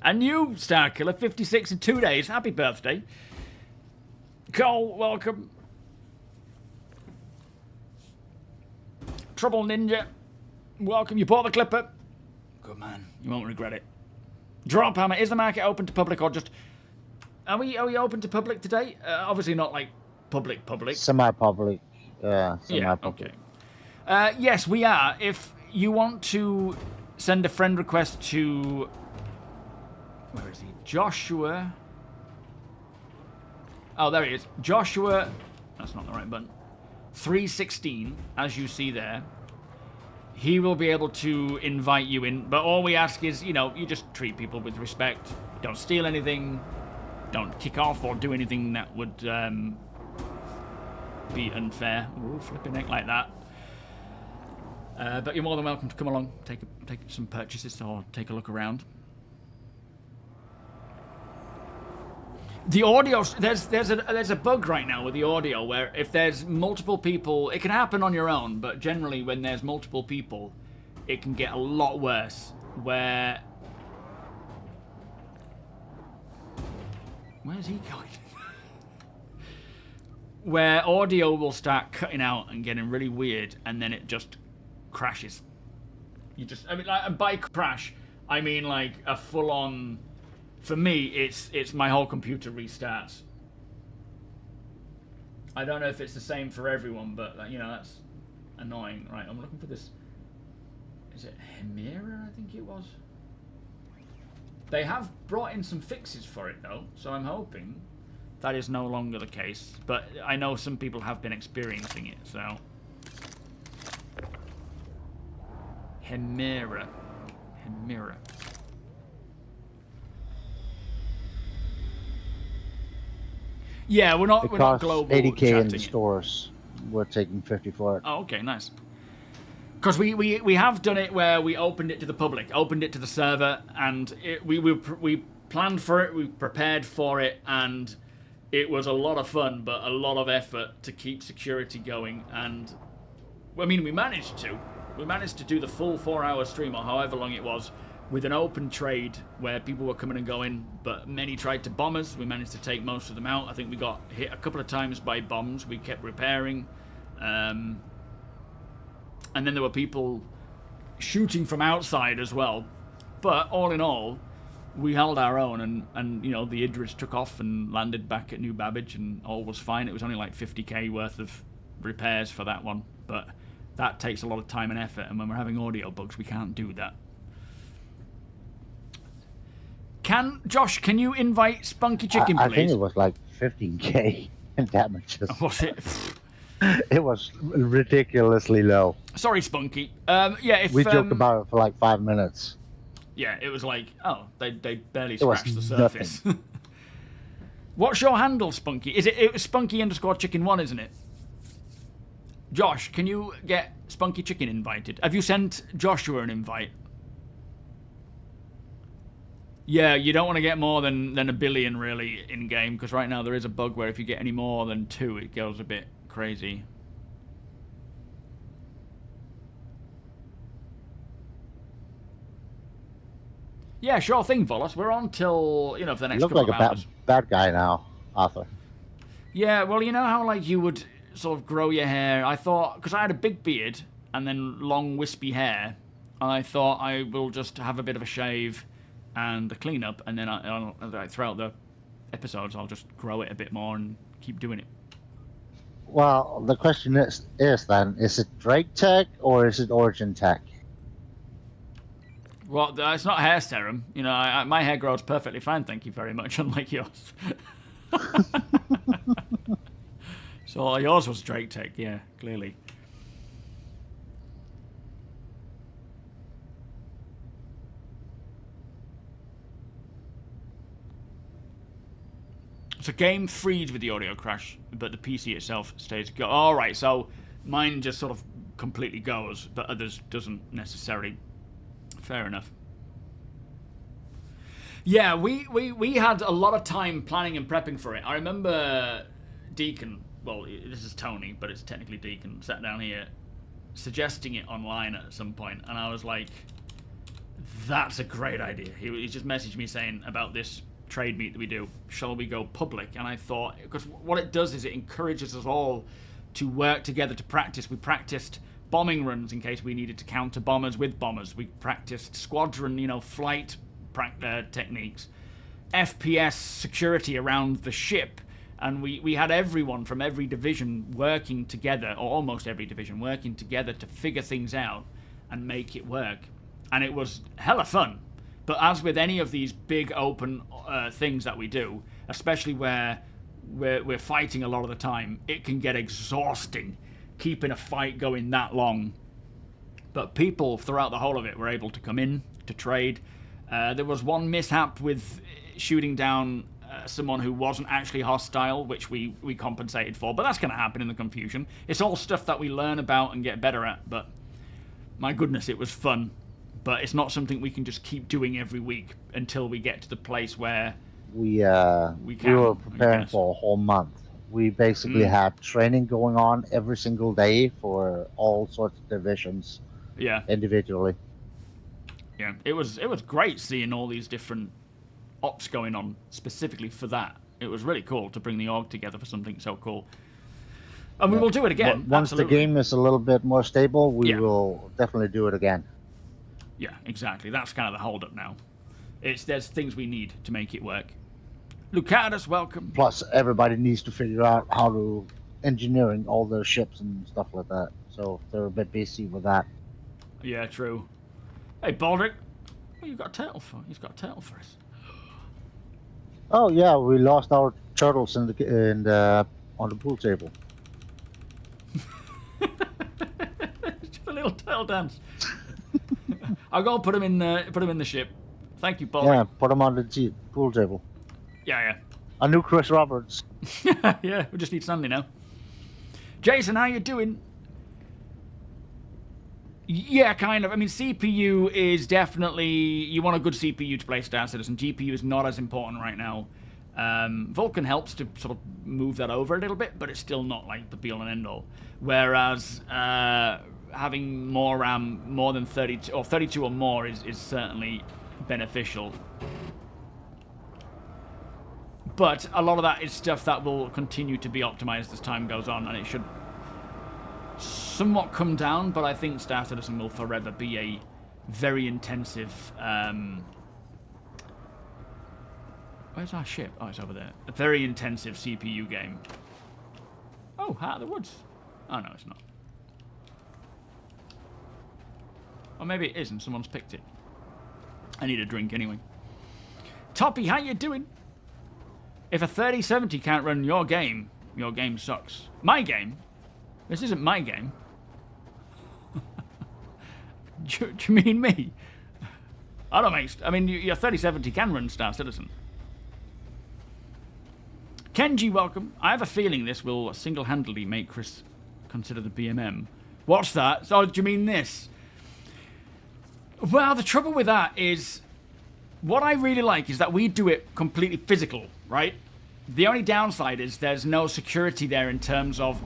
And you, Starkiller, 56 in 2 days. Happy birthday. Cole, welcome. Trouble Ninja, welcome. You bought the Clipper. Good man. You won't regret it. Drop Hammer, is the market open to public or just... Are we open to public today? Obviously not like public. Semi-public. Yeah, Yeah, semi-public. okay. Yes, we are. If you want to send a friend request to... Where is he? Joshua. Oh, there he is. Joshua. That's not the right button. 316, as you see there. He will be able to invite you in. But all we ask is, you know, you just treat people with respect. Don't steal anything. Don't kick off or do anything that would be unfair. Ooh, flipping neck like that. But you're more than welcome to come along, take some purchases or take a look around. The audio, there's a bug right now with the audio where if there's multiple people, it can happen on your own, but generally when there's multiple people, it can get a lot worse. Where's he going? Where audio will start cutting out and getting really weird, and then it just crashes. I mean, like, by crash, I mean like a full-on. For me, it's my whole computer restarts. I don't know if it's the same for everyone, but you know, that's annoying. Right, I'm looking for this. Is it Hemira? I think it was. They have brought in some fixes for it though, so I'm hoping that is no longer the case. But I know some people have been experiencing it, so. Hemira. Yeah, we're not global. 80k in the stores. We're taking 50 for it. Oh, okay, nice. Because we have done it where we opened it to the public, opened it to the server, and we planned for it, we prepared for it, and it was a lot of fun, but a lot of effort to keep security going. And I mean, we managed to do the full 4-hour stream or however long it was, with an open trade where people were coming and going, but many tried to bomb us. We managed to take most of them out. I think we got hit a couple of times by bombs. We kept repairing. And then there were people shooting from outside as well. But all in all, we held our own, and you know, the Idris took off and landed back at New Babbage, and all was fine. It was only like 50k worth of repairs for that one. But that takes a lot of time and effort, and when we're having audio bugs, we can't do that. Josh, can you invite Spunky Chicken, please? I think it was like 15k in damages. Was it? It was ridiculously low. Sorry, Spunky. Yeah, if we joked about it for like 5 minutes. Yeah, it was like, oh, they barely scratched the surface. Nothing. What's your handle, Spunky? It was Spunky_Chicken1, isn't it? Josh, can you get Spunky Chicken invited? Have you sent Joshua an invite? Yeah, you don't want to get more than a billion, really, in-game, because right now there is a bug where if you get any more than 2, it goes a bit crazy. Yeah, sure thing, Volos. We're on till, you know, for the next couple of hours. You look like a bad guy now, Arthur. Yeah, well, you know how, like, you would sort of grow your hair? I thought, because I had a big beard and then long, wispy hair, I thought I will just have a bit of a shave and a clean up, and then throughout the episodes I'll just grow it a bit more and keep doing it. Well, the question is then, is it Drake tech or is it Origin tech? Well, it's not hair serum. You know, my hair grows perfectly fine, thank you very much, unlike yours. So yours was Drake tech, yeah, clearly. So game freed with the audio crash, but the PC itself stays go. All right, so mine just sort of completely goes, but others doesn't necessarily. Fair enough. Yeah, we had a lot of time planning and prepping for it. I remember Deacon, well, this is Tony, but it's technically Deacon, sat down here suggesting it online at some point, and I was like, that's a great idea. He just messaged me saying about this trade meet that we do, shall we go public? And I thought, because what it does is it encourages us all to work together to practice. We practiced bombing runs in case we needed to counter bombers with bombers. We practiced squadron, flight techniques, FPS security around the ship, and we had everyone from every division working together, or almost every division working together to figure things out and make it work. And it was hella fun. But as with any of these big open things that we do, especially where we're fighting a lot of the time, it can get exhausting keeping a fight going that long. But people throughout the whole of it were able to come in to trade. There was one mishap with shooting down someone who wasn't actually hostile, which we compensated for, but that's going to happen in the confusion. It's all stuff that we learn about and get better at, but my goodness, it was fun. But it's not something we can just keep doing every week until we get to the place where we were preparing for a whole month. We basically had training going on every single day for all sorts of divisions. Yeah. Individually. Yeah, it was great seeing all these different ops going on specifically for that. It was really cool to bring the org together for something so cool. And we will do it again. Once absolutely. The game is a little bit more stable, we will definitely do it again. Yeah, exactly. That's kind of the hold-up now. There's things we need to make it work. Lucadus, welcome. Plus, everybody needs to figure out how to engineering all their ships and stuff like that. So they're a bit busy with that. Yeah, true. Hey, Baldric. What you got a turtle for? He's got a turtle for us. Oh yeah, we lost our turtles on the pool table. Just a little turtle dance. I'll go put him in the ship. Thank you, Baldric. Yeah, put them on the pool table. Yeah. A new Chris Roberts. Yeah, we just need Sandy now. Jason, how you doing? Yeah, kind of. I mean, CPU is definitely... You want a good CPU to play Star Citizen. GPU is not as important right now. Vulkan helps to sort of move that over a little bit, but it's still not like the be-all and end-all. Whereas having more RAM, more than 32, or 32 or more, is certainly beneficial. But a lot of that is stuff that will continue to be optimized as time goes on, and it should somewhat come down, but I think Star Citizen will forever be a very intensive... Where's our ship? Oh, it's over there. A very intensive CPU game. Oh, Heart of the Woods. Oh, no, it's not. Or maybe it is and someone's picked it. I need a drink anyway. Toppy, how you doing? If a 3070 can't run your game sucks. My game? This isn't my game. do you mean me? I don't make... I mean, your 3070 can run Star Citizen. Kenji, welcome. I have a feeling this will single-handedly make Chris consider the BMM. What's that? Oh, do you mean this? Well, the trouble with that is... What I really like is that we do it completely physical, right? The only downside is there's no security there in terms of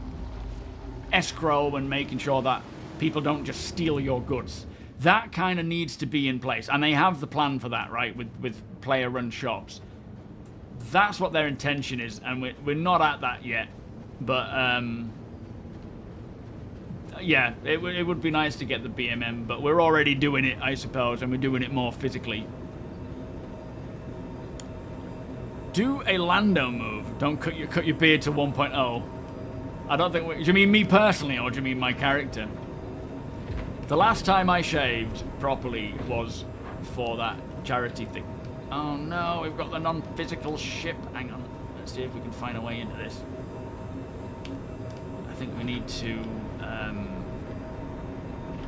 escrow and making sure that people don't just steal your goods. That kind of needs to be in place. And they have the plan for that, right? With player-run shops. That's what their intention is, and we're not at that yet. But, yeah, it would be nice to get the BMM, but we're already doing it, I suppose, and we're doing it more physically. Do a Lando move. Don't cut your beard to 1.0. I don't think... Do you mean me personally, or do you mean my character? The last time I shaved properly was for that charity thing. Oh no, we've got the non-physical ship. Hang on. Let's see if we can find a way into this. I think we need to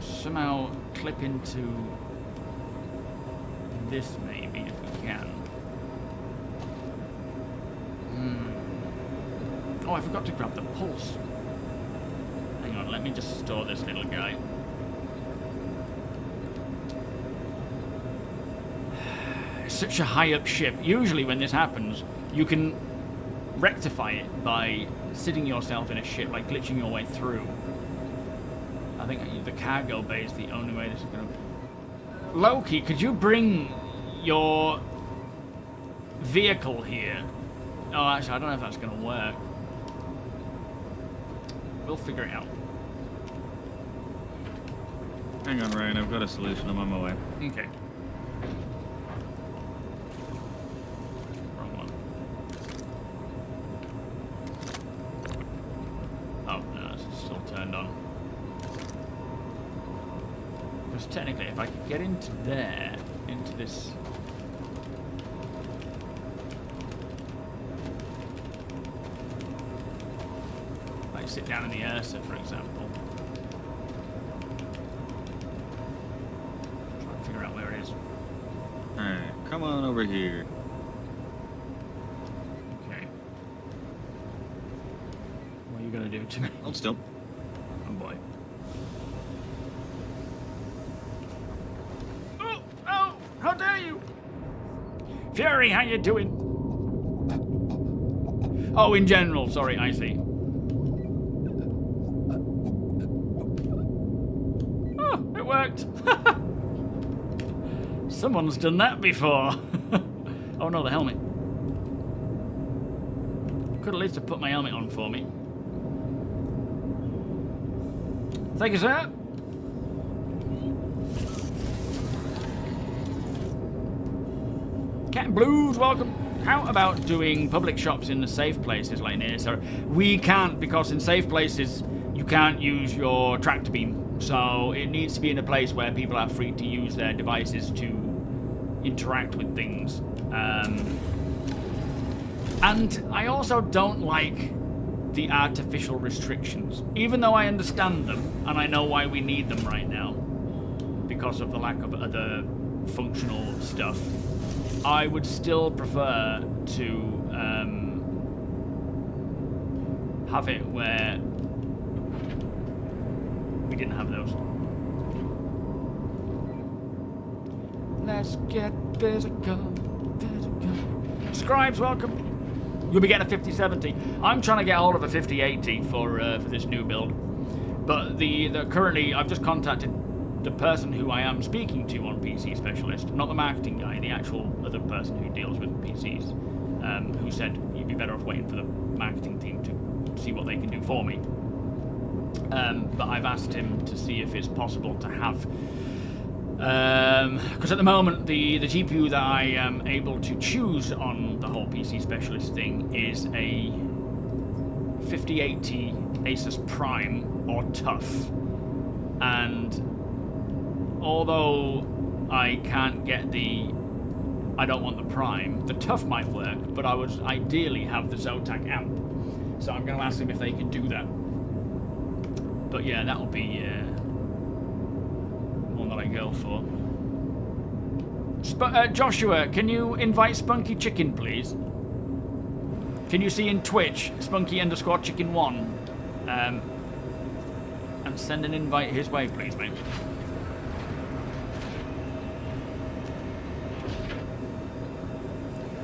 somehow clip into this, maybe, if we can. Oh, I forgot to grab the pulse. Hang on, let me just store this little guy. It's such a high-up ship. Usually when this happens, you can rectify it by sitting yourself in a ship, like glitching your way through. I think the cargo bay is the only way this is going to... Loki, could you bring your vehicle here? Oh, actually, I don't know if that's going to work. We'll figure it out. Hang on, Ryan. I've got a solution. I'm on my way. Okay. Wrong one. Oh, no, it's still turned on. Because technically, if I could get into there, into this... Like sit down in the Ursa, for example. Try to figure out where it is. Alright, come on over here. Okay. What are you gonna do to me? Hold still. Oh boy. Oh! Oh! How dare you! Fury, how you doing? Oh, in general, sorry, I see. Oh, it worked. Someone's done that before. Oh no, the helmet. Could at least have put my helmet on for me. Thank you, sir. Cat Blues, welcome. How about doing public shops in the safe places like near? So we can't, because in safe places you can't use your tractor beam. So it needs to be in a place where people are free to use their devices to interact with things. And I also don't like the artificial restrictions, even though I understand them and I know why we need them right now because of the lack of other functional stuff. I would still prefer to have it where we didn't have those. Let's get physical. Scribes, welcome. You'll be getting a 5070. I'm trying to get hold of a 5080 for this new build, but the currently I've just contacted the person who I am speaking to on PC Specialist, not the marketing guy, the actual other person who deals with PCs, who said you'd be better off waiting for the marketing team to see what they can do for me. But I've asked him to see if it's possible to have, because at the moment the GPU that I am able to choose on the whole PC Specialist thing is a 5080 Asus Prime or TUF, and although I can't get I don't want the Prime, the TUF might work, but I would ideally have the Zotac amp. So I'm going to ask them if they can do that. But yeah, that'll be one that I go for. Joshua, can you invite Spunky Chicken, please? Can you see in Twitch, Spunky_Chicken1? And send an invite his way, please, mate.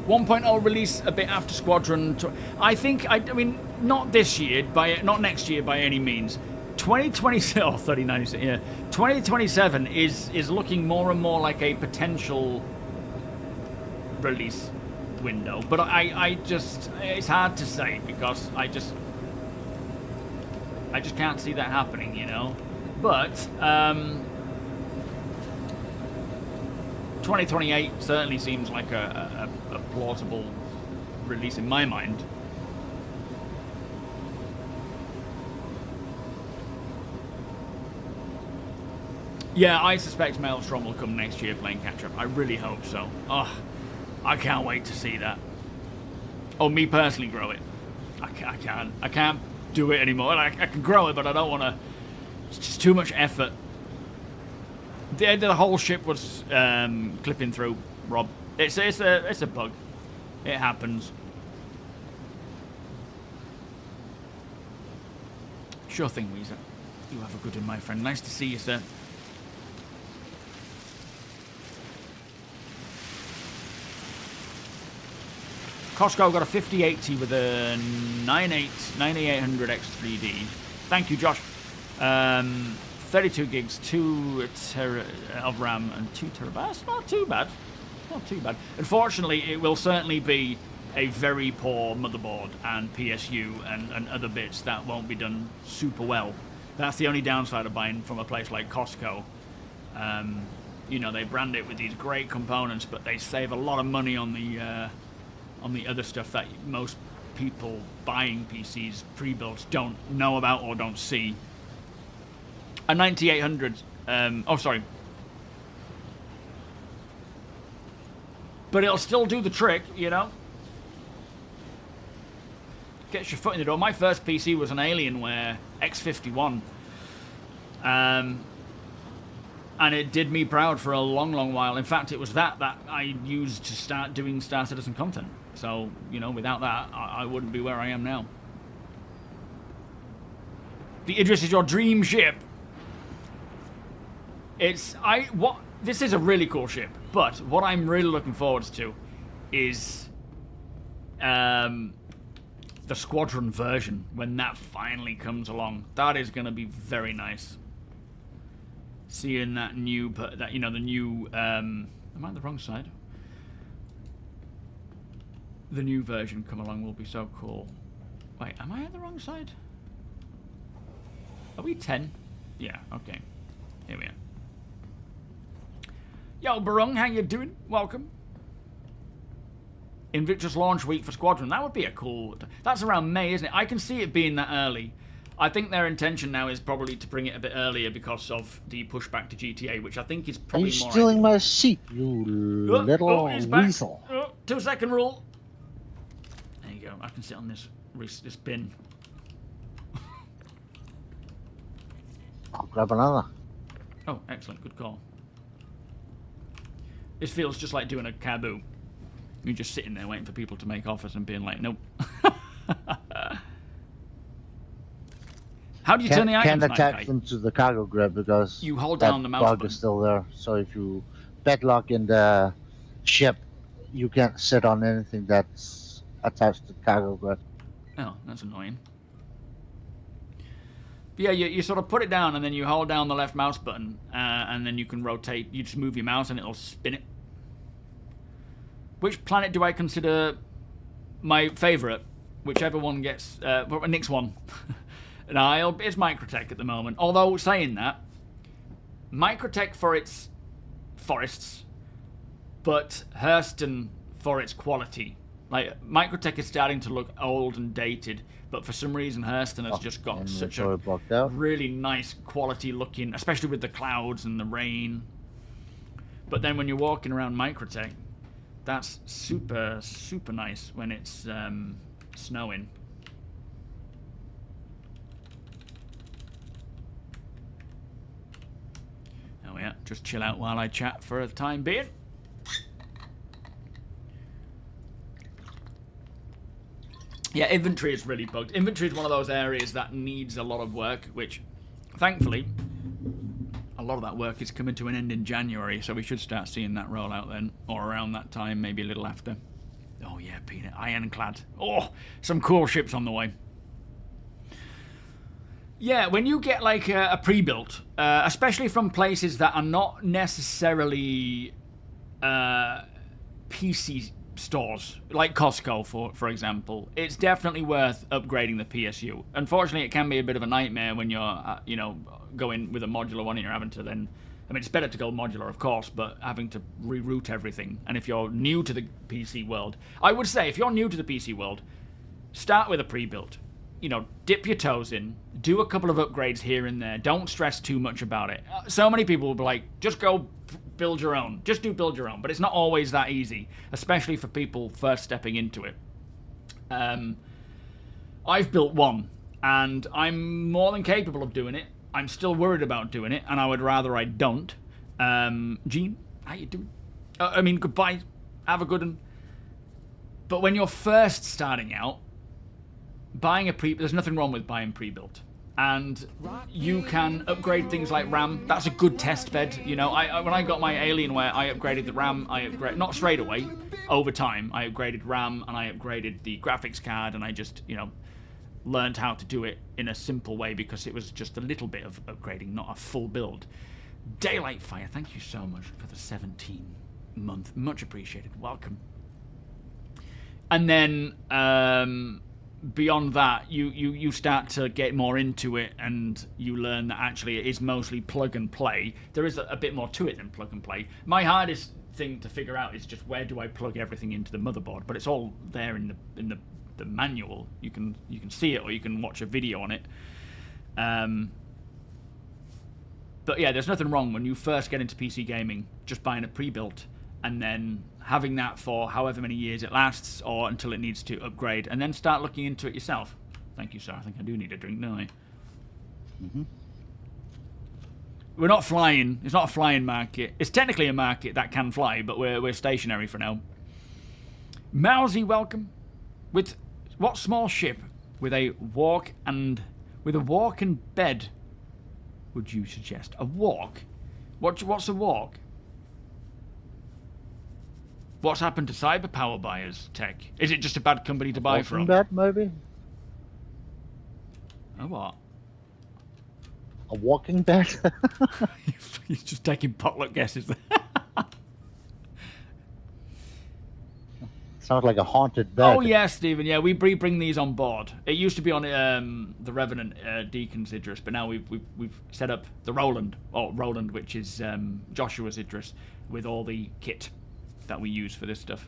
.0 release a bit after Squadron. I mean, not this year, not next year by any means. 2027, oh, 3096, yeah. 2027 is looking more and more like a potential release window. But I just, it's hard to say because I just can't see that happening, you know. But 2028 certainly seems like a plausible release in my mind. Yeah, I suspect Maelstrom will come next year playing catch-up. I really hope so. Oh, I can't wait to see that. Oh, me personally grow it. I can't do it anymore. I can grow it, but I don't want to. It's just too much effort. The whole ship was clipping through, Rob. It's a bug. It happens. Sure thing, Weezer. You have a good one, my friend. Nice to see you, sir. Costco got a 5080 with a 9800 X3D. Thank you, Josh. 32 gigs, 2 of RAM, and 2 terabytes. Not too bad. Not too bad. Unfortunately, it will certainly be a very poor motherboard and PSU and other bits that won't be done super well. That's the only downside of buying from a place like Costco. You know, they brand it with these great components, but they save a lot of money on the other stuff that most people buying PCs pre-built don't know about or don't see. A 9800, oh sorry. But it'll still do the trick, you know? Gets your foot in the door. My first PC was an Alienware X51. And it did me proud for a long, long while. In fact, it was that I used to start doing Star Citizen content. So, you know, without that, I wouldn't be where I am now. The Idris is your dream ship. This is a really cool ship, but what I'm really looking forward to is the Squadron version when that finally comes along. That is going to be very nice. Seeing that new, you know, the new. Am I on the wrong side? The new version come along will be so cool. Wait, am I on the wrong side? Are we 10? Yeah. Okay. Here we are. Yo, Barung, how you doing? Welcome. Invictus launch week for Squadron. That would be a cool... That's around May, isn't it? I can see it being that early. I think their intention now is probably to bring it a bit earlier because of the pushback to GTA, which I think is probably more... Are you stealing my seat, you little weasel? 2-second rule. There you go. I can sit on this bin. I'll grab another. Oh, excellent. Good call. This feels just like doing a caboo. You're just sitting there waiting for people to make offers and being like, nope. How do you turn the items? Can't attach them to the cargo grip because you hold down the mouse bug button. is still there. So if you padlock in the ship, you can't sit on anything that's attached to the cargo grip. Oh, that's annoying. But yeah, you sort of put it down and then you hold down the left mouse button and then you can rotate. You just move your mouse and it'll spin it. Which planet do I consider my favourite? Whichever one gets... Nick's one. No, it's Microtech at the moment. Although, saying that, Microtech for its forests, but Hurston for its quality. Like, Microtech is starting to look old and dated, but for some reason Hurston has just got such a really nice quality looking, especially with the clouds and the rain. But then when you're walking around Microtech, that's super, super nice when it's snowing. Oh yeah, just chill out while I chat for the time being. Yeah, inventory is really bugged. Inventory is one of those areas that needs a lot of work, which, thankfully, a lot of that work is coming to an end in January, so we should start seeing that roll out then, or around that time, maybe a little after. Oh yeah, Peanut. Ironclad. Oh, some cool ships on the way. Yeah, when you get like a pre-built, especially from places that are not necessarily PC stores, like Costco, for example, it's definitely worth upgrading the PSU. Unfortunately, it can be a bit of a nightmare when you're, you know, going with a modular one and you're having to then... I mean, it's better to go modular, of course, but having to reroute everything. And if you're new to the PC world, I would say if you're new to the PC world, start with a pre-built. You know, dip your toes in, do a couple of upgrades here and there. Don't stress too much about it. So many people will be like, just go build your own. Just do build your own. But it's not always that easy, especially for people first stepping into it. I've built one, and I'm more than capable of doing it. I'm still worried about doing it, and I would rather I don't. Gene, how you doing? I mean, goodbye. Have a good one. But when you're first starting out, buying there's nothing wrong with buying pre-built. And you can upgrade things like RAM. That's a good test bed, you know. When I got my Alienware, I upgraded the RAM. Not straight away, over time. I upgraded RAM, and I upgraded the graphics card, and I just, you know, learned how to do it in a simple way because it was just a little bit of upgrading, not a full build. Daylight Fire, thank you so much for the 17-month. Much appreciated. Welcome. And then beyond that, you start to get more into it, and you learn that actually it is mostly plug and play. There is a bit more to it than plug and play. My hardest thing to figure out is just where do I plug everything into the motherboard, but it's all there in the manual. You can see it, or you can watch a video on it. But yeah, there's nothing wrong when you first get into PC gaming just buying a pre-built and then having that for however many years it lasts, or until it needs to upgrade, and then start looking into it yourself. Thank you, sir. I think I do need a drink, don't I? Mm-hmm. We're not flying. It's not a flying market. It's technically a market that can fly, but we're stationary for now. Mousy, welcome. With what small ship with a walk and bed would you suggest? A walk? What's a walk? What's happened to cyber power buyers, Tech? Is it just a bad company to buy from? Bed, maybe? A what? A walking bed? He's just taking potluck guesses there. Sounds like a haunted bed. Oh yeah, Stephen. Yeah, we bring these on board. It used to be on the Revenant Deacon's Idris, but now we've set up the Roland, which is Joshua's Idris, with all the kit that we use for this stuff.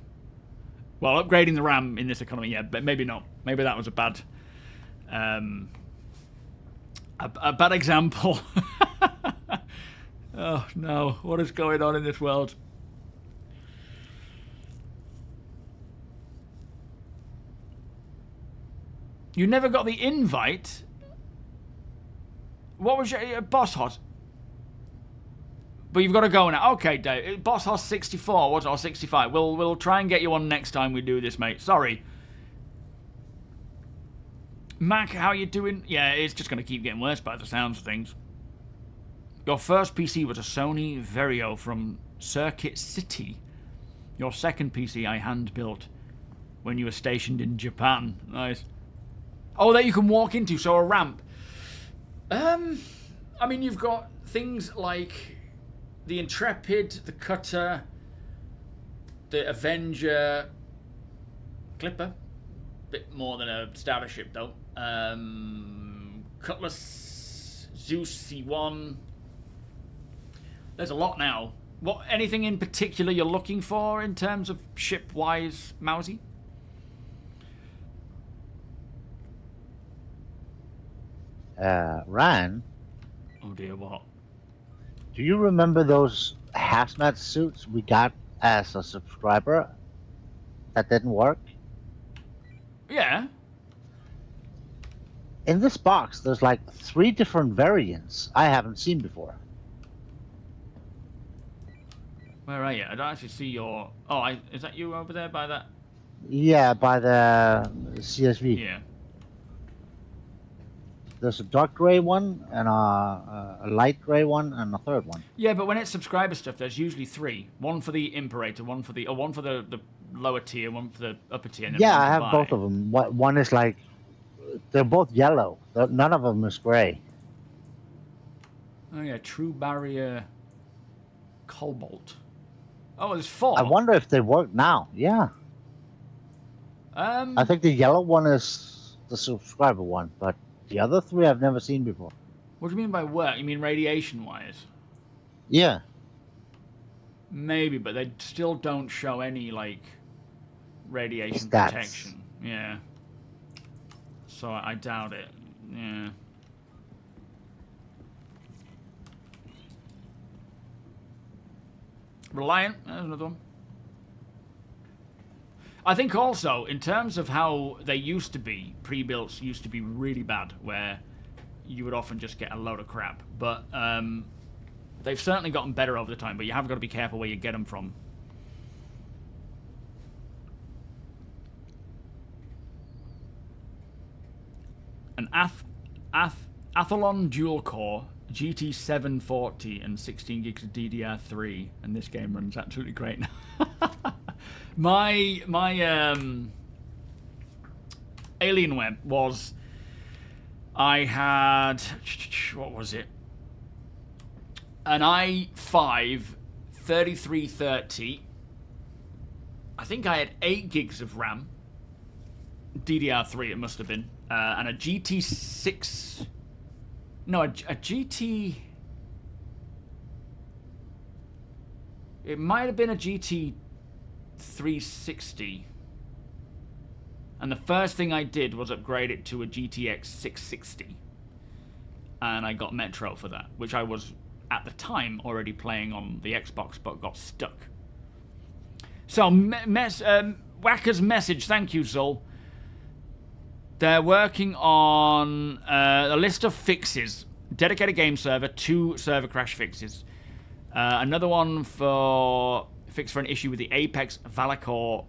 Well, upgrading the RAM in this economy, yeah, but maybe not. Maybe that was a bad example. Oh no, what is going on in this world? You never got the invite? What was your Boss Hot? But you've got to go now. Okay, Dave. Boss Hoss 64, was it? Or 65. We'll try and get you on next time we do this, mate. Sorry. Mac, how you doing? Yeah, it's just going to keep getting worse by the sounds of things. Your first PC was a Sony Vario from Circuit City. Your second PC I hand-built when you were stationed in Japan. Nice. Oh, that you can walk into, so a ramp. I mean, you've got things like the Intrepid, the Cutter, the Avenger, Clipper, bit more than a starship though. Cutlass, Zeus C1. There's a lot now. What? Anything in particular you're looking for in terms of ship-wise, Mousy? Ryan? Oh dear, what? Do you remember those hazmat suits we got as a subscriber that didn't work? Yeah. In this box, there's like 3 different variants I haven't seen before. Where are you? I don't actually see your... Oh, is that you over there by that? Yeah, by the CSV. Yeah. There's a dark gray one, and a light gray one, and a third one. Yeah, but when it's subscriber stuff, there's usually 3. One for the Imperator, one for the lower tier, one for the upper tier. And then Yeah, one I to have buy. both of them. One is like... They're both yellow. None of them is gray. Oh yeah, True Barrier Cobalt. Oh, there's 4. I wonder if they work now. Yeah. I think the yellow one is the subscriber one, but the other 3 I've never seen before. What do you mean by work? You mean radiation-wise? Yeah. Maybe, but they still don't show any, like, radiation Stats. protection. Yeah. So I doubt it. Yeah. Reliant, there's another one. I think also, in terms of how they used to be, pre-builts used to be really bad, where you would often just get a load of crap. But they've certainly gotten better over the time, but you have got to be careful where you get them from. An Athlon dual core, GT 740 and 16 gigs of DDR3, and this game runs absolutely great now. my Alienware was I had, what was it? An i5 3330. I think I had 8 gigs of RAM. DDR3 it must have been. And a GT6... No, a GT... It might have been a GT 360. And the first thing I did was upgrade it to a GTX 660. And I got Metro for that, which I was, at the time, already playing on the Xbox, but got stuck. So, Wacker's message, thank you, Zul. They're working on a list of fixes. Dedicated game server, 2 server crash fixes. Another one for fix for an issue with the Apex Valakar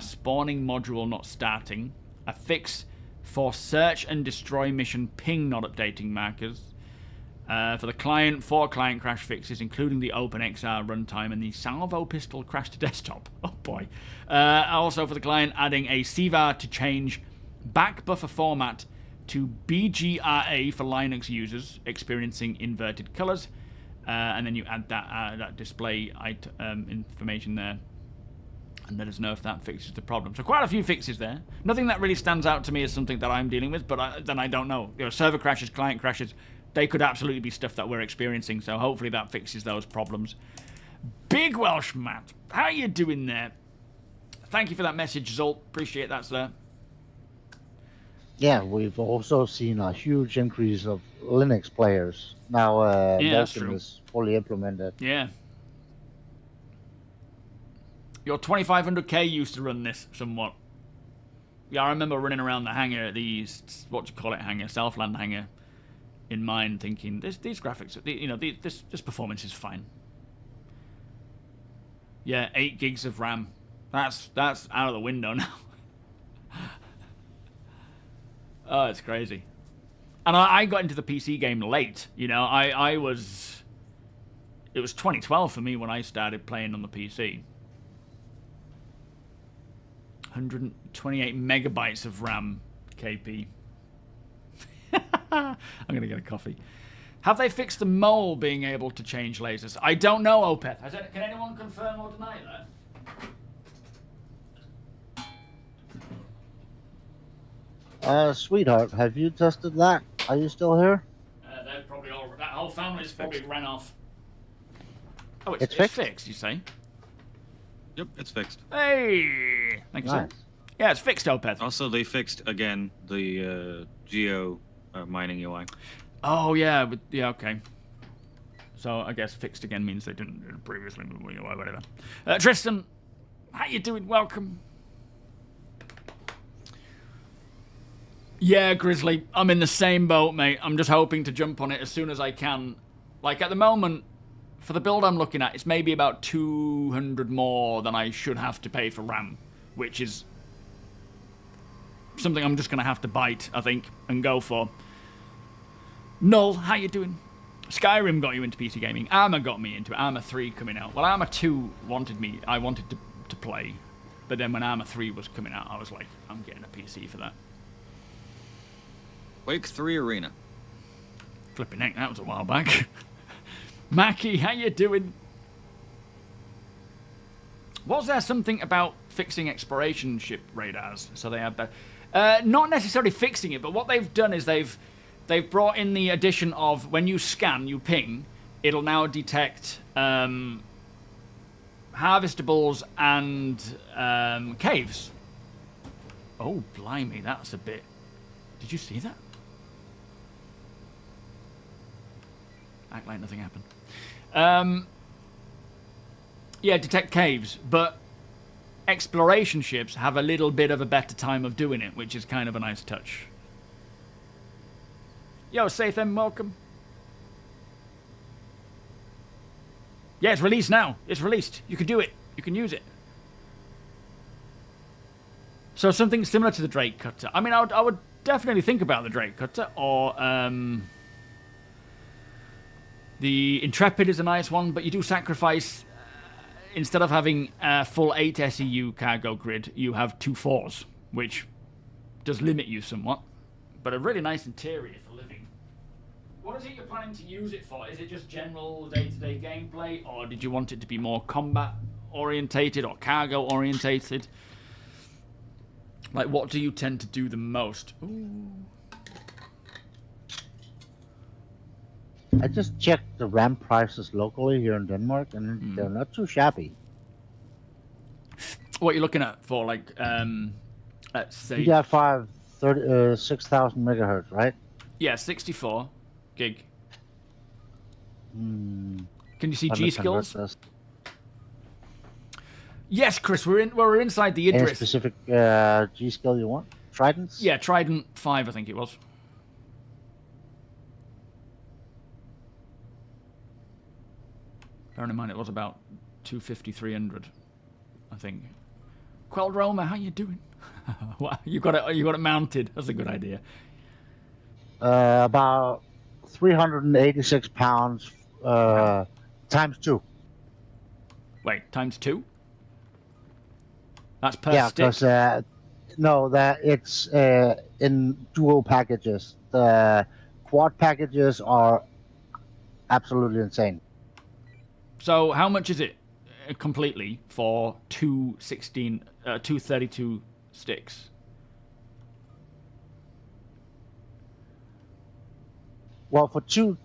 spawning module not starting. A fix for search and destroy mission ping not updating markers. For the client, 4 client crash fixes, including the OpenXR runtime and the salvo pistol crash to desktop. Oh boy. Also for the client, adding a CVAR to change back buffer format to BGRA for Linux users experiencing inverted colors. And then you add that display information there, and let us know if that fixes the problem. So quite a few fixes there. Nothing that really stands out to me as something that I'm dealing with, but then I don't know. You know, server crashes, client crashes, they could absolutely be stuff that we're experiencing. So hopefully that fixes those problems. Big Welsh Matt, how you doing there? Thank you for that message, Zolt. Appreciate that, sir. Yeah, we've also seen a huge increase of Linux players. Now Vulkan is fully implemented. Yeah. Your 2500K used to run this somewhat. Yeah, I remember running around the hangar, hangar, Southland hangar, in mine, thinking these graphics, this performance is fine. Yeah, 8 gigs of RAM. That's out of the window now. Oh, it's crazy. And I got into the PC game late. You know, it was 2012 for me when I started playing on the PC. 128 megabytes of RAM, KP. I'm going to get a coffee. Have they fixed the mole being able to change lasers? I don't know, Opeth. Can anyone confirm or deny that? Sweetheart, have you tested that? Are you still here? They're probably all. That whole family's probably ran off. Oh, It's fixed, you say? Yep, it's fixed. Hey! Thanks, sir. Nice. Yeah, it's fixed, Opeth. Also, they fixed, again, the geo mining UI. Oh, yeah. Okay. So, I guess fixed again means they didn't previously move UI, whatever. Tristan, how you doing? Welcome. Yeah, Grizzly, I'm in the same boat, mate. I'm just hoping to jump on it as soon as I can. Like, at the moment, for the build I'm looking at, it's maybe about 200 more than I should have to pay for RAM, which is something I'm just going to have to bite, I think, and go for. Null, how you doing? Skyrim got you into PC gaming. Arma got me into it. Arma 3 coming out. Well, Arma 2 I wanted to play, but then when Arma 3 was coming out, I was like, I'm getting a PC for that. Quake 3 Arena. Flipping heck, that was a while back. Mackie, how you doing? Was there something about fixing exploration ship radars so they have that? Not necessarily fixing it, but what they've done is they've brought in the addition of when you scan, you ping, it'll now detect harvestables and caves. Oh, blimey, that's a bit... Did you see that? Act like nothing happened. Yeah, detect caves, but exploration ships have a little bit of a better time of doing it, which is kind of a nice touch. Yo, Sathem, welcome. Yeah, it's released now. It's released. You can do it. You can use it. So something similar to the Drake Cutter. I mean, I would definitely think about the Drake Cutter, or the Intrepid is a nice one, but you do sacrifice, instead of having a full 8 SEU cargo grid, you have 2 4s, which does limit you somewhat. but a really nice interior for living. What is it you're planning to use it for? Is it just general day-to-day gameplay, or did you want it to be more combat orientated or cargo orientated? Like, what do you tend to do the most? Ooh. I just checked the RAM prices locally here in Denmark, and they're not too shabby. What are you looking at for, like, let's say... DDR5, 6,000 megahertz, right? Yeah, 64 gig. Hmm. Can you see Let me G skills? convert this. Yes, Chris, we're inside the Any Idris. specific G skill you want? Tridents? Yeah, Trident 5, I think it was. Bearing in mind it was about 250, 300, I think. Queld Roma, how you doing? What, you got it mounted. That's a good idea. About 386 pounds times 2. Wait, times 2? That's per Yeah, stick. because no, that it's in dual packages. The quad packages are absolutely insane. So how much is it completely for 232 sticks? Well, for 32s,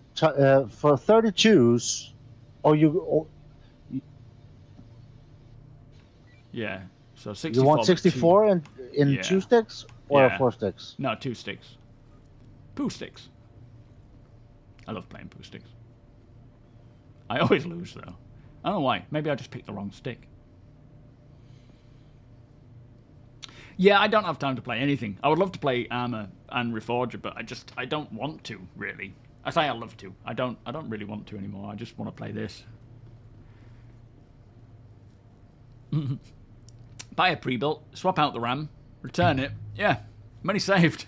Yeah. So 64. you want but 64 in Yeah. 2 sticks or Yeah. 4 sticks? No, 2 sticks. Poo sticks. I love playing poo sticks. I always lose, though. I don't know why. Maybe I just picked the wrong stick. Yeah, I don't have time to play anything. I would love to play Armor and Reforger, but I don't want to, really. I say I love to. I don't really want to anymore. I just want to play this. Buy a pre-built, swap out the RAM, return it. Yeah, money saved.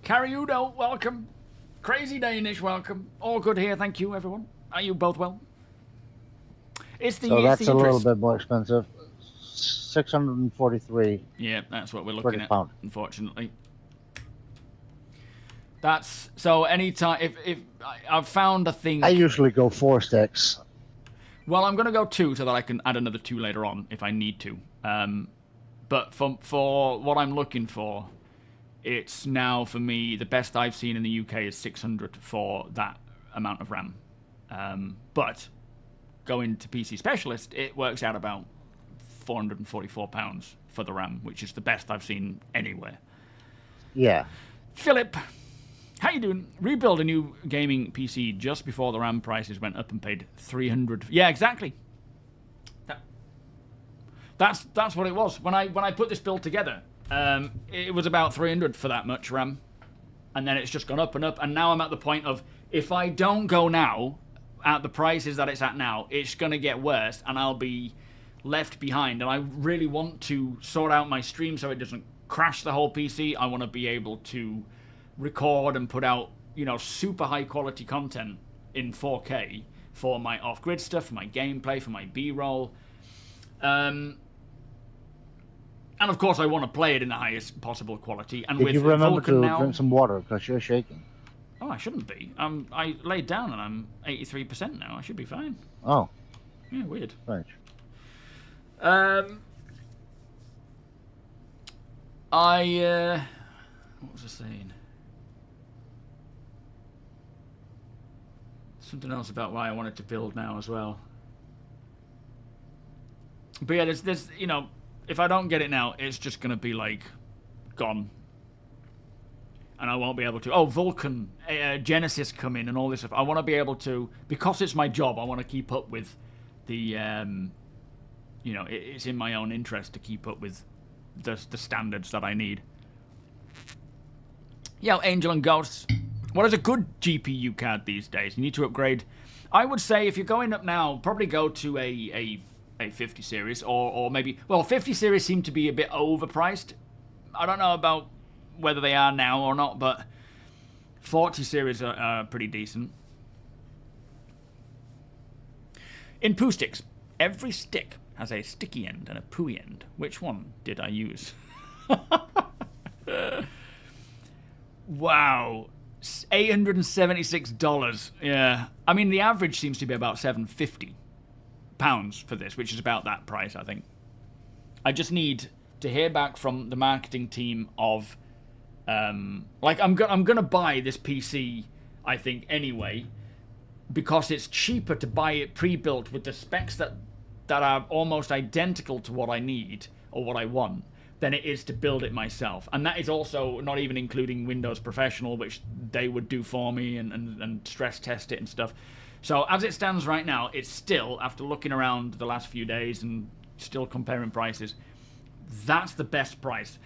Cariudo, welcome. Crazy Danish, welcome. All good here, thank you, everyone. Are you both well? It's the So that's a little Idris. bit more expensive. 643. Yeah, that's what we're looking British at, pound. unfortunately. That's so. Anytime if I've found a thing. I usually go 4 sticks. Well, I'm gonna go 2 so that I can add another 2 later on if I need to. But for what I'm looking for, it's now for me the best I've seen in the UK is 600 for that amount of RAM. But going to PC Specialist, it works out about £444 for the RAM, which is the best I've seen anywhere. Yeah. Philip, how you doing? Rebuild a new gaming PC just before the RAM prices went up and paid 300. Yeah, exactly. That's what it was when I put this build together. It was about 300 for that much RAM, and then it's just gone up and up. And now I'm at the point of if I don't go now at the prices that it's at now, it's gonna get worse, and I'll be left behind. And I really want to sort out my stream so it doesn't crash the whole PC. I want to be able to record and put out, you know, super high quality content in 4K for my off-grid stuff, for my gameplay, for my B-roll. And of course I want to play it in the highest possible quality. And Did with you remember Vulkan to now, drink some water because you're shaking? oh, I shouldn't be. I laid down and I'm 83% now. I should be fine. Oh, Yeah, weird. strange. What was I saying? Something else about why I wanted to build now as well. But yeah, there's you know, if I don't get it now, it's just gonna be like gone, and I won't be able to. Oh, Vulkan, Genesis come in and all this stuff. I want to be able to, because it's my job. I want to keep up with the, you know, it's in my own interest to keep up with the standards that I need. Yo, Angel and Ghosts. What is a good GPU card these days? You need to upgrade. I would say if you're going up now, probably go to a 50 series or maybe, well, 50 series seem to be a bit overpriced. I don't know about whether they are now or not, but 40 series are pretty decent. In poo sticks, Every stick has a sticky end and a pooey end. Which one did I use? Wow. $876. Yeah. I mean, the average seems to be about £750 for this, which is about that price, I think. I just need to hear back from the marketing team of... like, I'm gonna buy this PC, I think, anyway, because it's cheaper to buy it pre-built with the specs that are almost identical to what I need or what I want than it is to build it myself. And that is also not even including Windows Professional, which they would do for me and stress test it and stuff. So as it stands right now, it's still, after looking around the last few days and still comparing prices, that's the best price.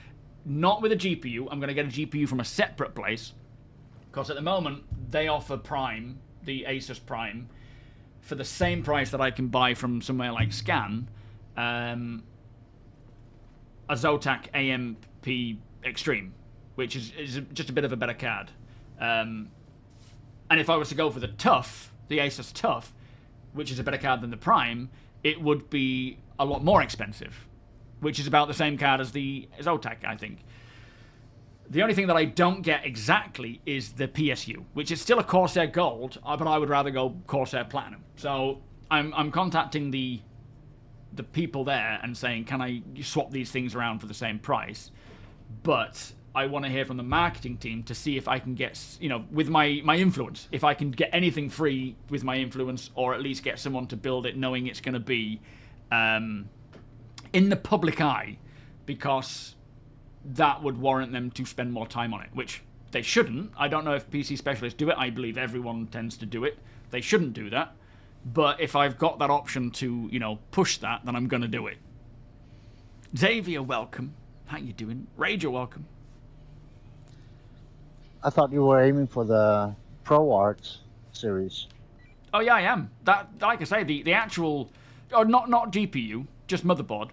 Not with a GPU. I'm going to get a GPU from a separate place, because at the moment they offer Prime, the Asus Prime, for the same price that I can buy from somewhere like Scan, a Zotac AMP Extreme, which is just a bit of a better card. And if I was to go for the Tough, the Asus Tough, which is a better card than the Prime, it would be a lot more expensive, which is about the same card as the Zotac, I think. The only thing that I don't get exactly is the PSU, which is still a Corsair Gold, but I would rather go Corsair Platinum. So I'm contacting the people there and saying, can I swap these things around for the same price? But I want to hear from the marketing team to see if I can get, you know, with my influence, if I can get anything free with my influence, or at least get someone to build it knowing it's going to be in the public eye, because that would warrant them to spend more time on it, which they shouldn't. I don't know if PC specialists do it. I believe everyone tends to do it. They shouldn't do that. But if I've got that option to, you know, push that, then I'm going to do it. Xavier, welcome. How you doing? Rager, welcome. I thought you were aiming for the Pro Arts series. Oh, yeah, I am. That, like I say, the actual... Oh, not GPU, just motherboard.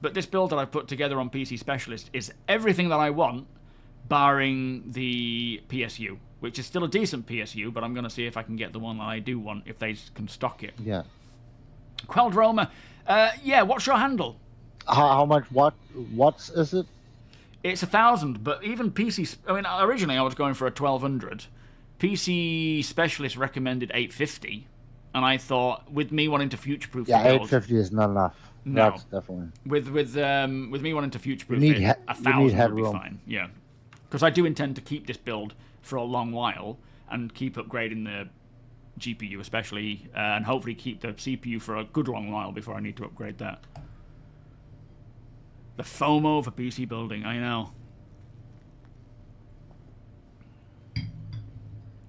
But this build that I've put together on PC Specialist is everything that I want, barring the PSU, which is still a decent PSU, but I'm going to see if I can get the one that I do want, if they can stock it. Yeah. Quelled Roma, yeah, what's your handle? How much, watts is it? It's 1,000, but even PC... I mean, originally I was going for a 1,200. PC Specialist recommended 850, and I thought, with me wanting to future-proof the build... 850 is not enough. No. That's definitely... With me wanting to future-proof you it, need 1,000 would be headroom. fine. Yeah. Because I do intend to keep this build for a long while, and keep upgrading the GPU especially, and hopefully keep the CPU for a good long while before I need to upgrade that. The FOMO for PC building, I know.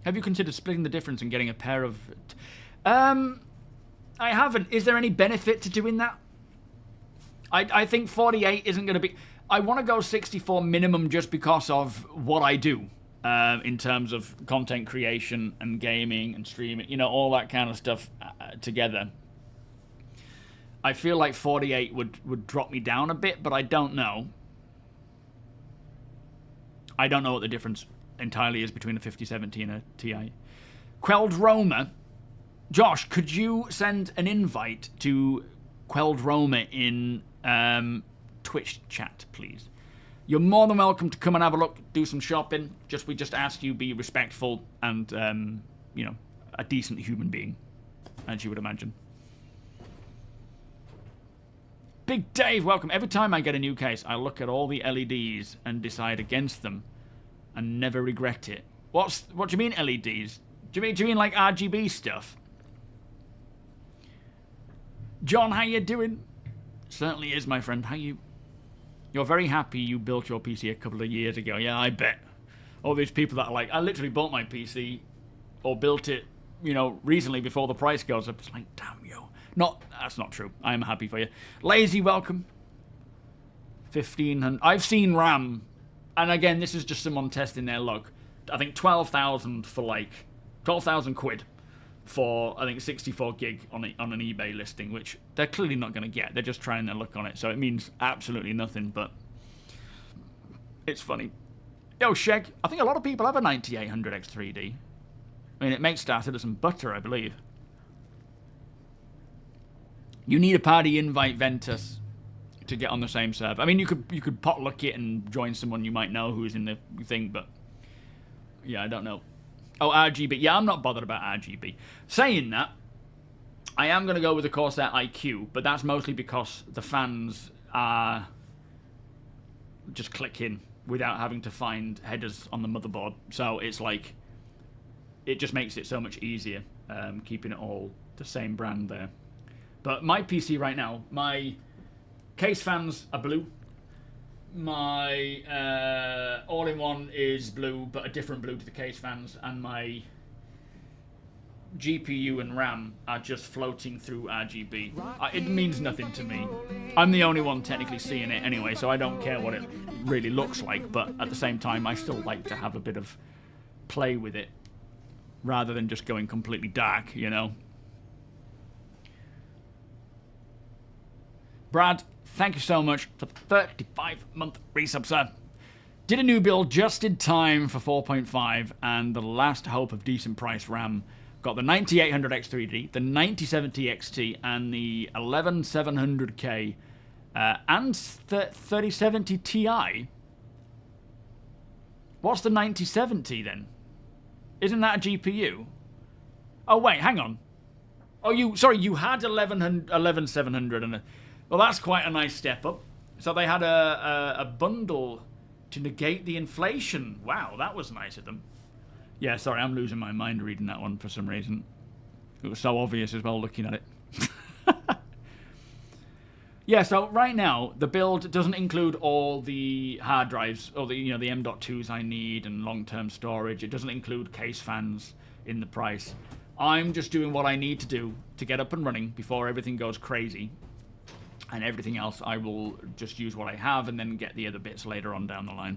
Have you considered splitting the difference and getting a pair of... I haven't. Is there any benefit to doing that? I think 48 isn't going to be... I want to go 64 minimum just because of what I do in terms of content creation and gaming and streaming, you know, all that kind of stuff together. I feel like 48 would drop me down a bit, but I don't know. I don't know what the difference entirely is between a 5070 and a Ti. Quelled Roma. Josh, could you send an invite to Quelled Roma in Twitch chat, please? You're more than welcome to come and have a look, do some shopping. We just ask you be respectful and, you know, a decent human being, as you would imagine. Big Dave, welcome. Every time I get a new case, I look at all the LEDs and decide against them and never regret it. What do you mean LEDs? Do you mean like RGB stuff? John, how you doing? Certainly is, my friend. How you? You're very happy you built your PC a couple of years ago. Yeah, I bet. All these people that are like, I literally bought my PC or built it, you know, recently before the price goes up. It's like, damn, yo. That's not true. I am happy for you. Lazy, welcome. 1,500. I've seen RAM, and again, this is just someone testing their luck. I think 12,000 for like 12,000 quid for I think 64 gig on an eBay listing, which they're clearly not going to get. They're just trying their luck on it, so it means absolutely nothing. But it's funny. Yo, Sheg, I think a lot of people have a 9800X3D. I mean, it makes starcitizen butter, I believe. You need a party invite, Ventus, to get on the same server. I mean, you could potluck it and join someone you might know who's in the thing, but yeah, I don't know. Oh, RGB. Yeah, I'm not bothered about RGB. Saying that, I am going to go with the Corsair IQ, but that's mostly because the fans are just click in without having to find headers on the motherboard. So it's like, it just makes it so much easier keeping it all the same brand there. But my PC right now, my case fans are blue. My all-in-one is blue, but a different blue to the case fans. And my GPU and RAM are just floating through RGB. It means nothing to me. I'm the only one technically seeing it anyway, so I don't care what it really looks like. But at the same time, I still like to have a bit of play with it, rather than just going completely dark, you know. Brad, thank you so much for the 35-month resub, sir. Did a new build just in time for 4.5 and the last hope of decent price RAM. Got the 9800X3D, the 9070 XT, and the 11700K, and 3070 Ti. What's the 9070 then? Isn't that a GPU? Oh wait, hang on. Oh, you had 11700 and well, that's quite a nice step up. So they had a bundle to negate the inflation. Wow, that was nice of them. Yeah, sorry, I'm losing my mind reading that one for some reason. It was so obvious as well looking at it. Yeah, so right now the build doesn't include all the hard drives or the the M.2s I need and long-term storage. It doesn't include case fans in the price. I'm just doing what I need to do to get up and running before everything goes crazy. And everything else I will just use what I have and then get the other bits later on down the line.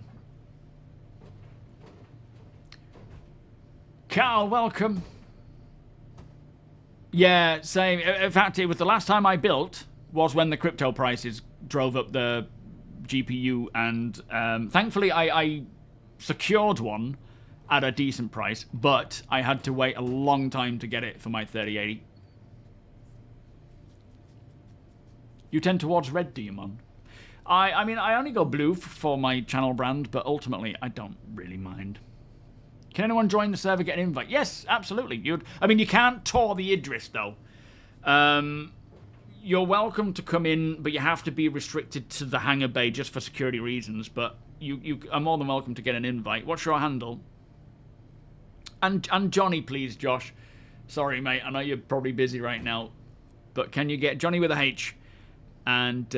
Carl, welcome. Yeah, same. In fact, it was the last time I built was when the crypto prices drove up the GPU, and thankfully I secured one at a decent price, but I had to wait a long time to get it for my 3080. You tend towards red, do you, Mon? I mean, I only go blue for my channel brand, but ultimately I don't really mind. Can anyone join the server, get an invite? Yes, absolutely. I mean, you can't tour the Idris, though. You're welcome to come in, but you have to be restricted to the hangar bay just for security reasons, but you are more than welcome to get an invite. What's your handle? And Johnny, please, Josh. Sorry, mate, I know you're probably busy right now, but can you get Johnny with a H? And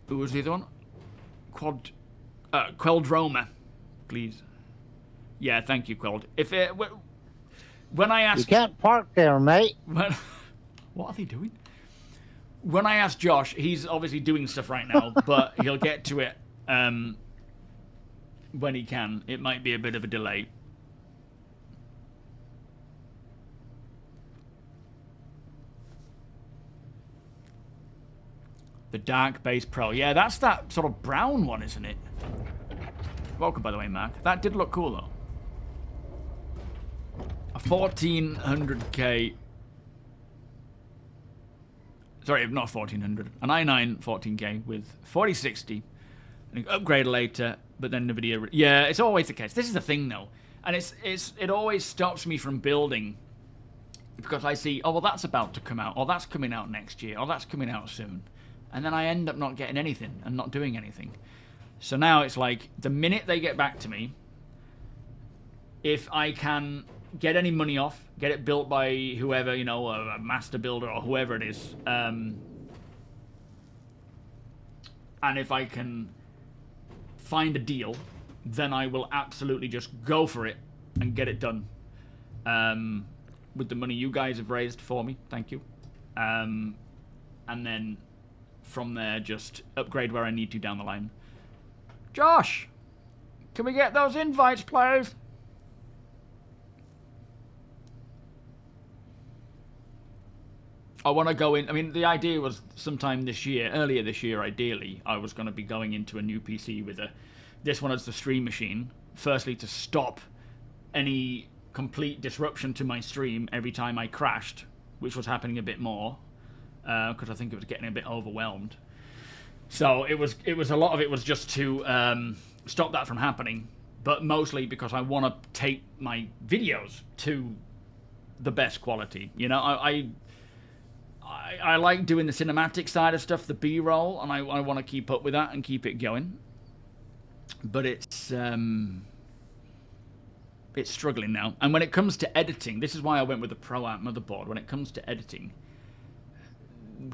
who was the other one? Queldroma, please. Yeah, thank you, Queld. When I asked, you can't park there, mate. What are they doing? When I asked Josh, he's obviously doing stuff right now, but he'll get to it when he can. It might be a bit of a delay. The Dark Base Pro. Yeah, that's that sort of brown one, isn't it? Welcome, by the way, Mark. That did look cool, though. A 1400K... Sorry, not 1400. An i9 14K with 4060. An upgrade later, but then NVIDIA... Yeah, it's always the case. This is the thing, though. And it always stops me from building. Because I see, oh, well, that's about to come out. Or that's coming out next year. Or that's coming out soon. And then I end up not getting anything and not doing anything. So now it's like, the minute they get back to me, if I can get any money off, get it built by whoever, a master builder or whoever it is, and if I can find a deal, then I will absolutely just go for it and get it done. With the money you guys have raised for me, thank you. And then from there, just upgrade where I need to down the line. Josh, can we get those invites, please? I want to go in. I mean, the idea was sometime this year, earlier this year, ideally, I was going to be going into a new PC with this one as the stream machine. Firstly, to stop any complete disruption to my stream every time I crashed, which was happening a bit more. because I think it was getting a bit overwhelmed. So it was a lot of it was just to stop that from happening, but mostly because I want to take my videos to the best quality. You know, I like doing the cinematic side of stuff, the B-roll, and I want to keep up with that and keep it going. But it's struggling now. And when it comes to editing, this is why I went with the ProArt motherboard. When it comes to editing,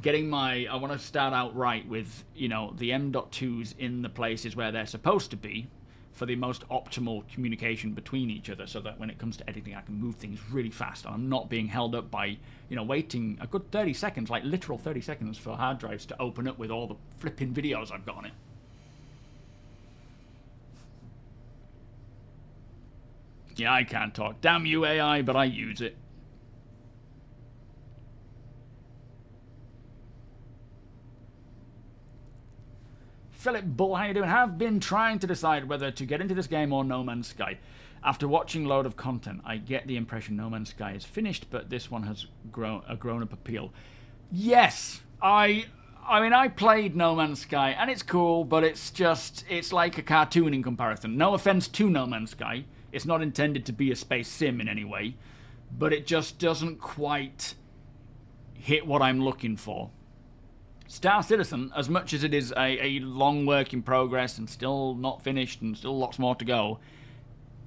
I want to start out right with, you know, the M.2s in the places where they're supposed to be for the most optimal communication between each other, so that when it comes to editing, I can move things really fast and I'm not being held up by, you know, waiting a good 30 seconds, like literal 30 seconds for hard drives to open up with all the flipping videos I've got on it. Yeah, I can't talk. Damn you, AI, but I use it. Philip Bull, how you doing? Have been trying to decide whether to get into this game or No Man's Sky. After watching a load of content, I get the impression No Man's Sky is finished, but this one has grown-up appeal. Yes! I mean, I played No Man's Sky, and it's cool, but it's like a cartoon in comparison. No offense to No Man's Sky. It's not intended to be a space sim in any way, but it just doesn't quite hit what I'm looking for. Star Citizen, as much as it is a long work in progress and still not finished and still lots more to go,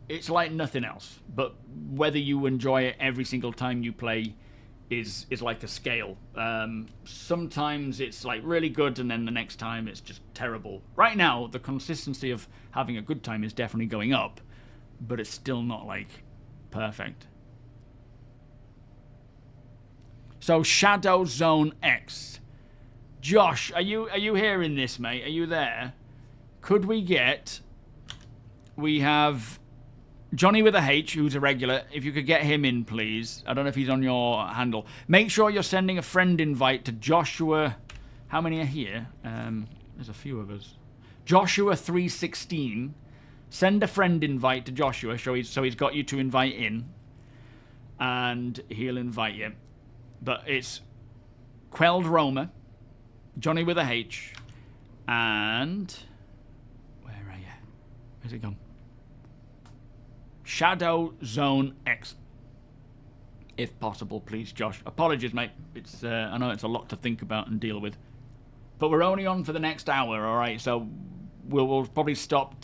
it's like nothing else. But whether you enjoy it every single time you play is like a scale. Sometimes it's like really good, and then the next time it's just terrible. Right now, the consistency of having a good time is definitely going up, but it's still not like perfect. So Shadow Zone X. Josh, are you hearing this, mate? Are you there? Could we have Johnny with a H, who's a regular. If you could get him in, please. I don't know if he's on your handle. Make sure you're sending a friend invite to Joshua. How many are here? There's a few of us. Joshua 316. Send a friend invite to Joshua, so he's got you to invite in, and he'll invite you. But it's Quelled Roma, Johnny with a H, and where are you? Where's it gone? Shadow Zone X. If possible, please, Josh. Apologies, mate. It's I know it's a lot to think about and deal with, but we're only on for the next hour, all right? So we'll probably stop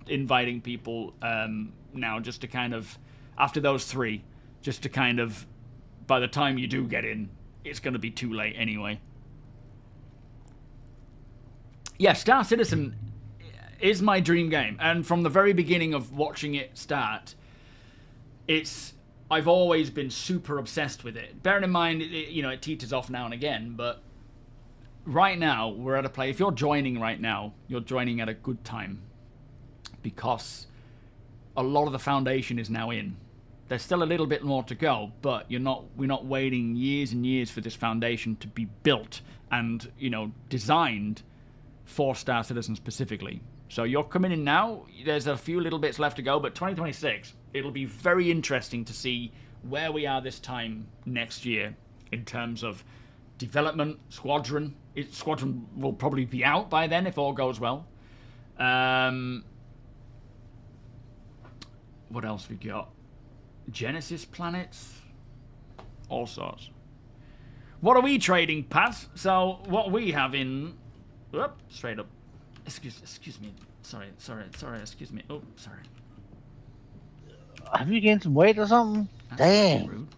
inviting people now, just to kind of, after those three, just to kind of, by the time you do get in, it's going to be too late anyway. Yeah, Star Citizen is my dream game, and from the very beginning of watching it start, I've always been super obsessed with it. Bearing in mind, it teeters off now and again, but right now we're at a place. If you're joining right now, you're joining at a good time, because a lot of the foundation is now in. There's still a little bit more to go, but we're not waiting years and years for this foundation to be built and designed for Star Citizen specifically. So you're coming in now. There's a few little bits left to go, but 2026, it'll be very interesting to see where we are this time next year in terms of development. Squadron will probably be out by then if all goes well. What else we got? Genesis planets, all sorts. What are we trading, Pat? So what we have in, straight up. Excuse me. Sorry. Excuse me. Oh, sorry. Have you gained some weight or something? That's Damn. rude.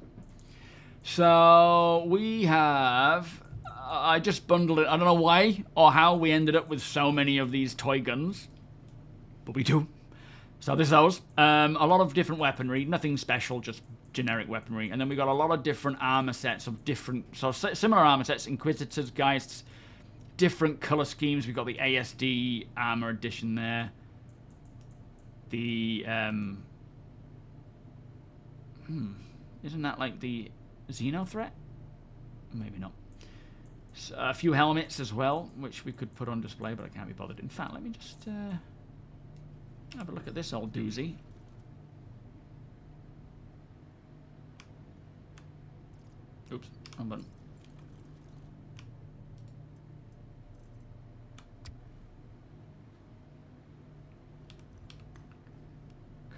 So we have. I just bundled it. I don't know why or how we ended up with so many of these toy guns, but we do. So there's those. A lot of different weaponry, nothing special, just generic weaponry. And then we got a lot of different armor sets of similar armor sets, Inquisitors, Geists, different color schemes. We've got the ASD armor edition there. The isn't that like the Xeno threat? Maybe not. So, a few helmets as well, which we could put on display, but I can't be bothered. In fact, let me just have a look at this old doozy. Oops, wrong button.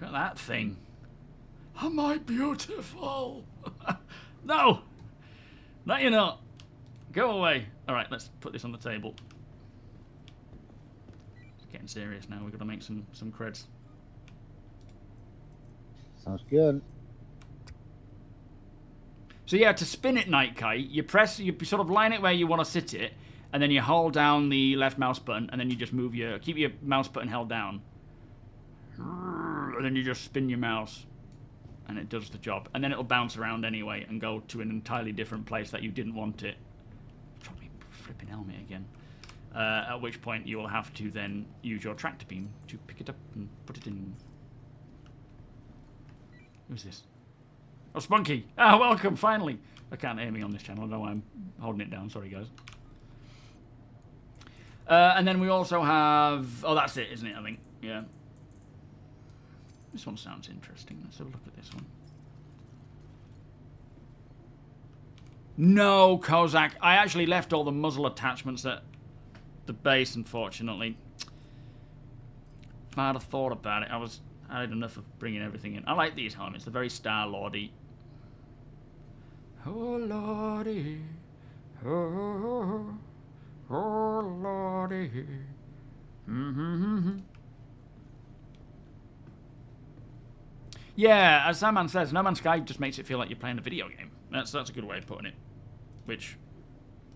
at that thing. Am I beautiful? No! No, you're not. Go away. Alright, let's put this on the table. It's getting serious now. We've got to make some creds. Sounds good. So yeah, to spin it, Night Kite, you sort of line it where you want to sit it, and then you hold down the left mouse button, and then you just keep your mouse button held down. And then you just spin your mouse, and it does the job. And then it'll bounce around anyway, and go to an entirely different place that you didn't want it. Drop me flipping helmet again. At which point you will have to then use your tractor beam to pick it up and put it in. Who's this? Oh, Spunky! Ah, welcome, finally! I can't hear me on this channel, I don't know why I'm holding it down, sorry guys. And then we also have... Oh, that's it, isn't it, I think? Yeah. This one sounds interesting. Let's have a look at this one. No, Kozak. I actually left all the muzzle attachments at the base, unfortunately. If I'd have thought about it, I had enough of bringing everything in. I like these helmets. They're very Star-Lordy. Oh, Lordy. Oh, Lordy. Yeah, as Saman says, No Man's Sky just makes it feel like you're playing a video game. That's a good way of putting it. Which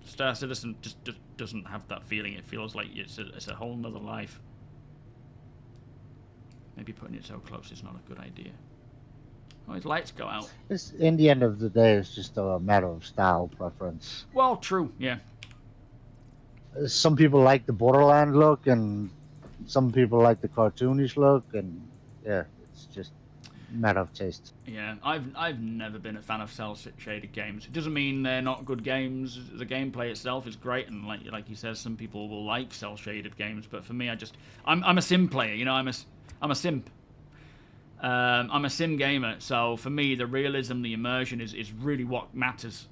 Star Citizen just doesn't have that feeling. It feels like it's a whole nother life. Maybe putting it so close is not a good idea. Oh, his lights go out. It's, in the end of the day, it's just a matter of style preference. Well, true, yeah. Some people like the Borderland look, and some people like the cartoonish look, and yeah, it's just a matter of taste. Yeah, I've never been a fan of cel-shaded games. It doesn't mean they're not good games. The gameplay itself is great, and like he says, some people will like cel-shaded games. But for me, I'm a sim player. You know, I'm a simp. I'm a sim gamer, so for me, the realism, the immersion is really what matters.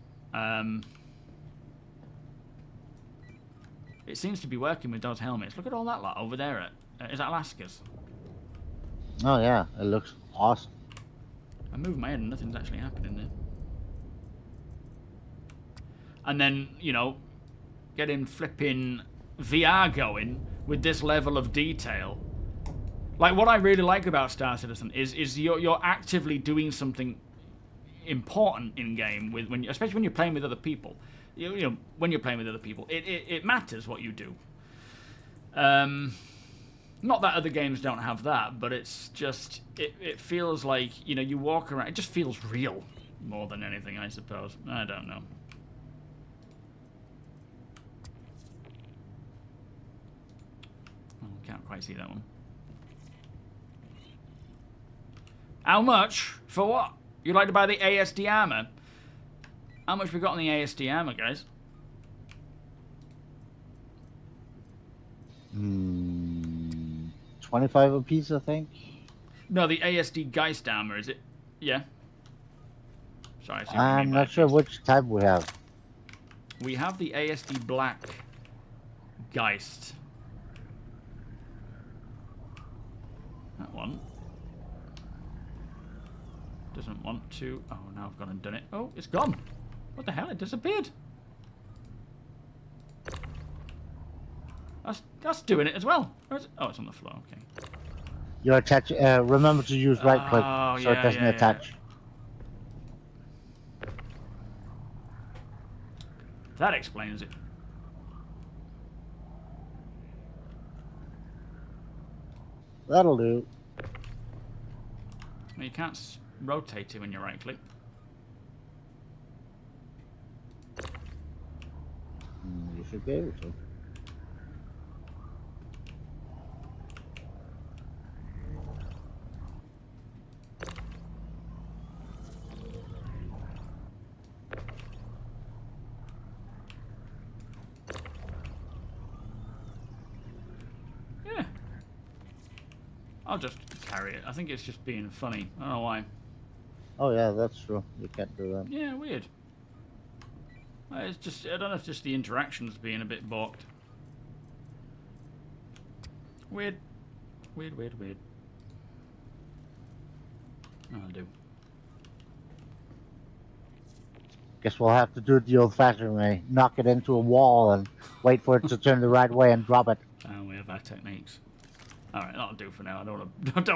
It seems to be working with those helmets. Look at all that lot over there. Is that Alaska's? Oh yeah, it looks awesome. I move my head and nothing's actually happening there. And then, you know, getting flipping VR going with this level of detail. Like, what I really like about Star Citizen is you're actively doing something important in game especially when you're playing with other people. You know, when you're playing with other people, it matters what you do. Not that other games don't have that, but it's just it feels like, you know, you walk around. It just feels real more than anything, I suppose. I don't know. Oh, can't quite see that one. How much? For what? You'd like to buy the ASD armor? How much we got on the ASD armor, guys? 25 a piece, I think. No, the ASD Geist armor, is it? Yeah. Sorry, I see what you I'm mean by not sure Geist. which type we have. We have the ASD Black Geist. That one. Doesn't want to... Oh, now I've gone and done it. Oh, it's gone. What the hell? It disappeared. That's doing it as well. Oh, it's on the floor. Okay. You attach. Remember to use right click so it doesn't attach. That explains it. That'll do. Well, you can't rotate it when you right click. You should be able to. Yeah. I'll just carry it. I think it's just being funny. I don't know why. Oh yeah, that's true. You can't do that. Yeah, weird. It's just, I don't know if just the interaction's being a bit balked. Weird. Weird, weird, weird. I'll do. Guess we'll have to do it the old-fashioned way. Knock it into a wall and wait for it to turn the right way and drop it. We have our techniques. Alright, that'll do for now. I don't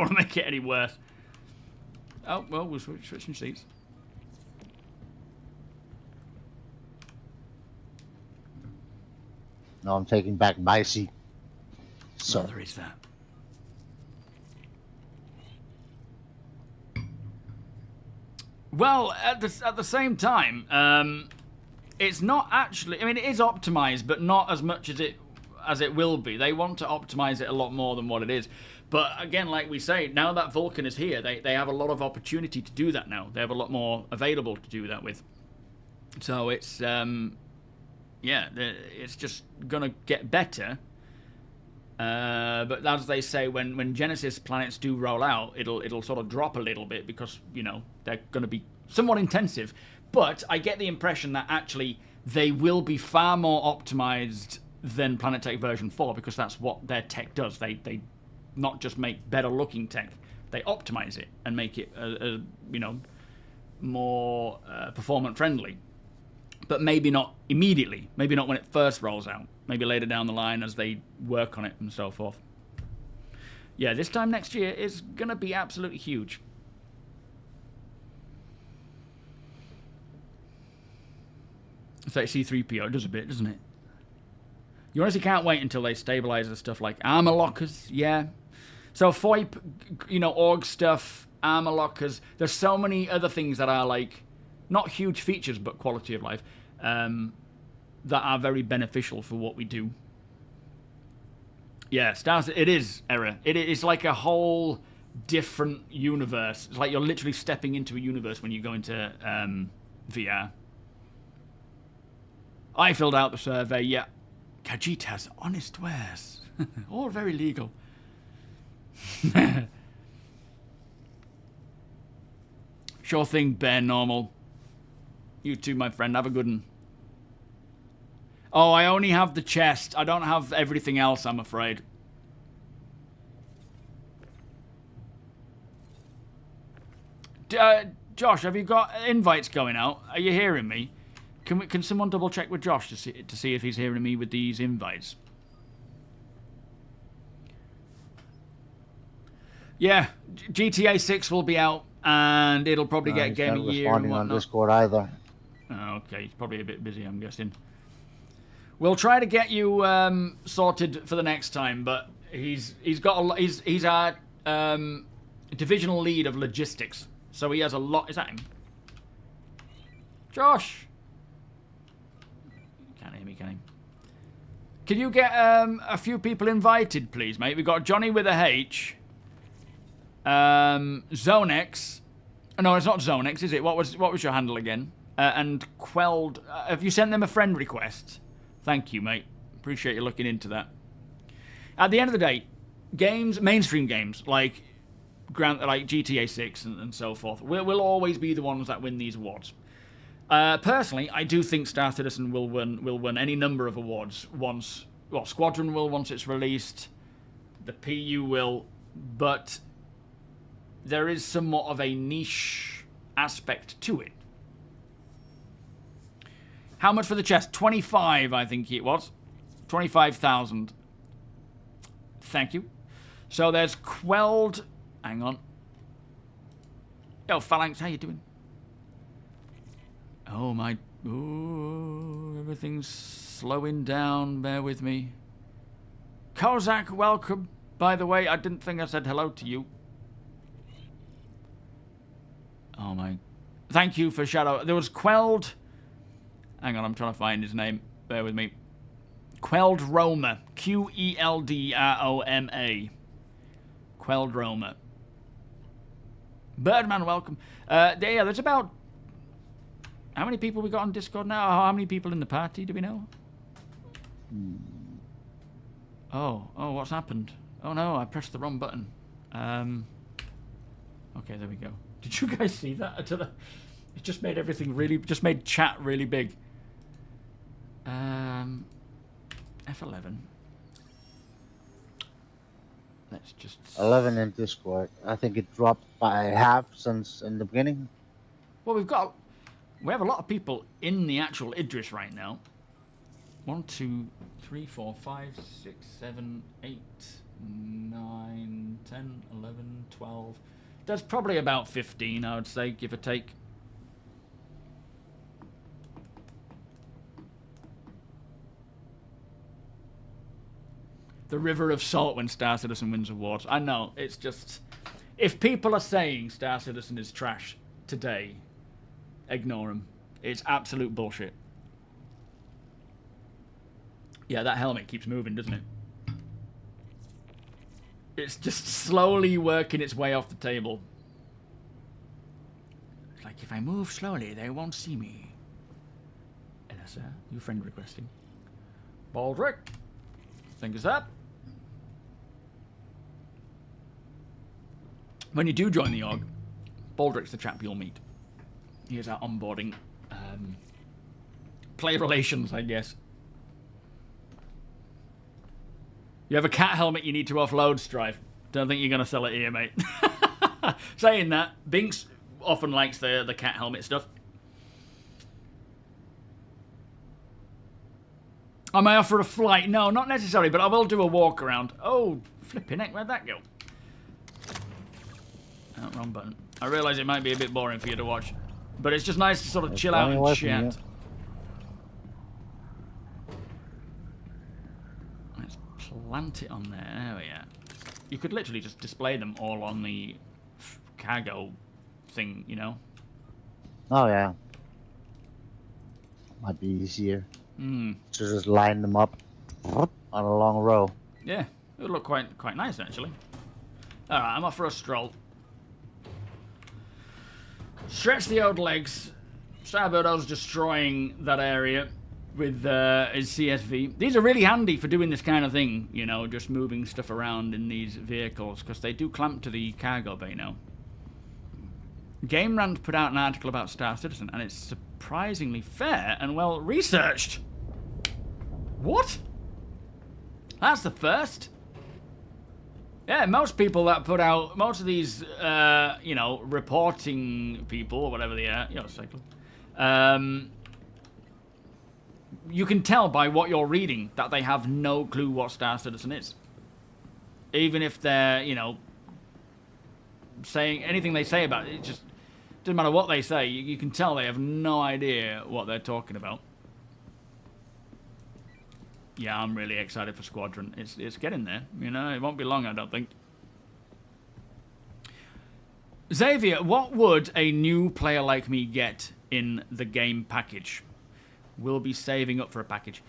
want to make it any worse. Oh, well, we're switching seats. No, I'm taking back my seat. So So, there is that. Well, at the same time, it's not actually. I mean, it is optimized, but not as much as it will be. They want to optimize it a lot more than what it is. But again, like we say, now that Vulcan is here, they have a lot of opportunity to do that now. They have a lot more available to do that with. So it's yeah, it's just gonna get better. But as they say, when Genesis planets do roll out, it'll sort of drop a little bit because, you know, they're going to be somewhat intensive. But I get the impression that actually they will be far more optimized than Planetech version 4 because that's what their tech does. They not just make better looking tech, they optimize it and make it you know, more performance friendly. But maybe not immediately. Maybe not when it first rolls out. Maybe later down the line as they work on it and so forth. Yeah, this time next year is going to be absolutely huge. It's like C-3PO. It does a bit, doesn't it? You honestly can't wait until they stabilize the stuff like armor lockers. Yeah. So FOIP, you know, org stuff, armor lockers. There's so many other things that are like, not huge features, but quality of life, that are very beneficial for what we do. Yeah, it is, Error. It's like a whole different universe. It's like you're literally stepping into a universe when you go into VR. I filled out the survey, yeah. Khajiit has honest wares. All very legal. Sure thing, Bear Normal. You too, my friend. Have a good one. Oh, I only have the chest. I don't have everything else, I'm afraid. Josh, have you got invites going out? Are you hearing me? Can someone double check with Josh to see if he's hearing me with these invites? Yeah, GTA 6 will be out, and it'll probably get Game of the Year and whatnot. On Discord either. Oh, okay, he's probably a bit busy, I'm guessing. We'll try to get you sorted for the next time, but he's our divisional lead of logistics, so he has a lot. Is that him? Josh, can't hear me, can he? Can you get a few people invited, please, mate? We've got Johnny with a H, Zonex. No, it's not Zonex, is it? What was your handle again? And Quelled. Have you sent them a friend request? Thank you, mate. Appreciate you looking into that. At the end of the day, games, mainstream games like GTA 6 and so forth, will always be the ones that win these awards. Personally, I do think Star Citizen will win any number of awards once. Well, Squadron will once it's released. The PU will, but there is somewhat of a niche aspect to it. How much for the chest? 25, I think it was. 25,000. Thank you. So there's Quelled. Hang on. Yo, Phalanx, how you doing? Oh, my... Ooh, everything's slowing down. Bear with me. Kozak, welcome. By the way, I didn't think I said hello to you. Oh, my... Thank you for Shadow. There was Quelled... Hang on, I'm trying to find his name. Bear with me. Quelled Roma. Queldroma. Quelled Roma. Birdman, welcome. Yeah, there's about... How many people we got on Discord now? How many people in the party, do we know? Oh, what's happened? Oh no, I pressed the wrong button. Okay, there we go. Did you guys see that? It just made everything really... Just made chat really big. F11. Let's just... 11 in Discord. I think it dropped by half since in the beginning. Well, we have a lot of people in the actual Idris right now. 1, 2, 3, 4, 5, 6, 7, 8, 9, 10, 11, 12. There's probably about 15, I would say, give or take. The river of salt when Star Citizen wins awards. I know, it's just... If people are saying Star Citizen is trash today, ignore them. It's absolute bullshit. Yeah, that helmet keeps moving, doesn't it? It's just slowly working its way off the table. It's like, if I move slowly, they won't see me. Hello, sir. You friend requesting. Baldrick. Fingers up. When you do join the org, Baldrick's the chap you'll meet. Here's our onboarding. Play relations, I guess. You have a cat helmet you need to offload, Strife. Don't think you're going to sell it here, mate. Saying that, Binks often likes the cat helmet stuff. I may offer a flight. No, not necessarily, but I will do a walk around. Oh, flipping heck, where'd that go? Oh, wrong button. I realise it might be a bit boring for you to watch, but it's just nice to sort of chill out and chat. Let's plant it on there. There we are. You could literally just display them all on the cargo thing, you know? Oh, yeah. Might be easier. Hmm. To just line them up on a long row. Yeah, it would look quite nice, actually. Alright, I'm off for a stroll. Stretch the old legs. Starboard's destroying that area with his CSV. These are really handy for doing this kind of thing, you know, just moving stuff around in these vehicles, because they do clamp to the cargo bay now. GameRant put out an article about Star Citizen, and it's surprisingly fair and well researched. What? That's the first? Yeah, most people that put out, most of these, you know, reporting people, or whatever they are, you know, cycle, you can tell by what you're reading that they have no clue what Star Citizen is. Even if they're, you know, saying anything they say about it, it just doesn't matter what they say, you can tell they have no idea what they're talking about. Yeah, I'm really excited for Squadron. It's getting there, you know, it won't be long, I don't think. Xavier, what would a new player like me get in the game package? We'll be saving up for a package.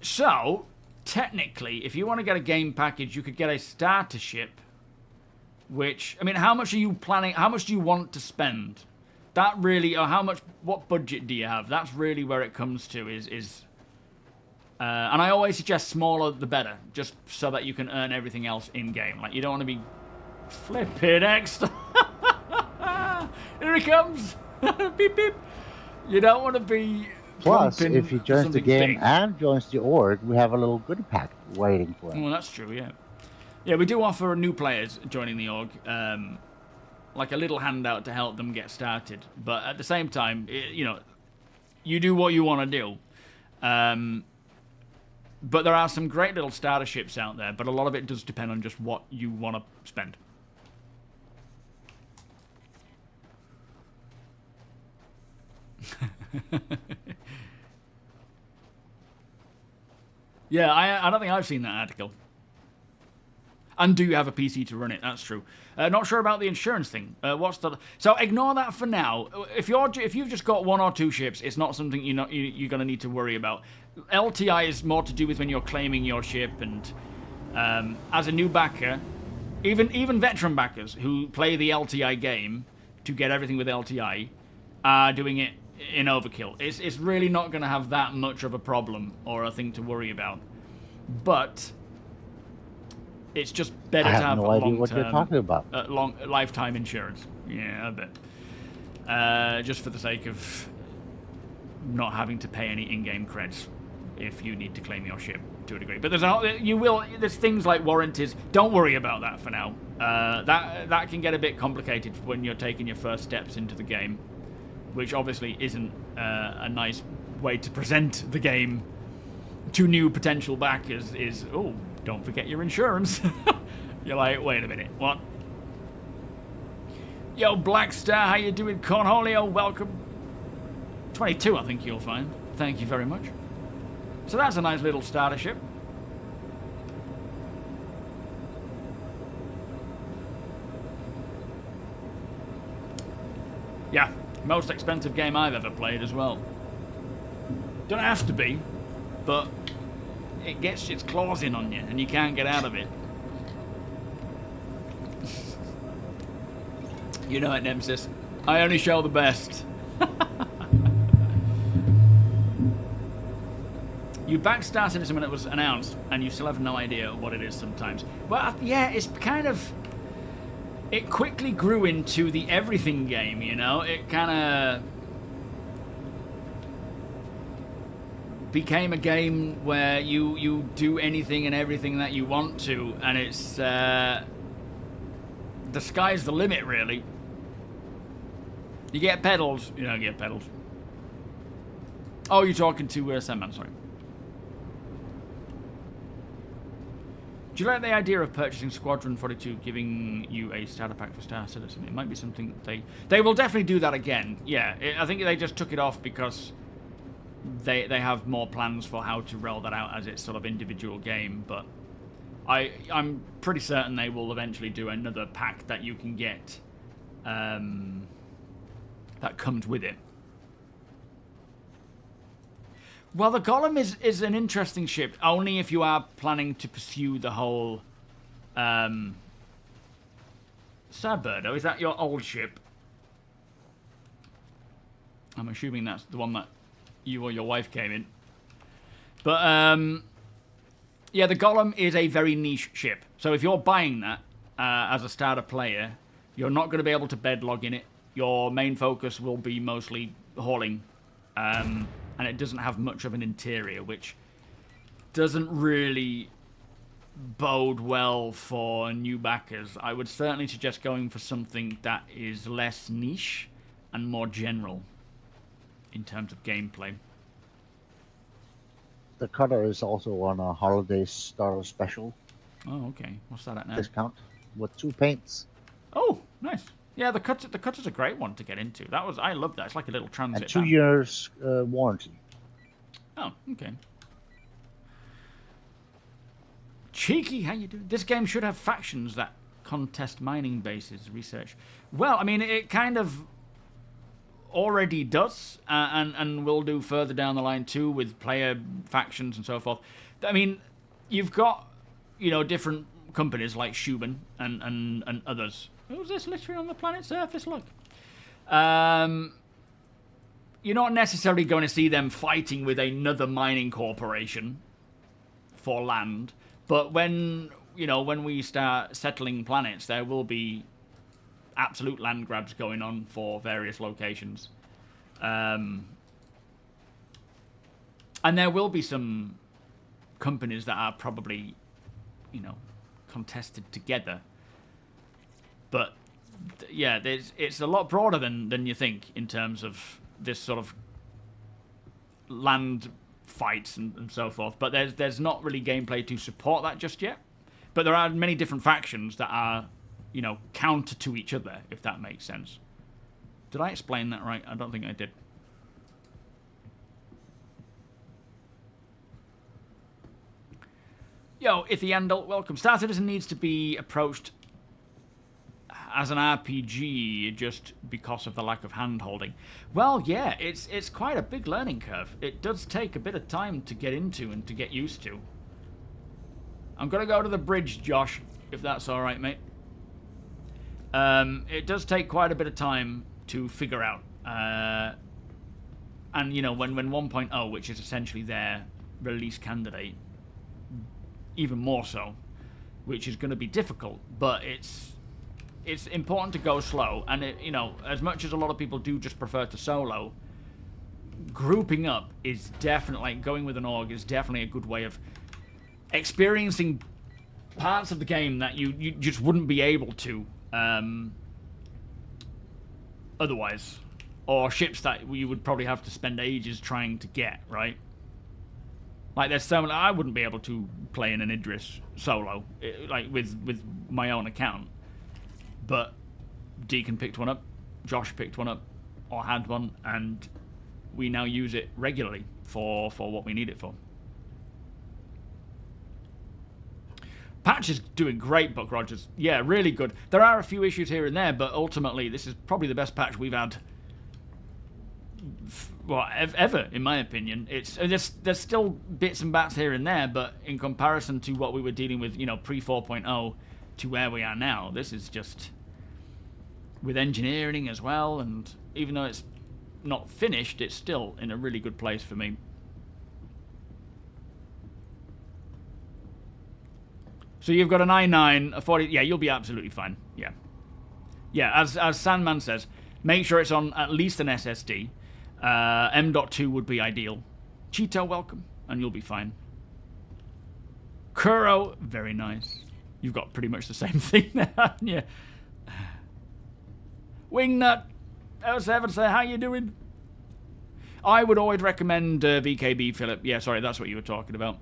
So, technically, if you want to get a game package, you could get a starter ship, which, I mean, how much are you planning, how much do you want to spend? That really, or what budget do you have? That's really where it comes to, and I always suggest smaller the better, just so that you can earn everything else in-game. Like, you don't want to be flipping extra. Here he comes. Beep, beep. You don't want to be... Plus, if he joins the game big. and joins the org, we have a little goodie pack waiting for him. Well, that's true, yeah. Yeah, we do offer new players joining the org, like a little handout to help them get started. But at the same time, you know, you do what you want to do. But there are some great little starter ships out there, but a lot of it does depend on just what you want to spend. Yeah, I don't think I've seen that article. And do you have a PC to run it? That's true. Not sure about the insurance thing. So ignore that for now. If you've just got 1 or 2 ships, it's not something you're going to need to worry about. LTI is more to do with when you're claiming your ship, and as a new backer, even veteran backers who play the LTI game to get everything with LTI are doing it in overkill. It's really not going to have that much of a problem or a thing to worry about. But it's just better to have no idea what you're talking about. Long lifetime insurance. Yeah, I bet. Just for the sake of not having to pay any in-game creds. if you need to claim your ship to a degree. But there's things like warranties. Don't worry about that for now. That can get a bit complicated when you're taking your first steps into the game, which obviously isn't a nice way to present the game to new potential backers. Is, oh, don't forget your insurance. You're like, wait a minute, what? Yo, Black Star, how you doing? Cornholio, welcome. 22, I think you'll find. Thank you very much. So that's a nice little starter ship. Yeah, most expensive game I've ever played as well. Don't have to be, but it gets its claws in on you and you can't get out of it. You know it, Nemesis. I only show the best. You backed Star Citizen when it was announced, and you still have no idea what it is sometimes. Well, yeah, it's kind of... It quickly grew into the everything game, you know? It kind of... became a game where you do anything and everything that you want to, and it's... the sky's the limit, really. You get pedals. You don't get pedals. Oh, you're talking to Sandman, sorry. Do you like the idea of purchasing Squadron 42, giving you a starter pack for Star Citizen? It might be something that they will definitely do that again. Yeah, I think they just took it off because they have more plans for how to roll that out as its sort of individual game. But I'm pretty certain they will eventually do another pack that you can get that comes with it. Well, the Golem is an interesting ship, only if you are planning to pursue the whole... Starbirdo, is that your old ship? I'm assuming that's the one that you or your wife came in. But, yeah, the Golem is a very niche ship. So if you're buying that as a starter player, you're not going to be able to bed log in it. Your main focus will be mostly hauling. And it doesn't have much of an interior, which doesn't really bode well for new backers. I would certainly suggest going for something that is less niche and more general in terms of gameplay. The cutter is also on a holiday starter special. Oh, okay. What's that at now? Discount with 2 paints. Oh, nice. Yeah, the cutter's a great one to get into. I love that. It's like a little transit. And 2 years warranty. Oh, okay. Cheeky, how you doing? This game should have factions that contest mining bases. Research. Well, I mean, it kind of already does, and will do further down the line too with player factions and so forth. I mean, you've got, you know, different companies like Schumann and others. Who's this literally on the planet's surface? Look. You're not necessarily going to see them fighting with another mining corporation for land, but when we start settling planets, there will be absolute land grabs going on for various locations. And there will be some companies that are probably, you know, contested together. But yeah, it's a lot broader than you think in terms of this sort of land fights and so forth. But there's not really gameplay to support that just yet. But there are many different factions that are, you know, counter to each other, if that makes sense. Did I explain that right? I don't think I did. Yo, Ithiandel, welcome. Star Citizen needs to be approached as an RPG just because of the lack of hand-holding. Well, yeah, it's quite a big learning curve. It does take a bit of time to get into and to get used to. I'm going to go to the bridge, Josh, if that's all right, mate. It does take quite a bit of time to figure out. And, you know, when 1.0, which is essentially their release candidate, even more so, which is going to be difficult, but it's important to go slow. And, you know, as much as a lot of people do just prefer to solo, grouping up is definitely, like, going with an org is definitely a good way of experiencing parts of the game that you just wouldn't be able to otherwise, or ships that you would probably have to spend ages trying to get, right? Like, there's so many, I wouldn't be able to play in an Idris solo, like with my own account, but Deacon picked one up, Josh picked one up, or had one, and we now use it regularly for what we need it for. Patch is doing great, Buck Rogers. Yeah, really good. There are a few issues here and there, but ultimately this is probably the best patch we've had, well, ever, in my opinion. It's there's still bits and bats here and there, but in comparison to what we were dealing with, you know, pre 4.0 to where we are now, this is just, with engineering as well, and even though it's not finished, it's still in a really good place for me. So you've got an i9, a 40... Yeah, you'll be absolutely fine. Yeah. Yeah, as Sandman says, make sure it's on at least an SSD. M.2 would be ideal. Cheeto, welcome, and you'll be fine. Kuro, very nice. You've got pretty much the same thing there, haven't you? Wingnut, 07, say, how you doing? I would always recommend VKB, Philip. Yeah, sorry, that's what you were talking about.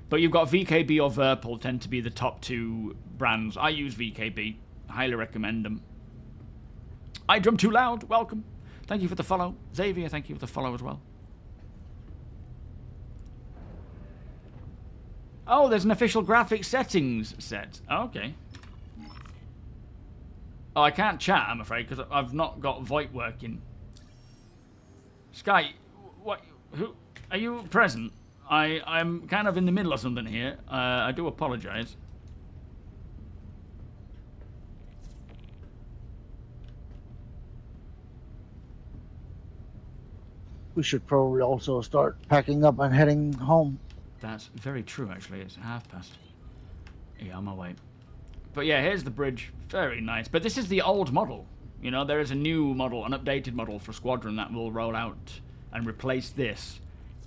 But you've got VKB or Virpil tend to be the top two brands. I use VKB. Highly recommend them. I drum too loud. Welcome. Thank you for the follow. Xavier, thank you for the follow as well. Oh, there's an official graphics settings set. Okay. Oh, I can't chat, I'm afraid, because I've not got VoIP working. Sky, what? Who? Are you present? I'm kind of in the middle of something here. I do apologise. We should probably also start packing up and heading home. That's very true, actually. It's past. Yeah, on my way. But yeah, here's the bridge. Very nice. But this is the old model. You know, there is a new model, an updated model for Squadron that will roll out and replace this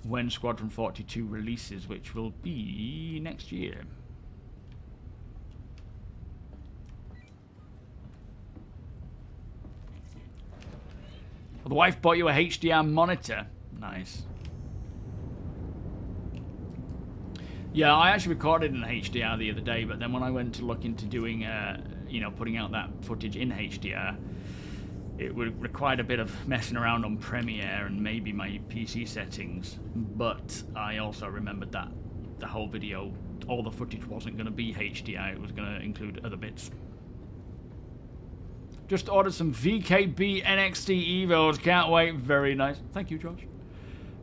when Squadron 42 releases, which will be next year. Well, the wife bought you a HDR monitor. Nice. Yeah, I actually recorded in HDR the other day, but then when I went to look into doing, you know, putting out that footage in HDR, it would require a bit of messing around on Premiere and maybe my PC settings. But I also remembered that the whole video, all the footage wasn't going to be HDR, it was going to include other bits. Just ordered some VKB NXT Evos, can't wait, very nice. Thank you, Josh.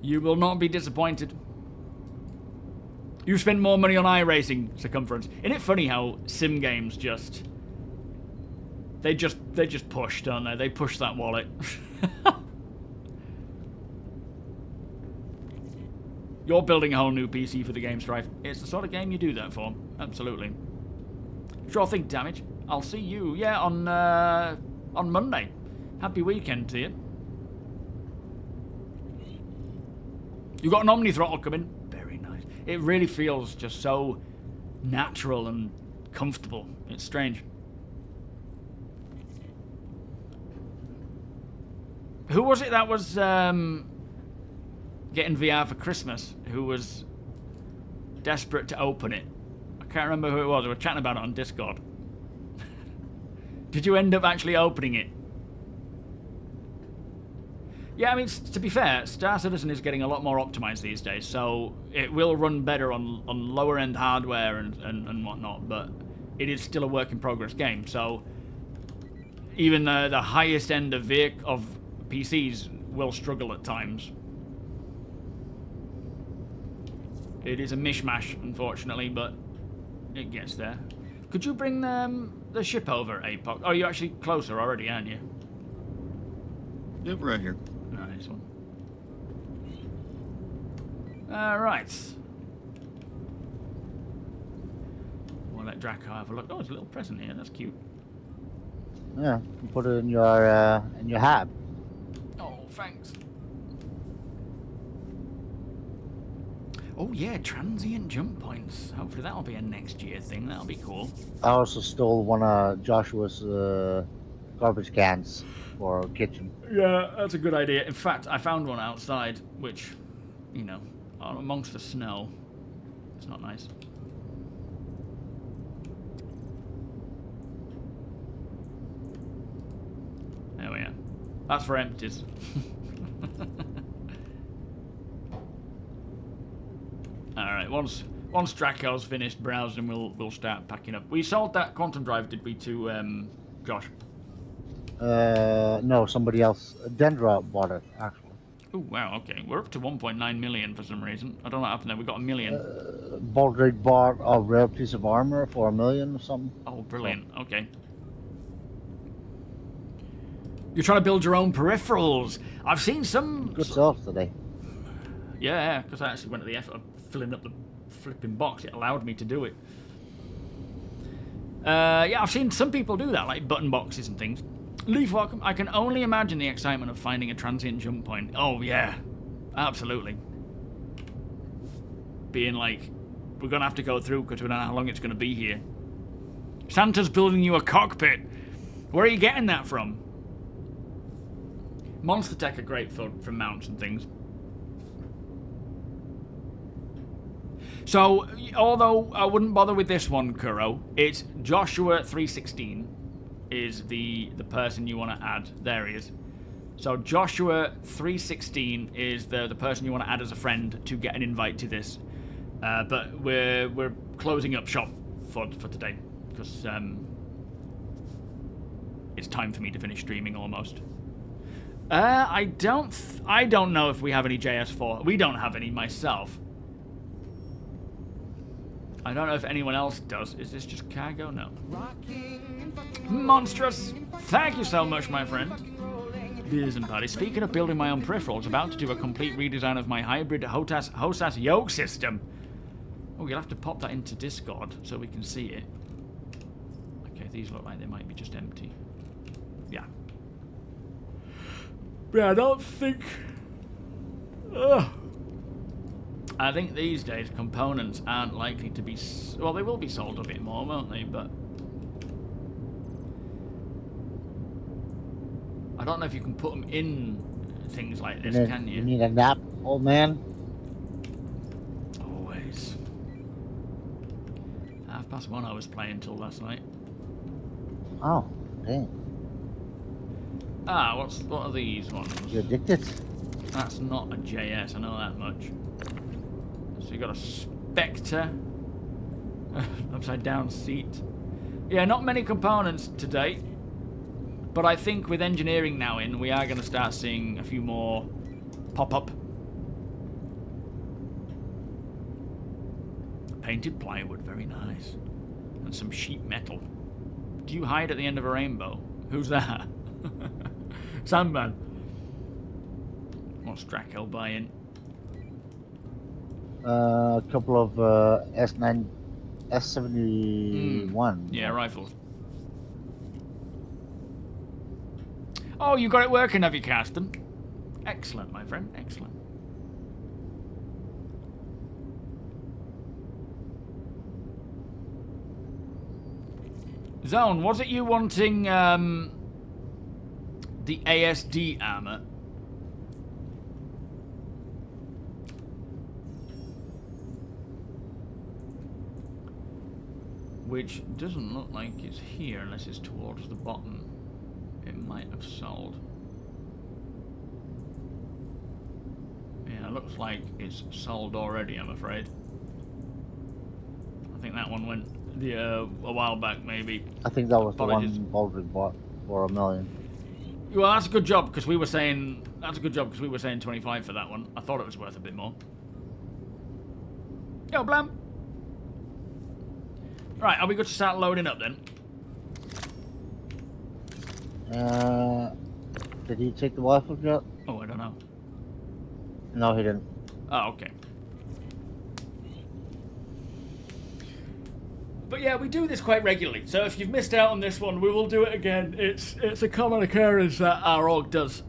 You will not be disappointed. You spend more money on iRacing circumference. Isn't it funny how sim games just... They just push, don't they? They push that wallet. You're building a whole new PC for the game, Strife. It's the sort of game you do that for. Absolutely. Sure thing, Damage. I'll see you, yeah, on Monday. Happy weekend to you. You got an Omni throttle coming. Very nice. It really feels just so natural and comfortable. It's strange. Who was it that was getting VR for Christmas? Who was desperate to open it? I can't remember who it was. We were chatting about it on Discord. Did you end up actually opening it? Yeah, I mean, to be fair, Star Citizen is getting a lot more optimized these days, so it will run better on lower end hardware and whatnot, but it is still a work in progress game, so even the highest end of PCs will struggle at times. It is a mishmash, unfortunately, but it gets there. Could you bring the ship over, APOC? Oh, you're actually closer already, aren't you? Yep, right here. Nice one. Alright. We'll let Draco have a look. Oh, there's a little present here. That's cute. Yeah, you put it in your hat. Oh, thanks. Oh yeah, transient jump points. Hopefully that'll be a next year thing. That'll be cool. I also stole one of Joshua's garbage cans for kitchen. Yeah, that's a good idea. In fact, I found one outside, which, you know, amongst the snow, it's not nice. There we are. That's for empties. All right. Once Draco's finished browsing, we'll start packing up. We sold that quantum drive, did we, to Josh? No, somebody else. Dendra bought it, actually. Oh wow. Okay, we're up to 1.9 million for some reason. I don't know what happened there. We got 1 million. Baldrick bought a rare piece of armor for $1 million or something. Oh, brilliant. Okay. You're trying to build your own peripherals. I've seen some. Good stuff today. Yeah, because I actually went to the effort of filling up the flipping box. It allowed me to do it. Yeah, I've seen some people do that, like button boxes and things. Leaf, welcome. I can only imagine the excitement of finding a transient jump point. Oh, yeah. Absolutely. Being like, we're going to have to go through because we don't know how long it's going to be here. Santa's building you a cockpit. Where are you getting that from? MONSTERTECH are great for mounts and things. So, although I wouldn't bother with this one, Kuro, it's Joshua316 is the person you want to add. There he is. So Joshua316 is the person you want to add as a friend to get an invite to this. But we're closing up shop for today because it's time for me to finish streaming almost. I don't know if we have any JS4. We don't have any myself. I don't know if anyone else does. Is this just cargo? No. Monstrous! Thank you so much, my friend. Beers and party. Speaking of building my own peripherals, about to do a complete redesign of my hybrid HOTAS yoke system. Oh, you'll have to pop that into Discord so we can see it. Okay, these look like they might be just empty. Yeah. Yeah, I don't think... Ugh. I think these days components aren't likely to be... Well, they will be sold a bit more, won't they? But... I don't know if you can put them in things like this, can you? You need a nap, old man? Always. 1:30 I was playing till last night. Oh, dang. Ah, what are these ones? You addicted? That's not a JS, I know that much. So you got a Spectre, upside down seat. Yeah, not many components to date, but I think with engineering now in, we are going to start seeing a few more pop up. Painted plywood, very nice, and some sheet metal. Do you hide at the end of a rainbow? Who's that? Sandman. What's Draco buying? A couple of S9, S71. Yeah, rifles. Oh, you got it working, have you, Carsten? Excellent, my friend. Excellent. Zone, was it you wanting the ASD armor? Which doesn't look like it's here unless it's towards the bottom. It might have sold. Yeah, it looks like it's sold already, I'm afraid. I think that one went a while back, maybe. I think that was Apologies. the one Baldrick bought for $1 million. Well, that's a good job because we were saying 25 for that one. I thought it was worth a bit more. Yo, Blam. Right, are we good to start loading up then? Did he take the rifle yet? Oh, I don't know. No, he didn't. Oh, okay. But yeah, we do this quite regularly. So if you've missed out on this one, we will do it again. It's a common occurrence that our org does.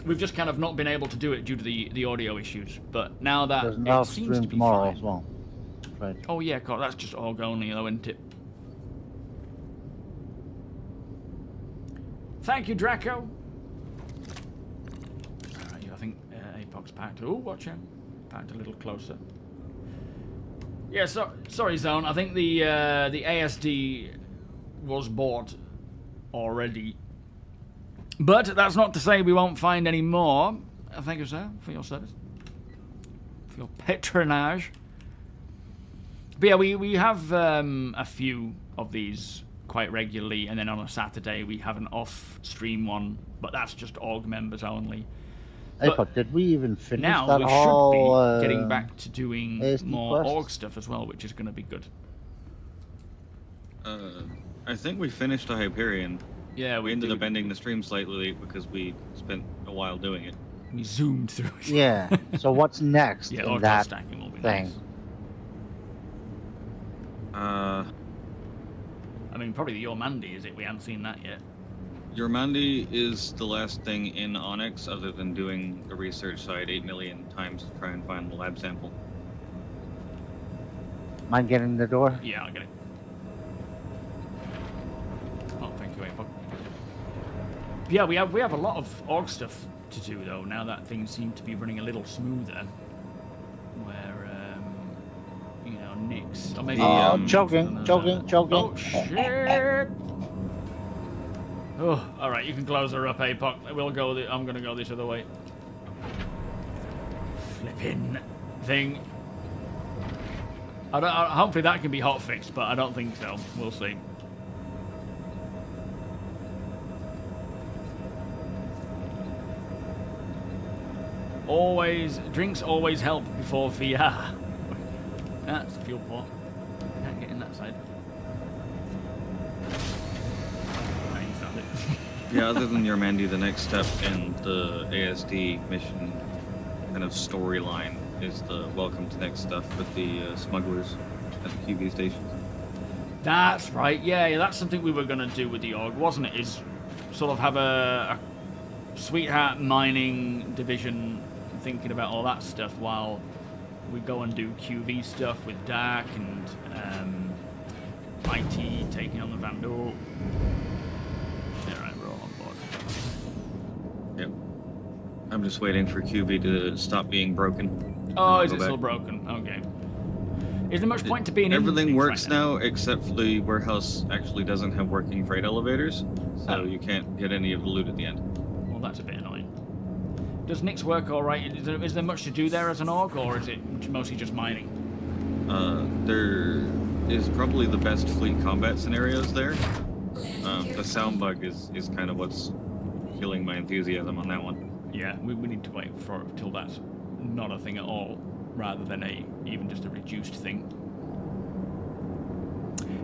We've just kind of not been able to do it due to the audio issues. But now that There's no it seems stream to be tomorrow fine. as well. Right. Oh yeah, God, that's just org only though, isn't it? Thank you, Draco. Alright, I think Apox packed. Oh, watch out. Packed a little closer. Yeah, sorry, Zone. I think the ASD was bought already. But that's not to say we won't find any more. Thank you, sir, for your service. For your patronage. But yeah, we have a few of these quite regularly, and then on a Saturday we have an off-stream one, but that's just org members only. Apoc, did we even finish Now that we whole, should be getting back to doing ASD more quests? org stuff as well, which is going to be good. I think we finished the Hyperion. Yeah, We ended up ending the stream slightly late because we spent a while doing it. We zoomed through it. Yeah. So what's next Yeah, in auto that stacking will be thing? nice. I mean, probably the Yormandi, is it? We haven't seen that yet. Yormandi is the last thing in Onyx other than doing the research side 8 million times to try and find the lab sample. Mind getting the door? Yeah, I'll get it. Oh, thank you, Apoc. Yeah, we have a lot of org stuff to do though. Now that things seem to be running a little smoother, where you know, Nyx or maybe choking. Oh shit! Oh, all right, you can close her up, Apoc. We'll go. I'm gonna go this other way. Flipping thing. Hopefully that can be hot fixed, but I don't think so. We'll see. Drinks always help before VR. That's the fuel port. Can't get in that side. I found it. Yeah, other than Yormandi, the next step in the ASD mission kind of storyline is the welcome to next stuff with the smugglers at the QV stations. That's right. Yeah, that's something we were gonna do with the org, wasn't it? Is sort of have a sweetheart mining division, thinking about all that stuff while we go and do QV stuff with Dark and IT taking on the Vanduul. Yeah, right, we're all on board. Yep. I'm just waiting for QV to stop being broken. Oh, And is I'll it go still back. broken? Okay. Is there much point to being in Everything things works right now? now except for the warehouse actually doesn't have working freight elevators, so Oh. you can't get any of the loot at the end. Well, that's a bit annoying. Does Nyx work all right? Is there much to do there as an org, or is it mostly just mining? There is probably the best fleet combat scenarios there. The sound bug is kind of what's killing my enthusiasm on that one. Yeah, we need to wait for till that's not a thing at all, rather than even just a reduced thing.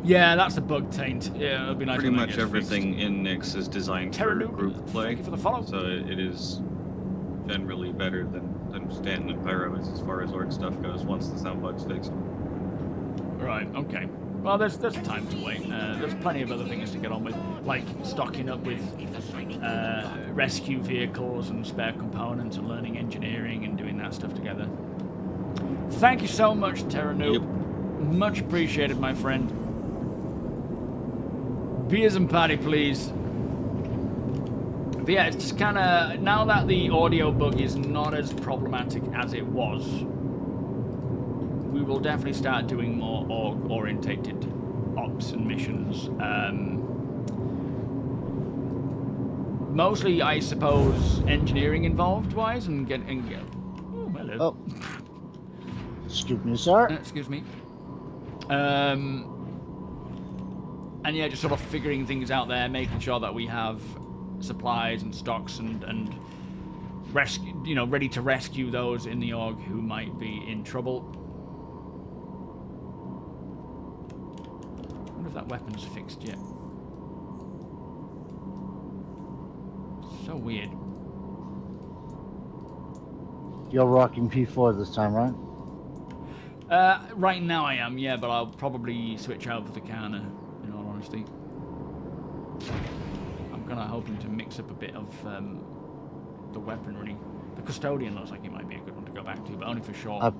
Yeah, that's a bug taint. Yeah, it'll be nice. Pretty when that much gets everything in Nyx is designed for Terranuke, group play, thank you for the follow. so it is generally better than Stanton and Pyro is as far as org stuff goes once the sound bug's fixed. fixed. Right. Okay. Well, there's time to wait. There's plenty of other things to get on with, like stocking up with rescue vehicles and spare components and learning engineering and doing that stuff together. Thank you so much, Terranuke. Yep. Much appreciated, my friend. Beers and party, please. But yeah, it's just kind of, now that the audio bug is not as problematic as it was, we will definitely start doing more org-orientated ops and missions. Mostly, I suppose, engineering involved-wise, and get. Oh, hello. Oh. Excuse me, sir. Excuse me. And yeah, just sort of figuring things out there, making sure that we have supplies and stocks and rescue, ready to rescue those in the org who might be in trouble. I wonder if that weapon's fixed yet. So weird. You're rocking P4 this time, right? Right now I am, yeah, but I'll probably switch out for the Kana, in all honesty. I'm hoping to mix up a bit of the weaponry. The custodian looks like it might be a good one to go back to, but only for short. I've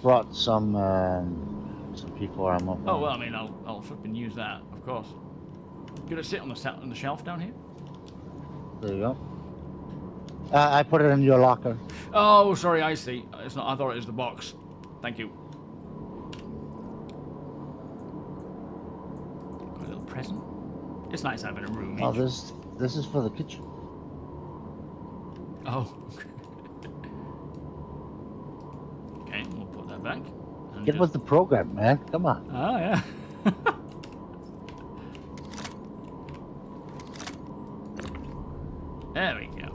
brought some P4 ammo. Oh well, I mean, I'll flipping use that, of course. Could it sit on the shelf down here? There you go. I put it in your locker. Oh, sorry, I see. It's not. I thought it was the box. Thank you. Got a little present. It's nice having a room. Oh, each. this is for the kitchen. Oh. Okay, we'll put that back. And Get with the program, man. Come on. Oh yeah. There we go.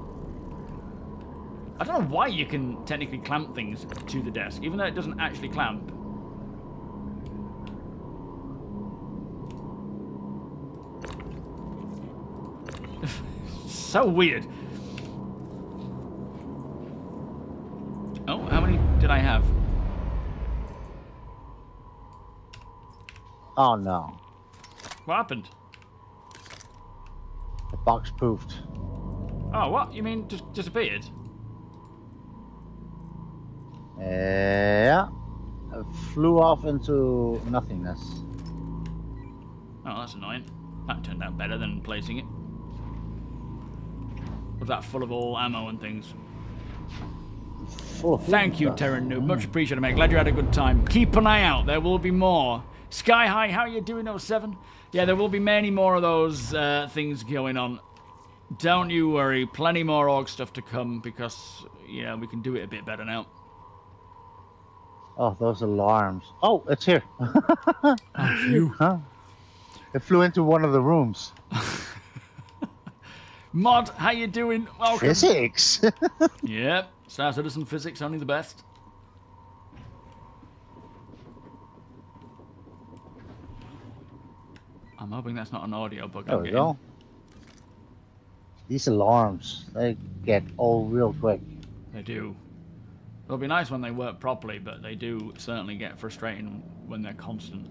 I don't know why you can technically clamp things to the desk, even though it doesn't actually clamp. So weird. Oh, how many did I have? Oh no. What happened? The box poofed. Oh, what? You mean just disappeared? Yeah. It flew off into nothingness. Oh, that's annoying. That turned out better than placing it. Was that full of all ammo and things? Full of Thank you, stuff. Terran Noob. Much appreciated, mate. Glad you had a good time. Keep an eye out. There will be more. Sky High, how you doing, 07? Yeah, there will be many more of those things going on. Don't you worry. Plenty more org stuff to come because, yeah, we can do it a bit better now. Oh, those alarms. Oh, it's here. Phew. Huh? It flew into one of the rooms. Mod, how you doing? Welcome. Physics. Yep. Star Citizen physics, only the best. I'm hoping that's not an audio bug. There I'm we getting. go. These alarms, they get old real quick. They do. It'll be nice when they work properly, but they do certainly get frustrating when they're constant.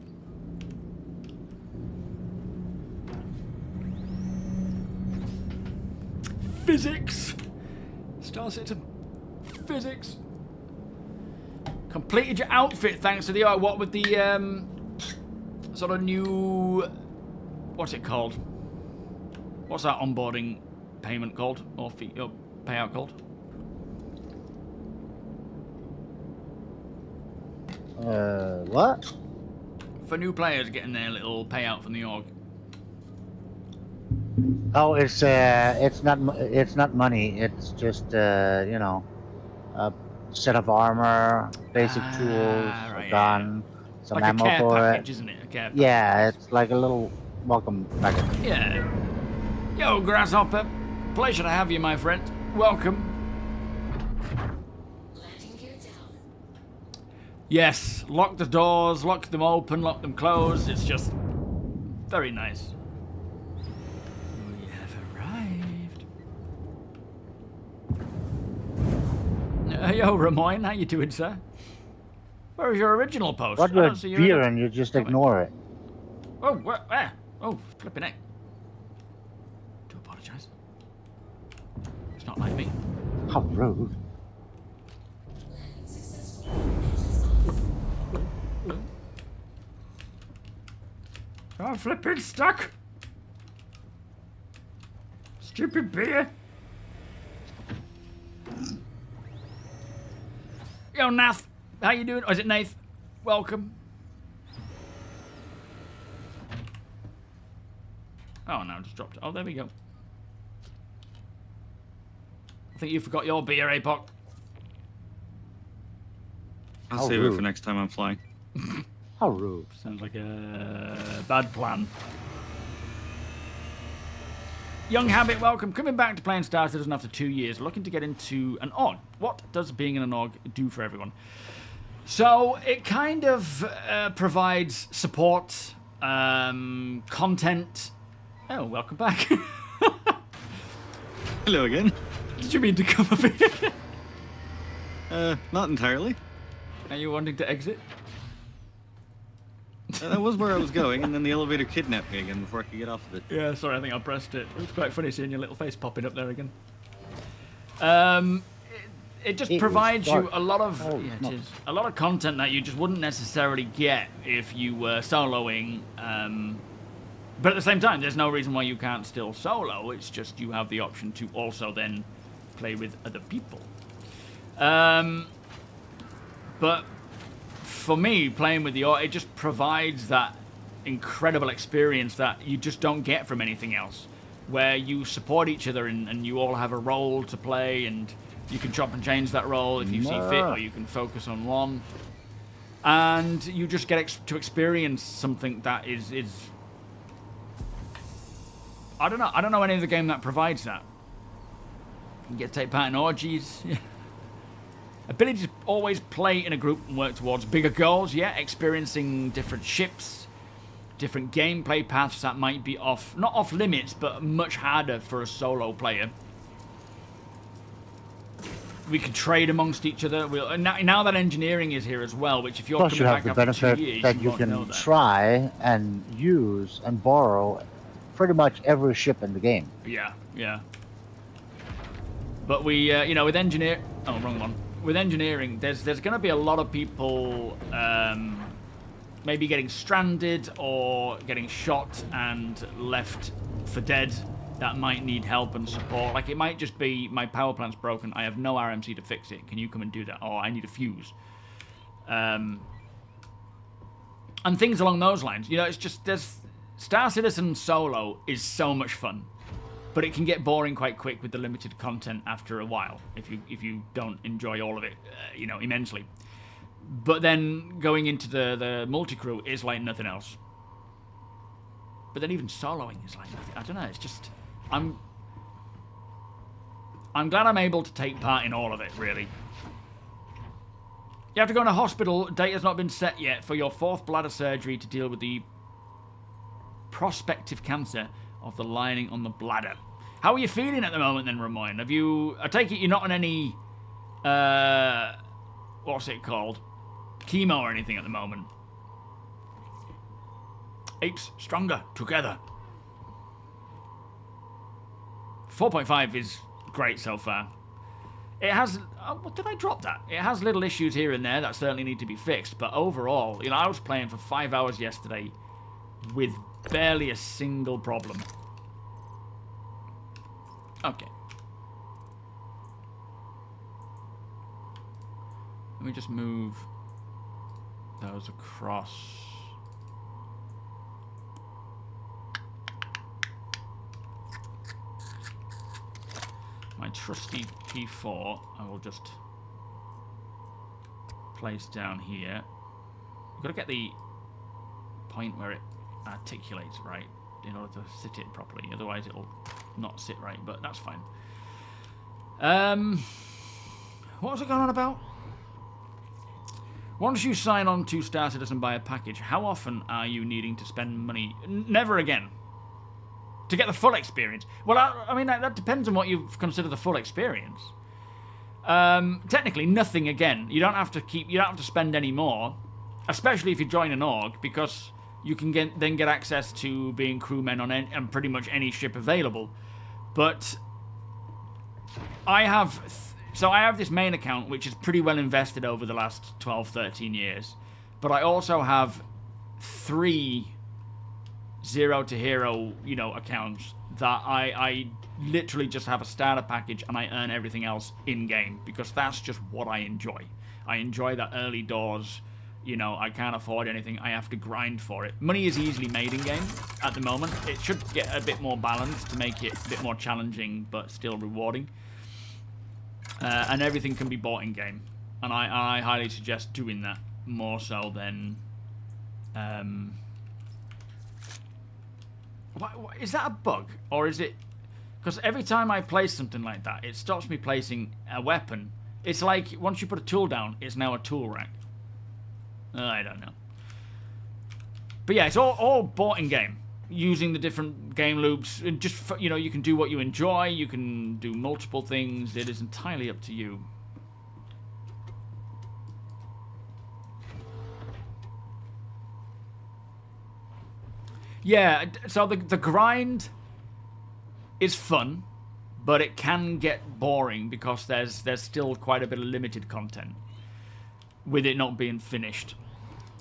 Physics! Star Citizen physics! Completed your outfit thanks to the art. What with the sort of new... What's it called? What's that onboarding payment called? Or fee, or payout called? What? For new players getting their little payout from the org. Oh, it's not money. It's just you know, a set of armor, basic tools, right, a gun, some like ammo a care for package, it. isn't it? A care package. Yeah, it's like a little welcome package. Yeah. Yo, Grasshopper. Pleasure to have you, my friend. Welcome. Landing gear down. Yes, lock the doors, lock them open, lock them closed. It's just very nice. We have arrived. Yo, Ramoyne, how you doing, sir? Where was your original post? What I with don't see your beer original- and you just ignore it? Oh, where? Oh, flipping heck. Do apologise. It's not like me. How rude. Landing successful. Engines off. I'm flipping stuck. Stupid beer. Yo, Nath. How you doing? Or is it Nath? Welcome. Oh, no, just dropped it. Oh, there we go. I think you forgot your beer, Apoc. I'll How save it for rude. next time I'm flying. How rude. Sounds like a bad plan. Young Habit, welcome. Coming back to playing Star Citizen after 2 years, looking to get into an org. What does being in an org do for everyone? So it kind of provides support, content. Oh, welcome back. Hello again. Did you mean to come up here? Not entirely. Are you wanting to exit? That was where I was going, and then the elevator kidnapped me again before I could get off of it. Yeah, sorry, I think I pressed it. It was quite funny seeing your little face popping up there again. It just It is provides you dark. a lot of Oh, yeah, it no. is a lot of content that you just wouldn't necessarily get if you were soloing. But at the same time, there's no reason why you can't still solo. It's just you have the option to also then play with other people. But for me, playing with it just provides that incredible experience that you just don't get from anything else, where you support each other and you all have a role to play, and you can chop and change that role if you see fit, or you can focus on one, and you just get to experience something that is I don't know any other game that provides that. You get to take part in orgies. Ability to always play in a group and work towards bigger goals, yeah. Experiencing different ships, different gameplay paths that might be not off limits, but much harder for a solo player. We can trade amongst each other. Now that engineering is here as well, which if you're Plus, coming you have back the after benefit 2 years, that you won't know can that. try and use and borrow pretty much every ship in the game. Yeah, yeah. But we, with engineer... Oh, wrong one. With engineering, there's going to be a lot of people maybe getting stranded or getting shot and left for dead that might need help and support. Like, it might just be, my power plant's broken, I have no RMC to fix it. Can you come and do that? Or I need a fuse. And things along those lines. You know, it's just, Star Citizen solo is so much fun. But it can get boring quite quick with the limited content after a while, if you don't enjoy all of it, immensely. But then going into the multi-crew is like nothing else. But then even soloing is like nothing. I don't know, it's just... I'm glad I'm able to take part in all of it, really. You have to go in a hospital. Date has not been set yet for your 4th bladder surgery to deal with the prospective cancer of the lining on the bladder. How are you feeling at the moment then, Ramon? I take it you're not on any, what's it called? Chemo or anything at the moment? Apes stronger together. 4.5 is great so far. It has, what did I drop that? It has little issues here and there that certainly need to be fixed, but overall, I was playing for 5 hours yesterday with barely a single problem. Okay. Let me just move those across. My trusty P4, I will just place down here. We've got to get the point where it articulates right in order to sit it properly, otherwise it'll not sit right, but that's fine. What was it going on about? Once you sign on to Star Citizen buy a package, how often are you needing to spend money? Never again. To get the full experience. Well, I mean, that depends on what you consider the full experience. Technically, nothing again. You don't have to spend any more, especially if you join an org, because you can then get access to being crewmen on pretty much any ship available. But I have this main account, which is pretty well invested over the last 12, 13 years. But I also have 3 Zero to Hero, accounts that I literally just have a starter package and I earn everything else in-game, because that's just what I enjoy. I enjoy that early doors, I can't afford anything, I have to grind for it. Money is easily made in-game at the moment. It should get a bit more balanced to make it a bit more challenging but still rewarding. And everything can be bought in-game. And I highly suggest doing that more so than... Is that a bug? Or is it... Because every time I place something like that, it stops me placing a weapon. It's like, once you put a tool down, it's now a tool rack. I don't know. But yeah, it's all bought in-game. Using the different game loops. And just, you can do what you enjoy. You can do multiple things. It is entirely up to you. Yeah, so the grind is fun, but it can get boring because there's still quite a bit of limited content with it not being finished.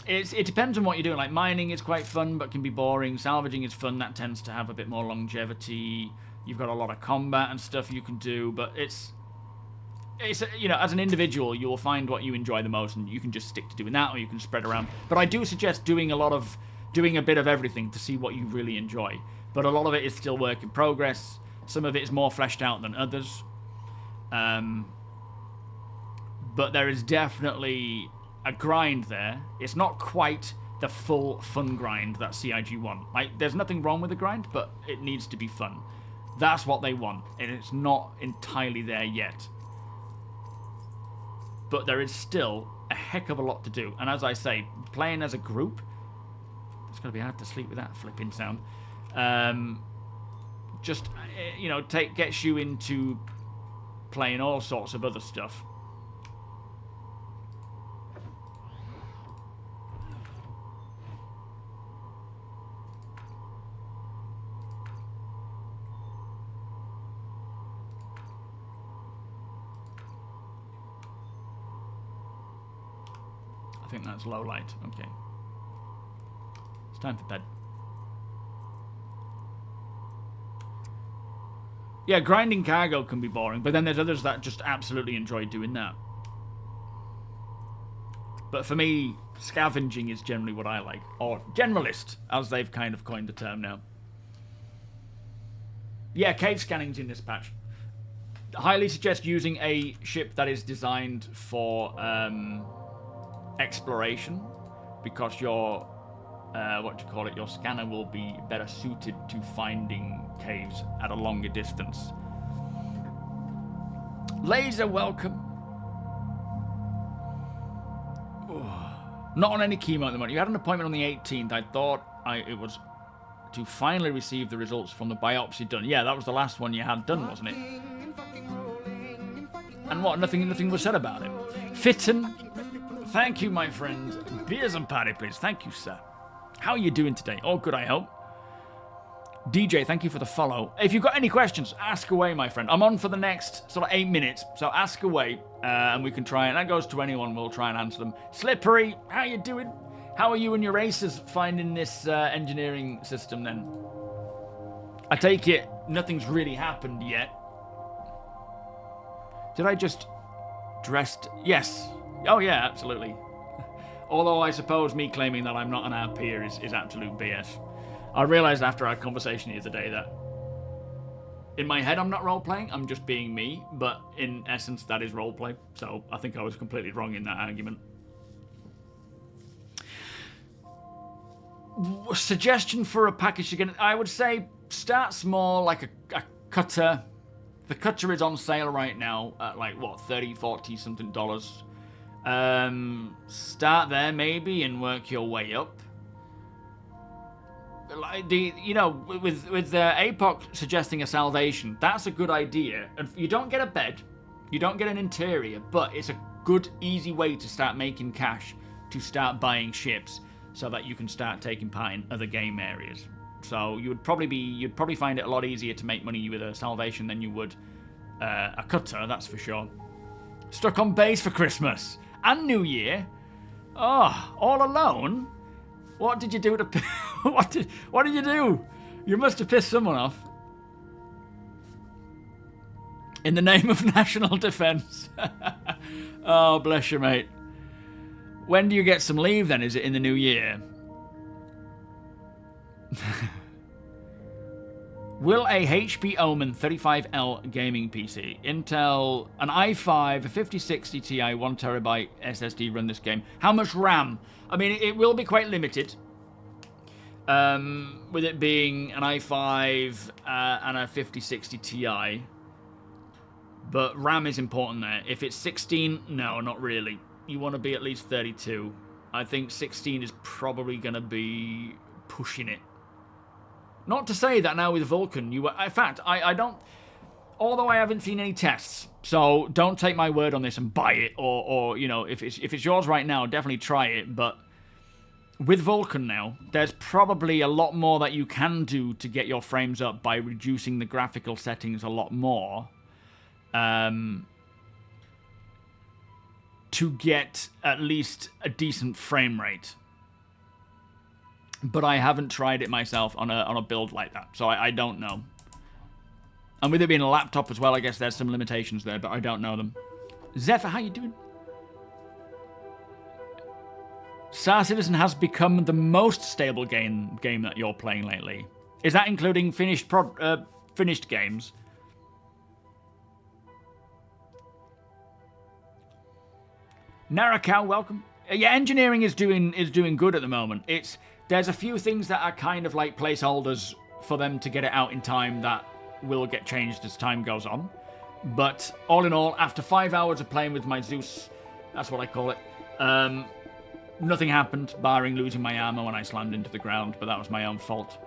It depends on what you're doing. Like mining is quite fun but can be boring. Salvaging is fun, that tends to have a bit more longevity. You've got a lot of combat and stuff you can do, but it's you know, as an individual, you will find what you enjoy the most, and you can just stick to doing that, or you can spread around. But I do suggest doing a bit of everything to see what you really enjoy. But a lot of it is still work in progress. Some of it is more fleshed out than others. But there is definitely a grind there. It's not quite the full fun grind that CIG want. Like, there's nothing wrong with the grind, but it needs to be fun. That's what they want, and it's not entirely there yet. But there is still a heck of a lot to do. And as I say, playing as a group, it's going to be hard to sleep with that flipping sound. Just, you know, gets you into playing all sorts of other stuff. I think that's low light. Okay. It's time for bed. Yeah, grinding cargo can be boring, but then there's others that just absolutely enjoy doing that. But for me, scavenging is generally what I like. Or generalist, as they've kind of coined the term now. Yeah, cave scanning's in this patch. Highly suggest using a ship that is designed for exploration, because your your scanner will be better suited to finding caves at a longer distance. Laser, welcome. Not on any chemo at the moment. You had an appointment on the 18th. I thought it was to finally receive the results from the biopsy done. Yeah, that was the last one you had done, wasn't it? And what? Nothing was said about it. Fitten, thank you, my friend. Beers and patty, please. Thank you, sir. How are you doing today? All good, I hope. DJ, thank you for the follow. If you've got any questions, ask away, my friend. I'm on for the next sort of 8 minutes, so ask away, and we can try. And that goes to anyone. We'll try and answer them. Slippery, how you doing? How are you and your racers finding this engineering system then? I take it nothing's really happened yet. Did I just dressed? Yes. Oh yeah, absolutely. Although I suppose me claiming that I'm not an RP is absolute BS. I realised after our conversation the other day that in my head I'm not role-playing, I'm just being me, but in essence that is role-play, so I think I was completely wrong in that argument. Suggestion for a package again, I would say start small, like a cutter. The cutter is on sale right now at like, what, 30, 40 something dollars. Start there maybe and work your way up. Like with APOC suggesting a salvation, that's a good idea. And you don't get a bed, you don't get an interior, but it's a good, easy way to start making cash, to start buying ships, so that you can start taking part in other game areas. So you'd probably find it a lot easier to make money with a salvation than you would a cutter, that's for sure. Stuck on base for Christmas and New Year. Oh, all alone? What did you do to... what did you do? You must have pissed someone off. In the name of national defence. Oh, bless you, mate. When do you get some leave then? Is it in the new year? Will a HP Omen 35L gaming PC, Intel, an i5, a 5060 Ti, 1TB SSD run this game? How much RAM? I mean, it will be quite limited. With it being an i5 and a 5060 Ti. But RAM is important there. If it's 16, no, not really. You want to be at least 32. I think 16 is probably going to be pushing it. Not to say that now with Vulcan, in fact, I don't, although I haven't seen any tests, so don't take my word on this and buy it, or you know, if it's yours right now, definitely try it, but with Vulkan now, there's probably a lot more that you can do to get your frames up by reducing the graphical settings a lot more. To get at least a decent frame rate. But I haven't tried it myself on a build like that, so I don't know. And with it being a laptop as well, I guess there's some limitations there, but I don't know them. Zephyr, how you doing? Star Citizen has become the most stable game that you're playing lately. Is that including finished games? Narakau, welcome. Yeah, engineering is doing good at the moment. There's a few things that are kind of like placeholders for them to get it out in time that will get changed as time goes on. But all in all, after 5 hours of playing with my Zeus, that's what I call it, nothing happened, barring losing my armor when I slammed into the ground, but that was my own fault.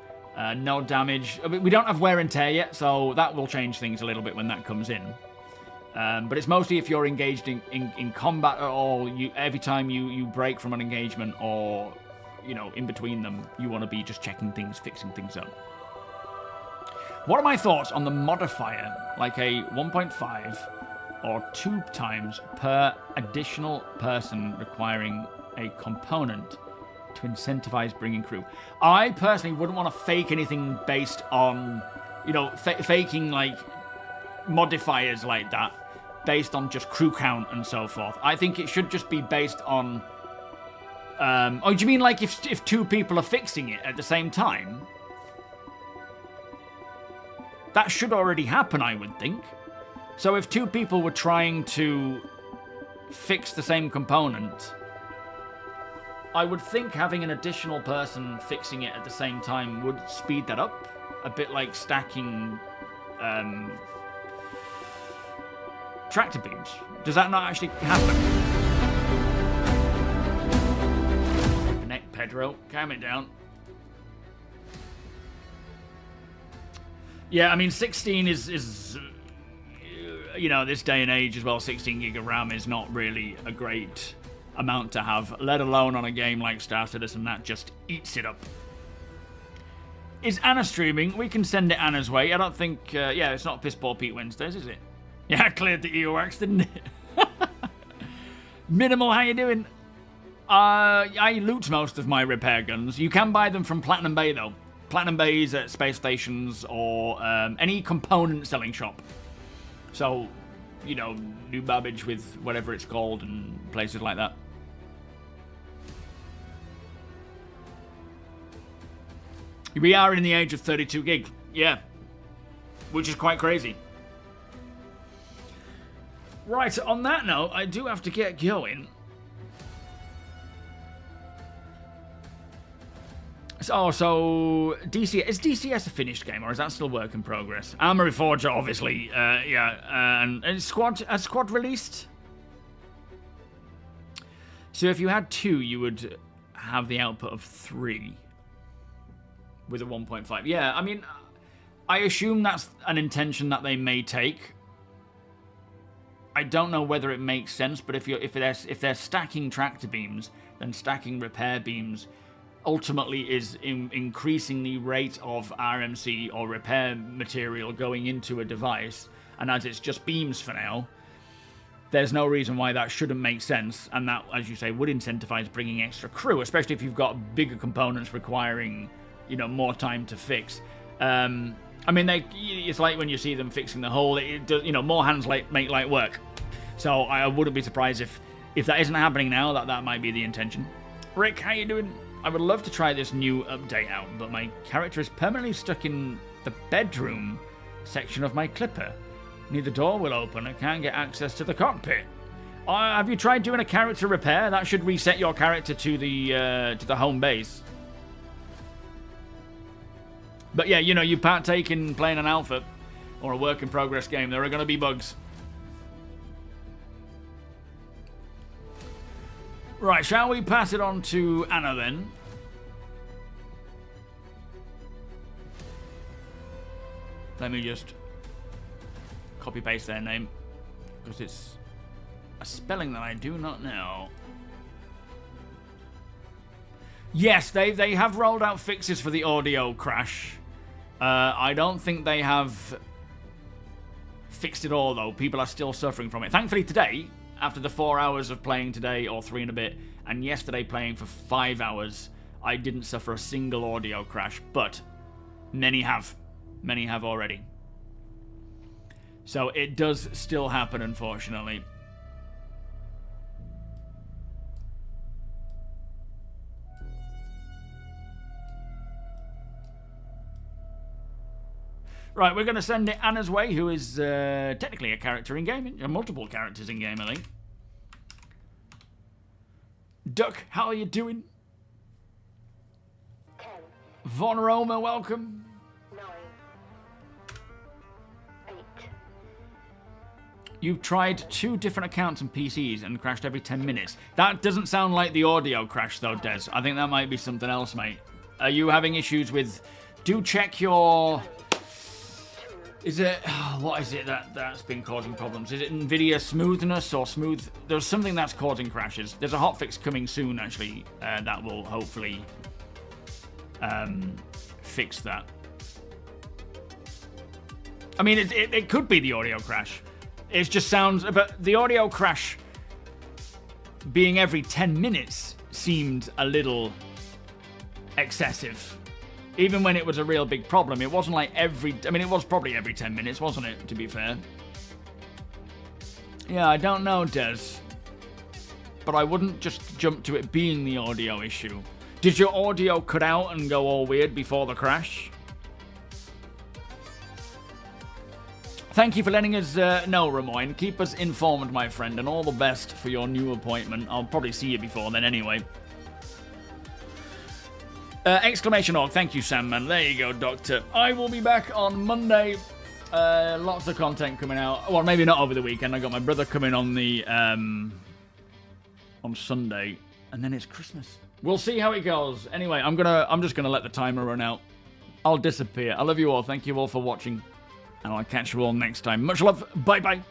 No damage. We don't have wear and tear yet, so that will change things a little bit when that comes in. But it's mostly if you're engaged in combat at all, every time you break from an engagement or, in between them, you want to be just checking things, fixing things up. What are my thoughts on the modifier, like a 1.5 or 2 times per additional person requiring a component to incentivize bringing crew? I personally wouldn't want to fake anything based on, faking like modifiers like that based on just crew count and so forth. I think it should just be based on oh, do you mean like if 2 people are fixing it at the same time? That should already happen, I would think. So if 2 people were trying to fix the same component, I would think having an additional person fixing it at the same time would speed that up. A bit like stacking tractor beams. Does that not actually happen? Connect, Pedro. Calm it down. Yeah, I mean, 16 is this day and age as well, 16 gig of RAM is not really a great amount to have, let alone on a game like Star Citizen that just eats it up. Is Anna streaming? We can send it Anna's way. I don't think, yeah, it's not Pissball Pete Wednesdays, is it? Yeah, I cleared the earwax, didn't it? Minimal, how you doing? I loot most of my repair guns. You can buy them from Platinum Bay, though. Platinum Bays at space stations or any component selling shop. So, New Babbage with whatever it's called and places like that. We are in the age of 32 gig. Yeah. Which is quite crazy. Right, on that note, I do have to get going. So DCS, is DCS a finished game, or is that still work in progress? Armory Forger, obviously, yeah, and has Squad released? So if you had 2, you would have the output of 3 with a 1.5. Yeah, I mean, I assume that's an intention that they may take. I don't know whether it makes sense, but if they're stacking tractor beams, then stacking repair beams ultimately is increasing the rate of RMC or repair material going into a device, and as it's just beams for now, there's no reason why that shouldn't make sense, and that, as you say, would incentivize bringing extra crew, especially if you've got bigger components requiring, more time to fix. I mean, it's like when you see them fixing the hull, it does, more hands make light work. So I wouldn't be surprised if that isn't happening now, that might be the intention. Rick, how you doing? I would love to try this new update out, but my character is permanently stuck in the bedroom section of my clipper. Neither door will open. I can't get access to the cockpit. Have you tried doing a character repair? That should reset your character to the home base. But yeah, you partake in playing an alpha or a work in progress game, there are going to be bugs. Right, shall we pass it on to Anna then? Let me just copy paste their name, because it's a spelling that I do not know. Yes, they have rolled out fixes for the audio crash. I don't think they have fixed it all, though. People are still suffering from it. Thankfully today, after the 4 hours of playing today, or 3 and a bit, and yesterday playing for 5 hours, I didn't suffer a single audio crash, but many have. Many have already. So it does still happen, unfortunately. Right, we're going to send it Anna's way, who is technically a character in game, multiple characters in game, I think. Duck, how are you doing? 10, Von Roma, welcome. 9, 8, You've tried 2 different accounts and PCs and crashed every 10 minutes. That doesn't sound like the audio crash, though, Des. I think that might be something else, mate. Are you having issues with... Do check your... Is it... What is it that's been causing problems? Is it NVIDIA smoothness or smooth... There's something that's causing crashes. There's a hotfix coming soon, actually, that will hopefully fix that. I mean, it could be the audio crash. It just sounds... But the audio crash being every 10 minutes seemed a little excessive. Even when it was a real big problem, it wasn't like every... I mean, it was probably every 10 minutes, wasn't it, to be fair? Yeah, I don't know, Des. But I wouldn't just jump to it being the audio issue. Did your audio cut out and go all weird before the crash? Thank you for letting us know, Ramoyne. Keep us informed, my friend, and all the best for your new appointment. I'll probably see you before then anyway. Exclamation org, thank you, Sam, man. There you go, Doctor. I will be back on Monday. Lots of content coming out. Well, maybe not over the weekend. I got my brother coming on the on Sunday, and then it's Christmas. We'll see how it goes. Anyway, I'm just gonna let the timer run out. I'll disappear. I love you all. Thank you all for watching, and I'll catch you all next time. Much love. Bye bye.